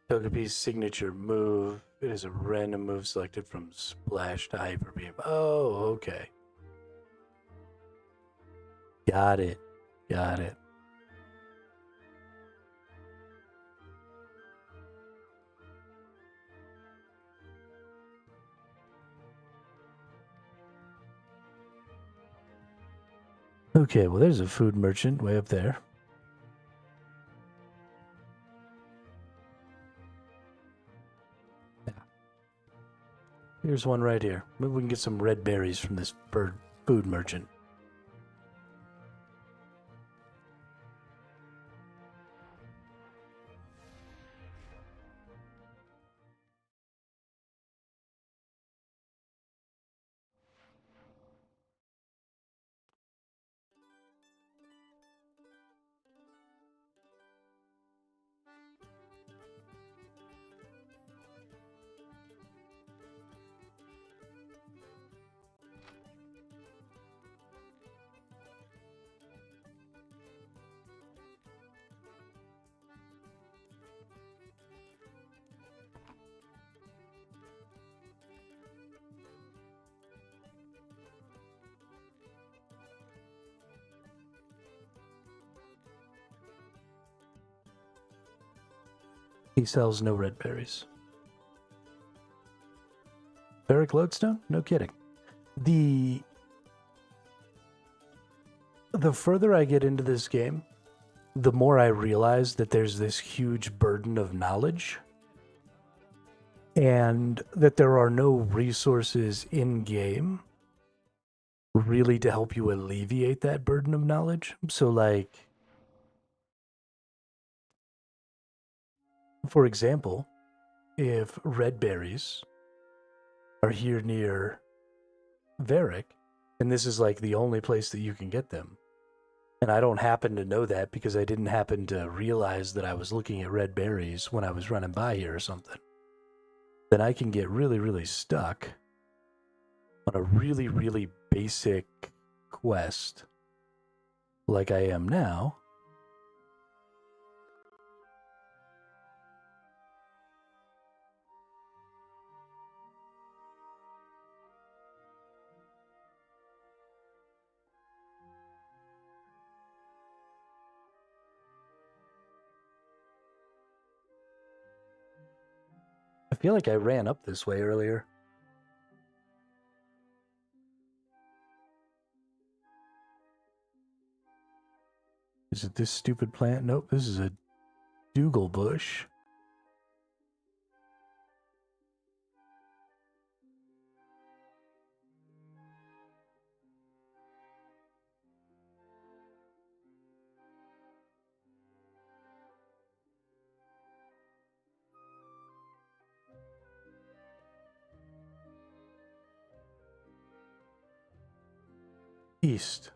Togepi's signature move. It is a random move selected from Splash to Hyper Beam. Oh, okay. Got it. Got it. Okay, well, there's a food merchant way up there. Yeah. Here's one right here. Maybe we can get some red berries from this food merchant. He sells no red berries. Ferric lodestone? No kidding. The further I get into this game, the more I realize that there's this huge burden of knowledge and that there are no resources in game really to help you alleviate that burden of knowledge. So, like, for example, if red berries are here near Varric, and this is like the only place that you can get them, and I don't happen to know that because I didn't happen to realize that I was looking at red berries when I was running by here or something, then I can get really, really stuck on a really, really basic quest like I am now. I feel like I ran up this way earlier. Is it this stupid plant? Nope, this is a Dougal bush. East.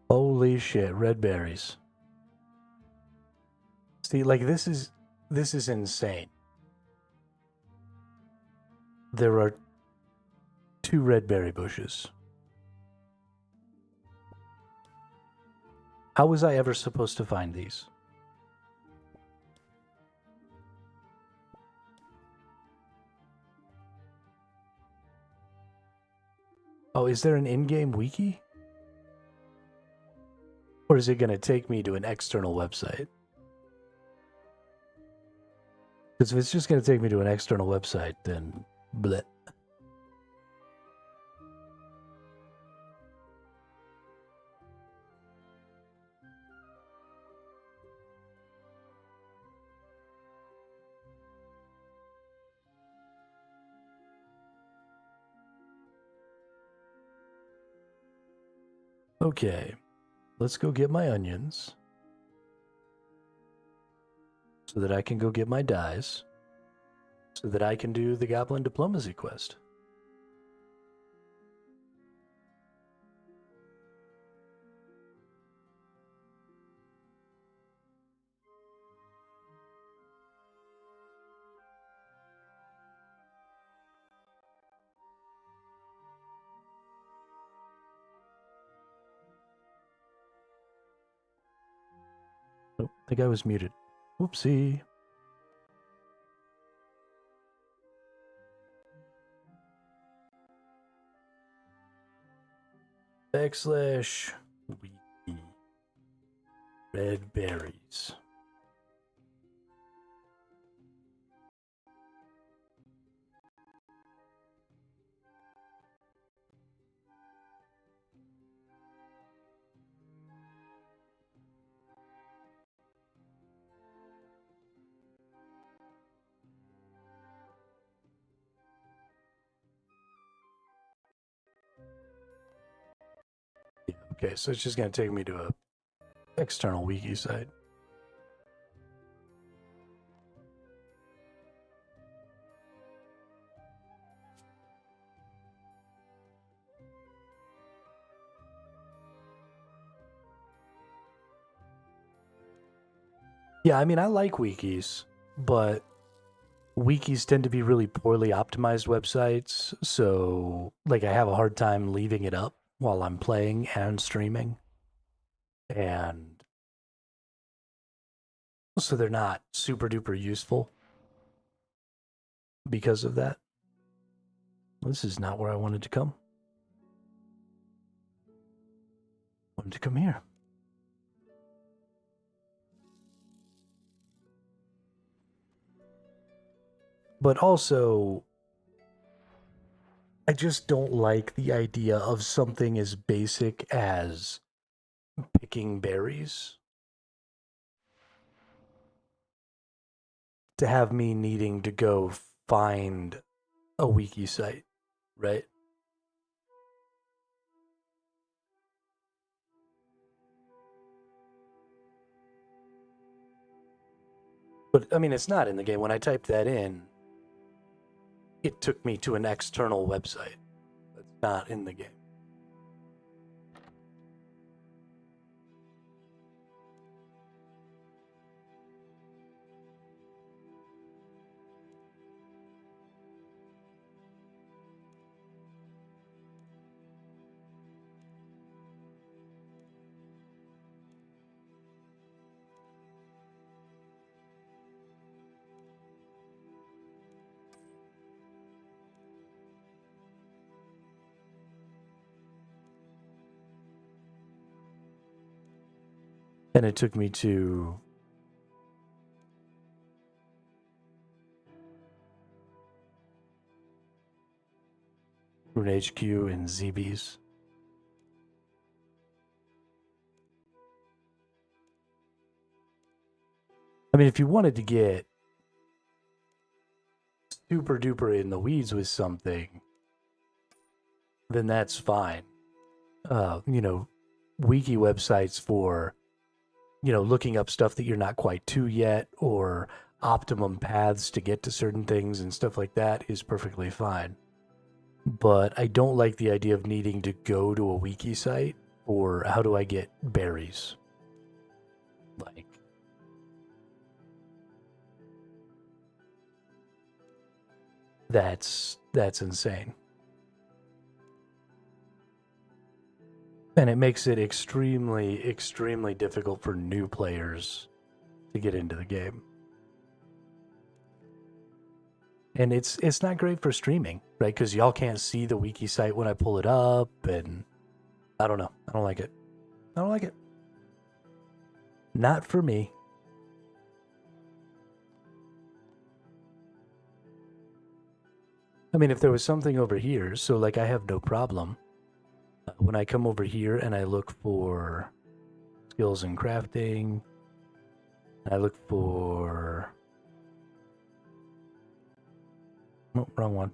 Holy shit, red berries. See, like this is insane. There are 2 red berry bushes. How was I ever supposed to find these? Oh, is there an in-game wiki? Or is it going to take me to an external website? Because if it's just going to take me to an external website, then bleh. Okay, let's go get my onions so that I can go get my dyes so that I can do the Goblin Diplomacy quest. Oh, I think I was muted. Whoopsie. Backslash wiki. Red berries. Yeah, okay, so it's just going to take me to a external wiki site. Yeah, I mean, I like wikis, but wikis tend to be really poorly optimized websites. So, like, I have a hard time leaving it up while I'm playing and streaming. And so they're not super duper useful because of that. This is not where I wanted to come. I wanted to come here. But also, I just don't like the idea of something as basic as picking berries to have me needing to go find a wiki site, right? But I mean, it's not in the game. When I typed that in, it took me to an external website that's not in the game. And it took me to Rune HQ and ZBs. I mean, if you wanted to get super duper in the weeds with something, then that's fine. Wiki websites for, looking up stuff that you're not quite to yet, or optimum paths to get to certain things and stuff like that is perfectly fine. But I don't like the idea of needing to go to a wiki site for how do I get berries. Like, that's insane. And it makes it extremely, extremely difficult for new players to get into the game. And it's not great for streaming, right? Because y'all can't see the wiki site when I pull it up, and I don't know. I don't like it. I don't like it. Not for me. I mean, if there was something over here, so like I have no problem. When I come over here and I look for skills in crafting, I look for... Oh, wrong one.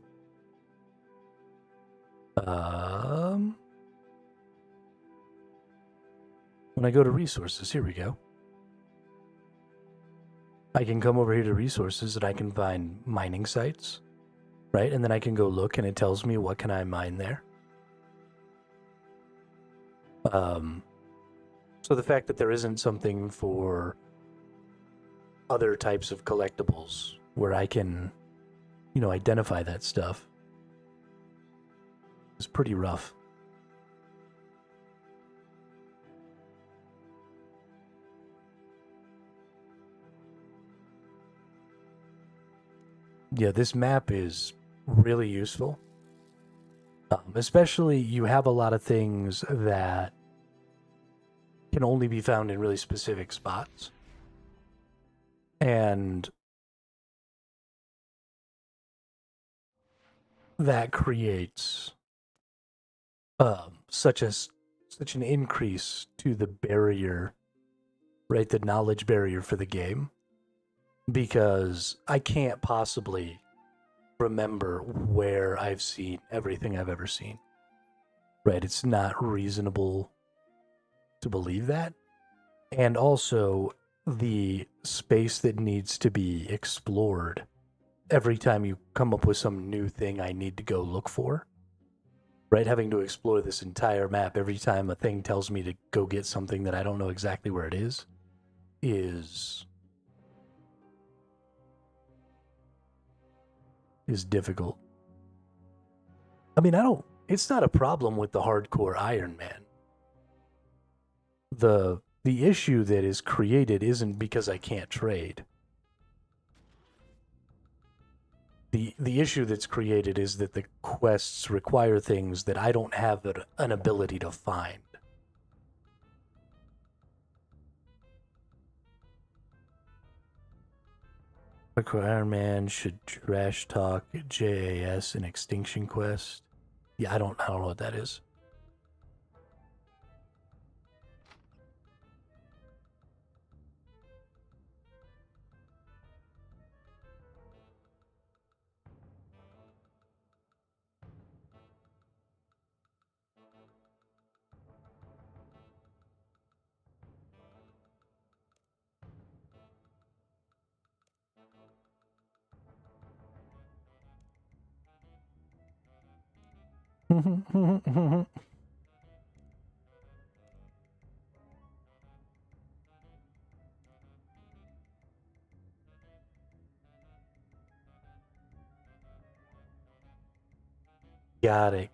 When I go to resources, here we go. I can come over here to resources and I can find mining sites, right? And then I can go look and it tells me what can I mine there. So the fact that there isn't something for other types of collectibles where I can, identify that stuff is pretty rough. Yeah, this map is really useful. Especially you have a lot of things that can only be found in really specific spots. And that creates such an increase to the barrier, right? The knowledge barrier for the game. Because I can't possibly remember where I've seen everything I've ever seen. Right? It's not reasonable to believe that. And also, the space that needs to be explored every time you come up with some new thing I need to go look for. Right? Having to explore this entire map every time a thing tells me to go get something that I don't know exactly where it is is difficult. I mean, it's not a problem with the hardcore Iron Man. The issue that is created isn't because I can't trade. The issue that's created is that the quests require things that I don't have an ability to find. Iron Man should trash talk JAS an extinction quest. Yeah, I don't know what that is.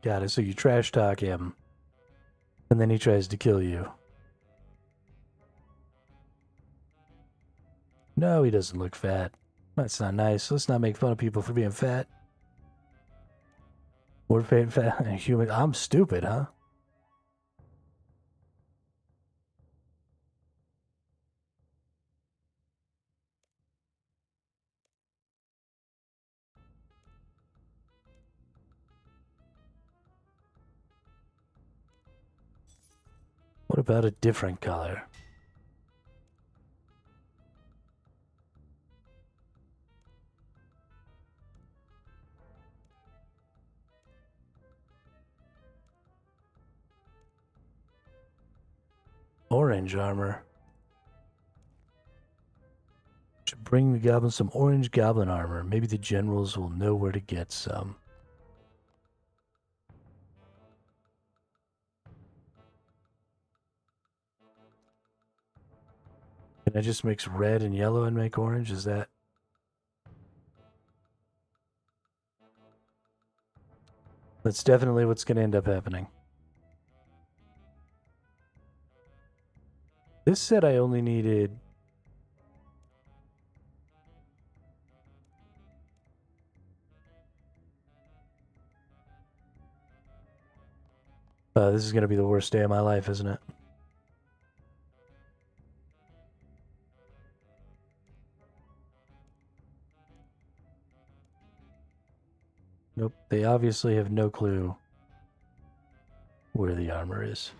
Got it. So you trash talk him, and then he tries to kill you. No, he doesn't look fat. That's not nice. Let's not make fun of people for being fat. We're fat human. I'm stupid, huh? What about a different color? Orange armor. Should bring the goblins some orange goblin armor. Maybe the generals will know where to get some. Can I just mix red and yellow and make orange? Is that... That's definitely what's going to end up happening. This said I only needed... this is going to be the worst day of my life, isn't it? Nope, they obviously have no clue where the armor is.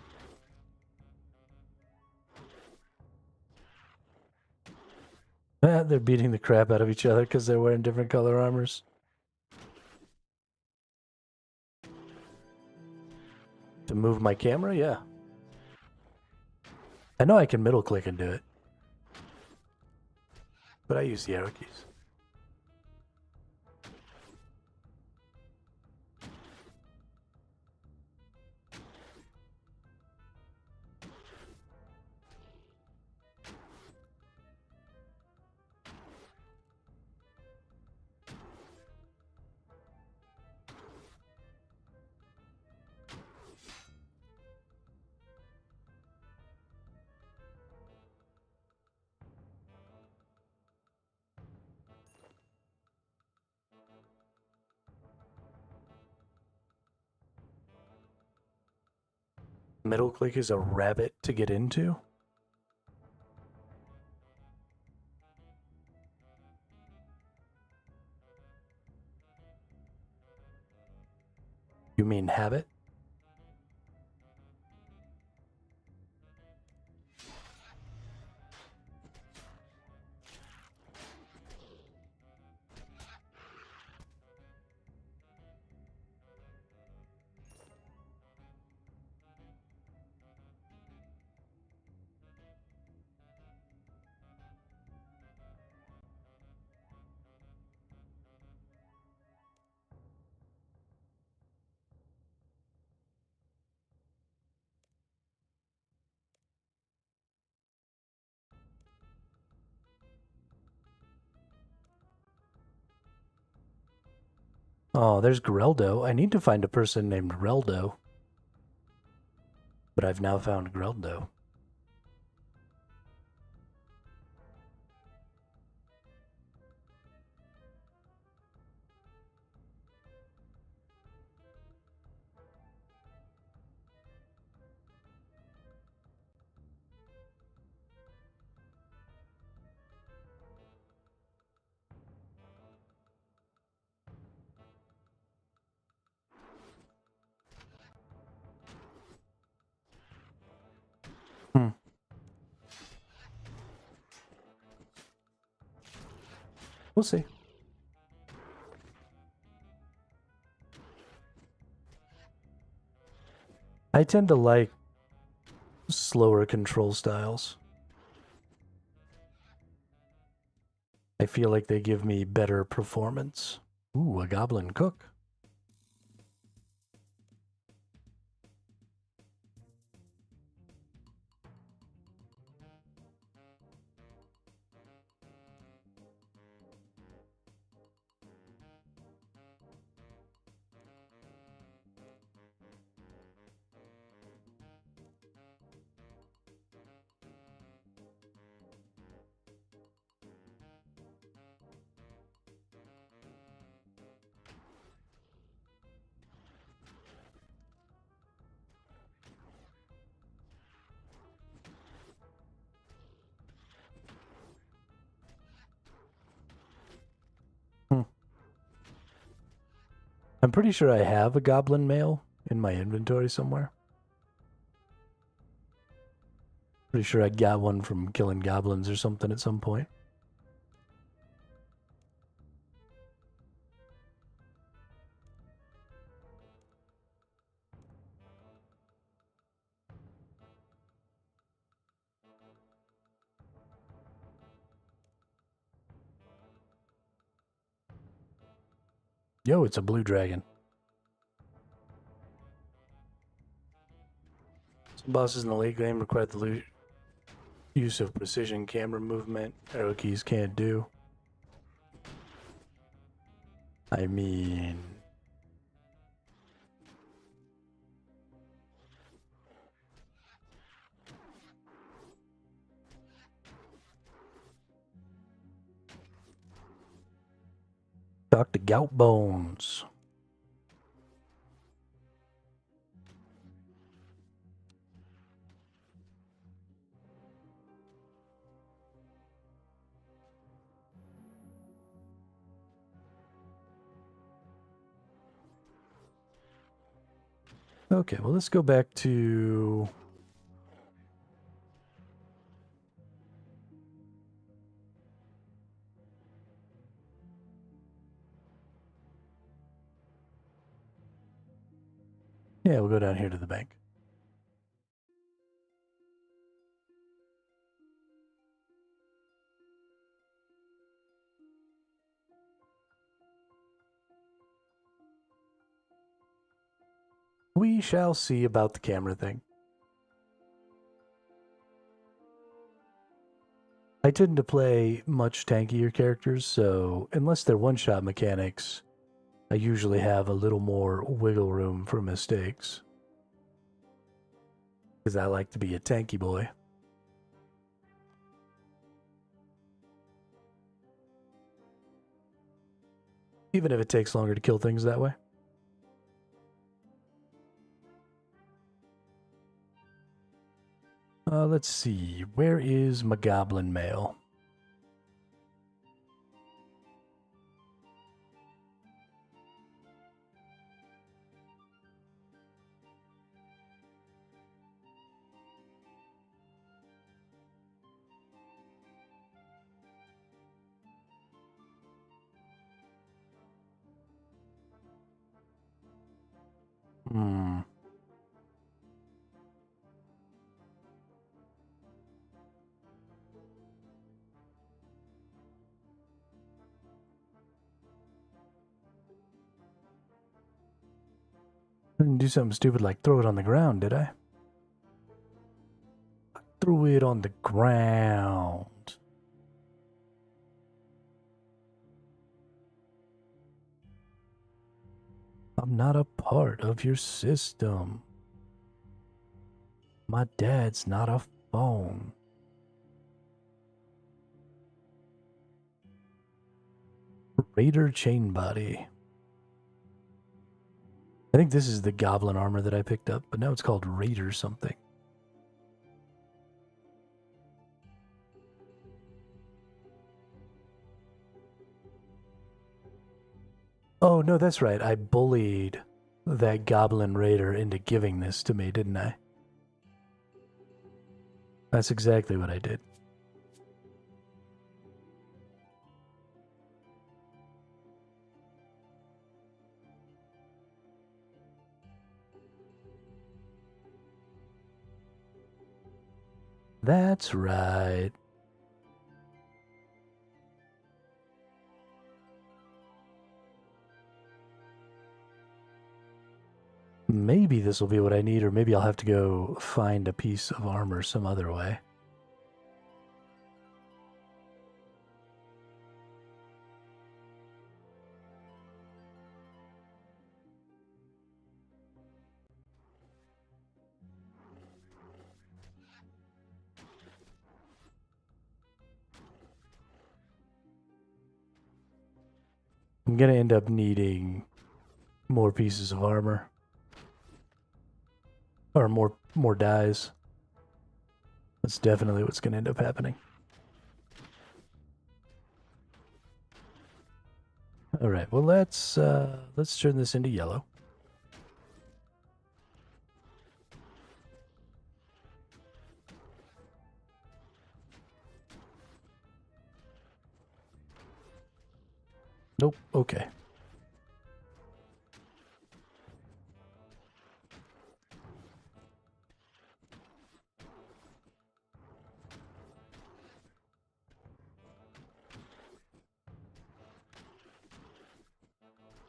They're beating the crap out of each other because they're wearing different color armors. To move my camera? Yeah. I know I can middle click and do it. But I use the arrow keys. Middle click is a rabbit to get into? You mean habit? Oh, there's Greldo. I need to find a person named Reldo. But I've now found Greldo. We'll see. I tend to like slower control styles. I feel like they give me better performance. Ooh, a goblin cook. I'm pretty sure I have a goblin mail in my inventory somewhere. Pretty sure I got one from killing goblins or something at some point. Yo, it's a blue dragon. Some bosses in the late game require the use of precision camera movement. Arrow keys can't do. I mean... Talk to Gout Bones. Okay, well, let's go back to... Yeah, we'll go down here to the bank. We shall see about the camera thing. I tend to play much tankier characters, so unless they're one-shot mechanics, I usually have a little more wiggle room for mistakes. Because I like to be a tanky boy. Even if it takes longer to kill things that way. Let's see. Where is my goblin mail? Hmm. I didn't do something stupid like throw it on the ground, did I? I threw it on the ground. I'm not a part of your system. My dad's not a phone. Raider chain body. I think this is the goblin armor that I picked up, but now it's called Raider something. Oh, no, that's right. I bullied that goblin raider into giving this to me, didn't I? That's exactly what I did. That's right. Maybe this will be what I need, or maybe I'll have to go find a piece of armor some other way. I'm gonna end up needing more pieces of armor. Or more dyes. That's definitely what's gonna end up happening. Alright, well let's turn this into yellow. Nope, okay.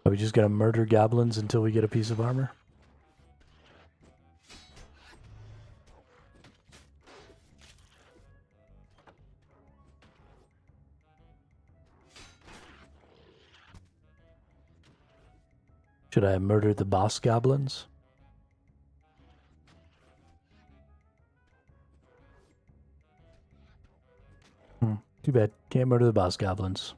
Are we just gonna murder goblins until we get a piece of armor? Should I murder the boss goblins? Too bad. Can't murder the boss goblins.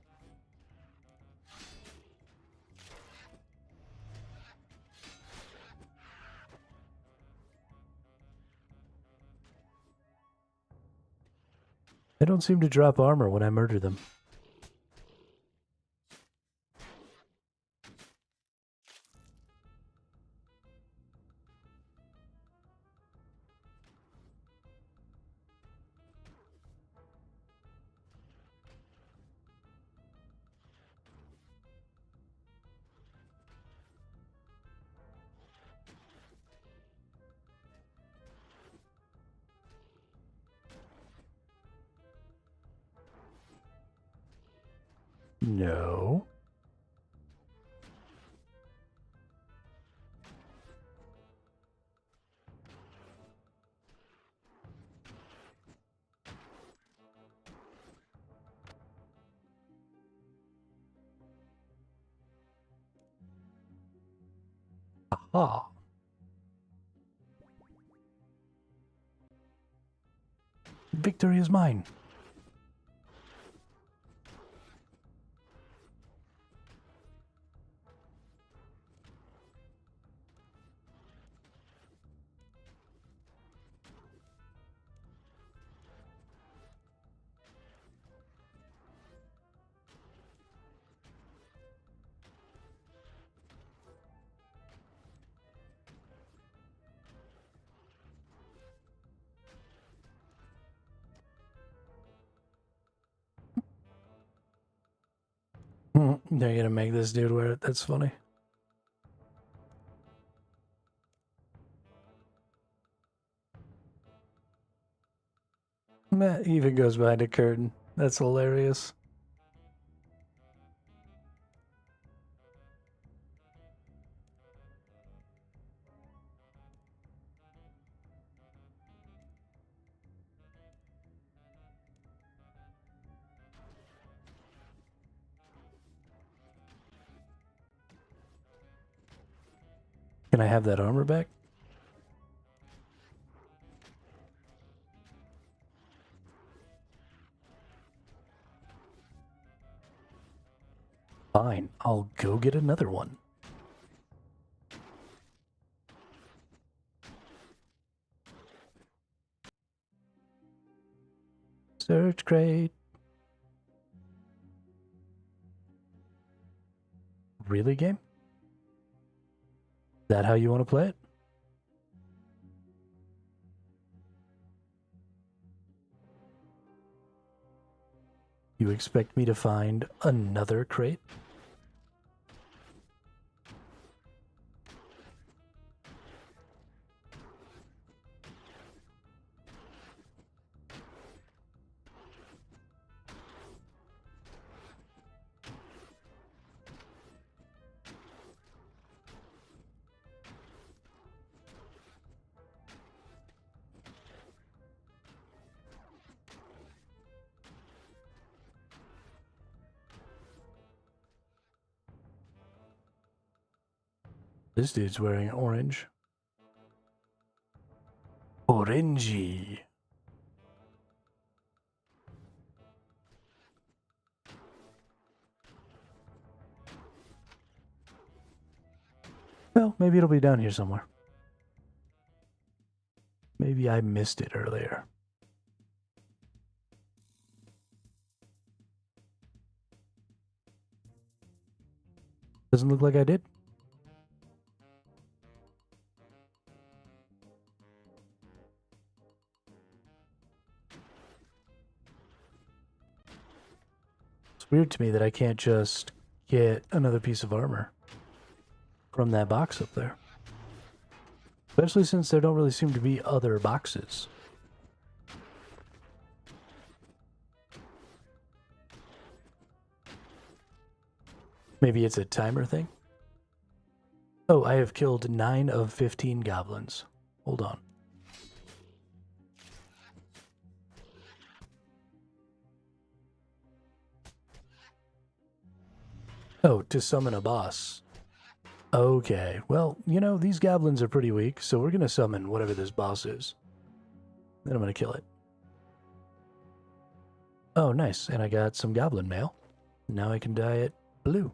They don't seem to drop armor when I murder them. No. Aha. Victory is mine. They're gonna make this dude wear it. That's funny. Matt even goes behind a curtain. That's hilarious. Can I have that armor back? Fine, I'll go get another one. Search crate. Really, game? Is that how you want to play it? You expect me to find another crate? This dude's wearing orange. Orangey. Well, maybe it'll be down here somewhere. Maybe I missed it earlier. Doesn't look like I did. It's weird to me that I can't just get another piece of armor from that box up there. Especially since there don't really seem to be other boxes. Maybe it's a timer thing? Oh, I have killed 9 of 15 goblins. Hold on. Oh, to summon a boss. Okay, well, you know, these goblins are pretty weak, so we're going to summon whatever this boss is. Then I'm going to kill it. Oh, nice, and I got some goblin mail. Now I can dye it blue.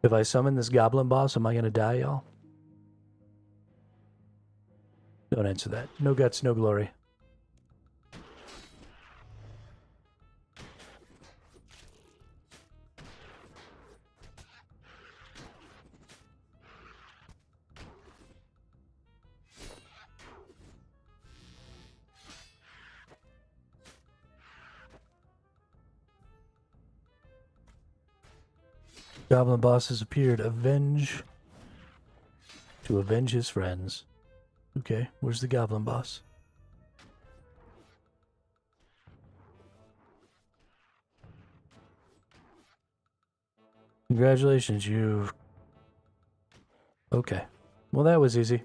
If I summon this goblin boss, am I going to die, y'all? Don't answer that. No guts, no glory. Goblin boss has appeared. To avenge his friends. Okay, where's the goblin boss? Congratulations, you... Okay. Well, that was easy.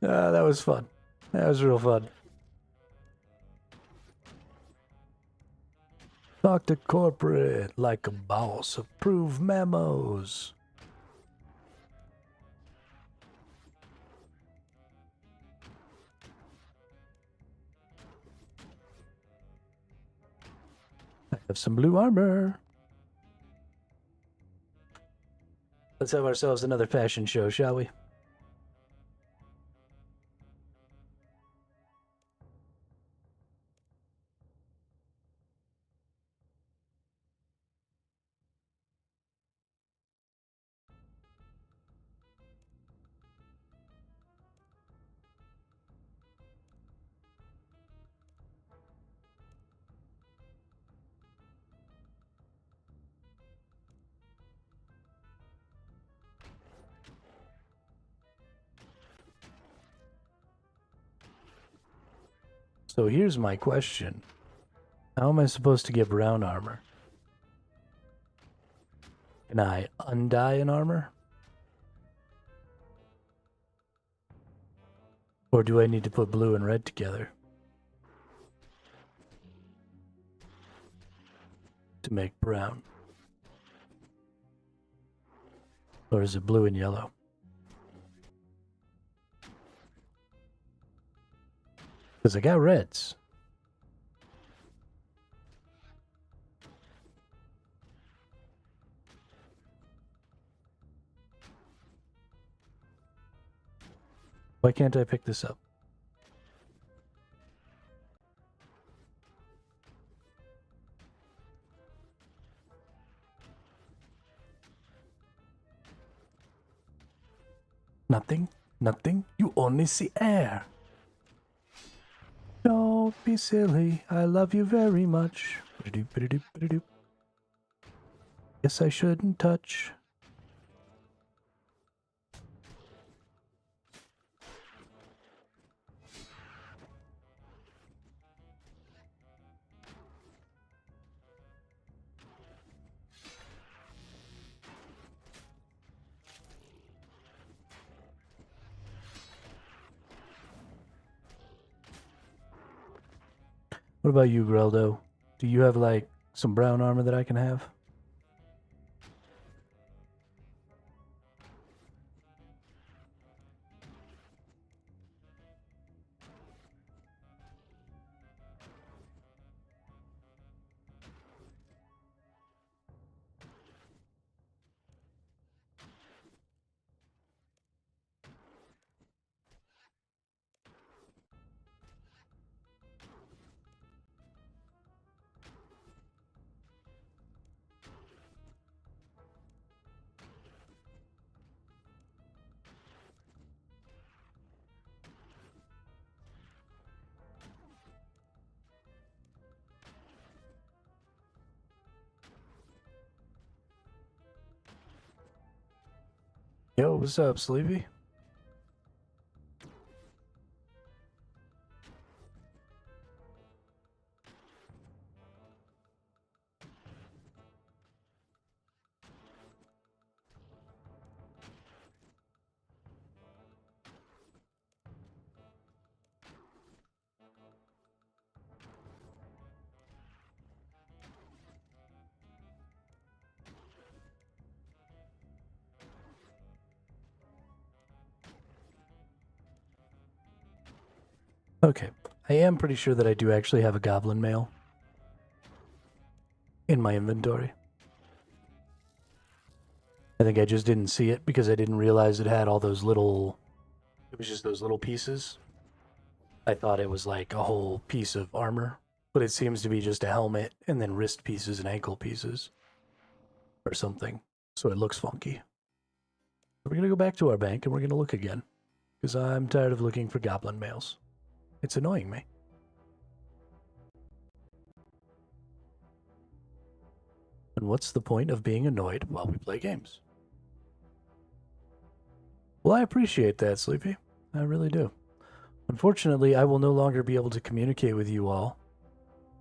That was fun. That was real fun. Talk to corporate like a boss. Approve memos. I have some blue armor. Let's have ourselves another fashion show, shall we? So here's my question. How am I supposed to get brown armor? Can I undye an armor? Or do I need to put blue and red together? to make brown? Or is it blue and yellow? Because I got reds. Why can't I pick this up? Nothing? Nothing? You only see air. Don't be silly. I love you very much. Guess I shouldn't touch. What about you, Greldo? Do you have, like, some brown armor that I can have? Yo, what's up, Sleepy? Okay, I am pretty sure that I do actually have a goblin mail in my inventory. I think I just didn't see it because I didn't realize it had all those little... It was just those little pieces. I thought it was like a whole piece of armor, but it seems to be just a helmet and then wrist pieces and ankle pieces or something. So it looks funky. We're going to go back to our bank and we're going to look again because I'm tired of looking for goblin mails. It's annoying me. And what's the point of being annoyed while we play games? Well, I appreciate that, Sleepy. I really do. Unfortunately, I will no longer be able to communicate with you all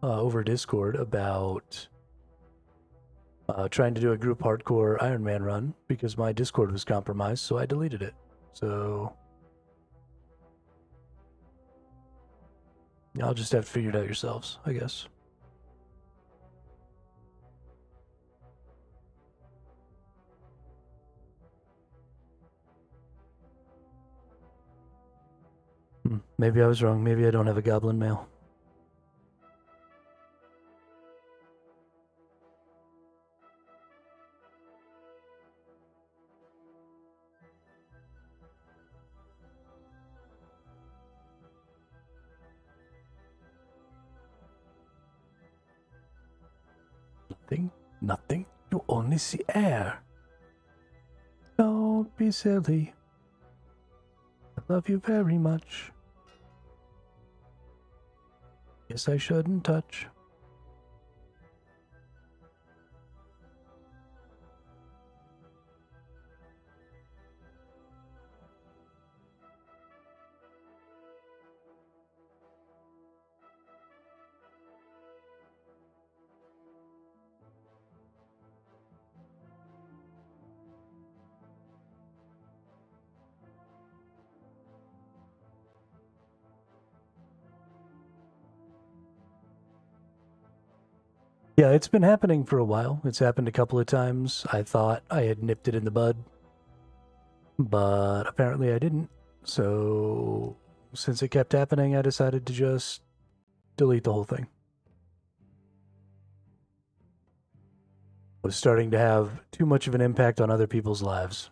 over Discord about trying to do a group hardcore Ironman run because my Discord was compromised, so I deleted it. So... Y'all just have to figure it out yourselves, I guess. Maybe I was wrong. Maybe I don't have a goblin mail. Nothing, nothing. You only see air. Don't be silly. I love you very much. Guess I shouldn't touch. Yeah, it's been happening for a while. It's happened a couple of times. I thought I had nipped it in the bud, but apparently I didn't. So, since it kept happening, I decided to just delete the whole thing. It was starting to have too much of an impact on other people's lives.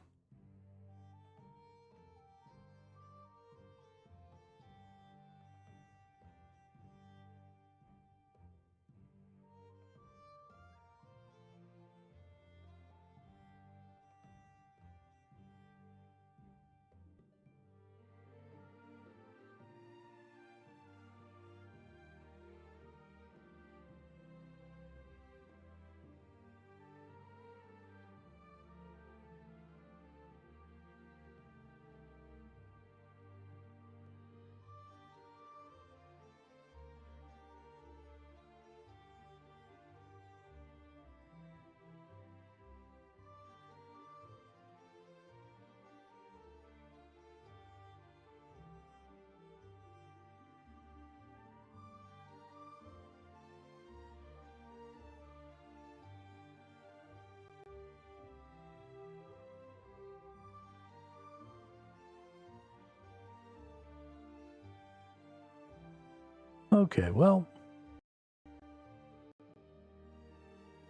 Okay, well,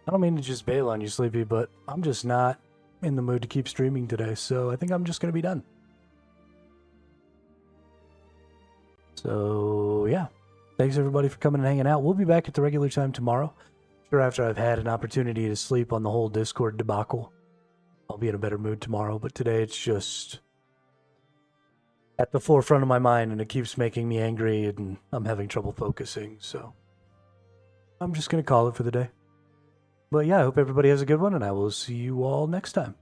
I don't mean to just bail on you, Sleepy, but I'm just not in the mood to keep streaming today, so I think I'm just going to be done. So, yeah. Thanks, everybody, for coming and hanging out. We'll be back at the regular time tomorrow. Sure, after I've had an opportunity to sleep on the whole Discord debacle. I'll be in a better mood tomorrow, but today it's just at the forefront of my mind, and it keeps making me angry, and I'm having trouble focusing, so I'm just going to call it for the day. But yeah, I hope everybody has a good one, and I will see you all next time.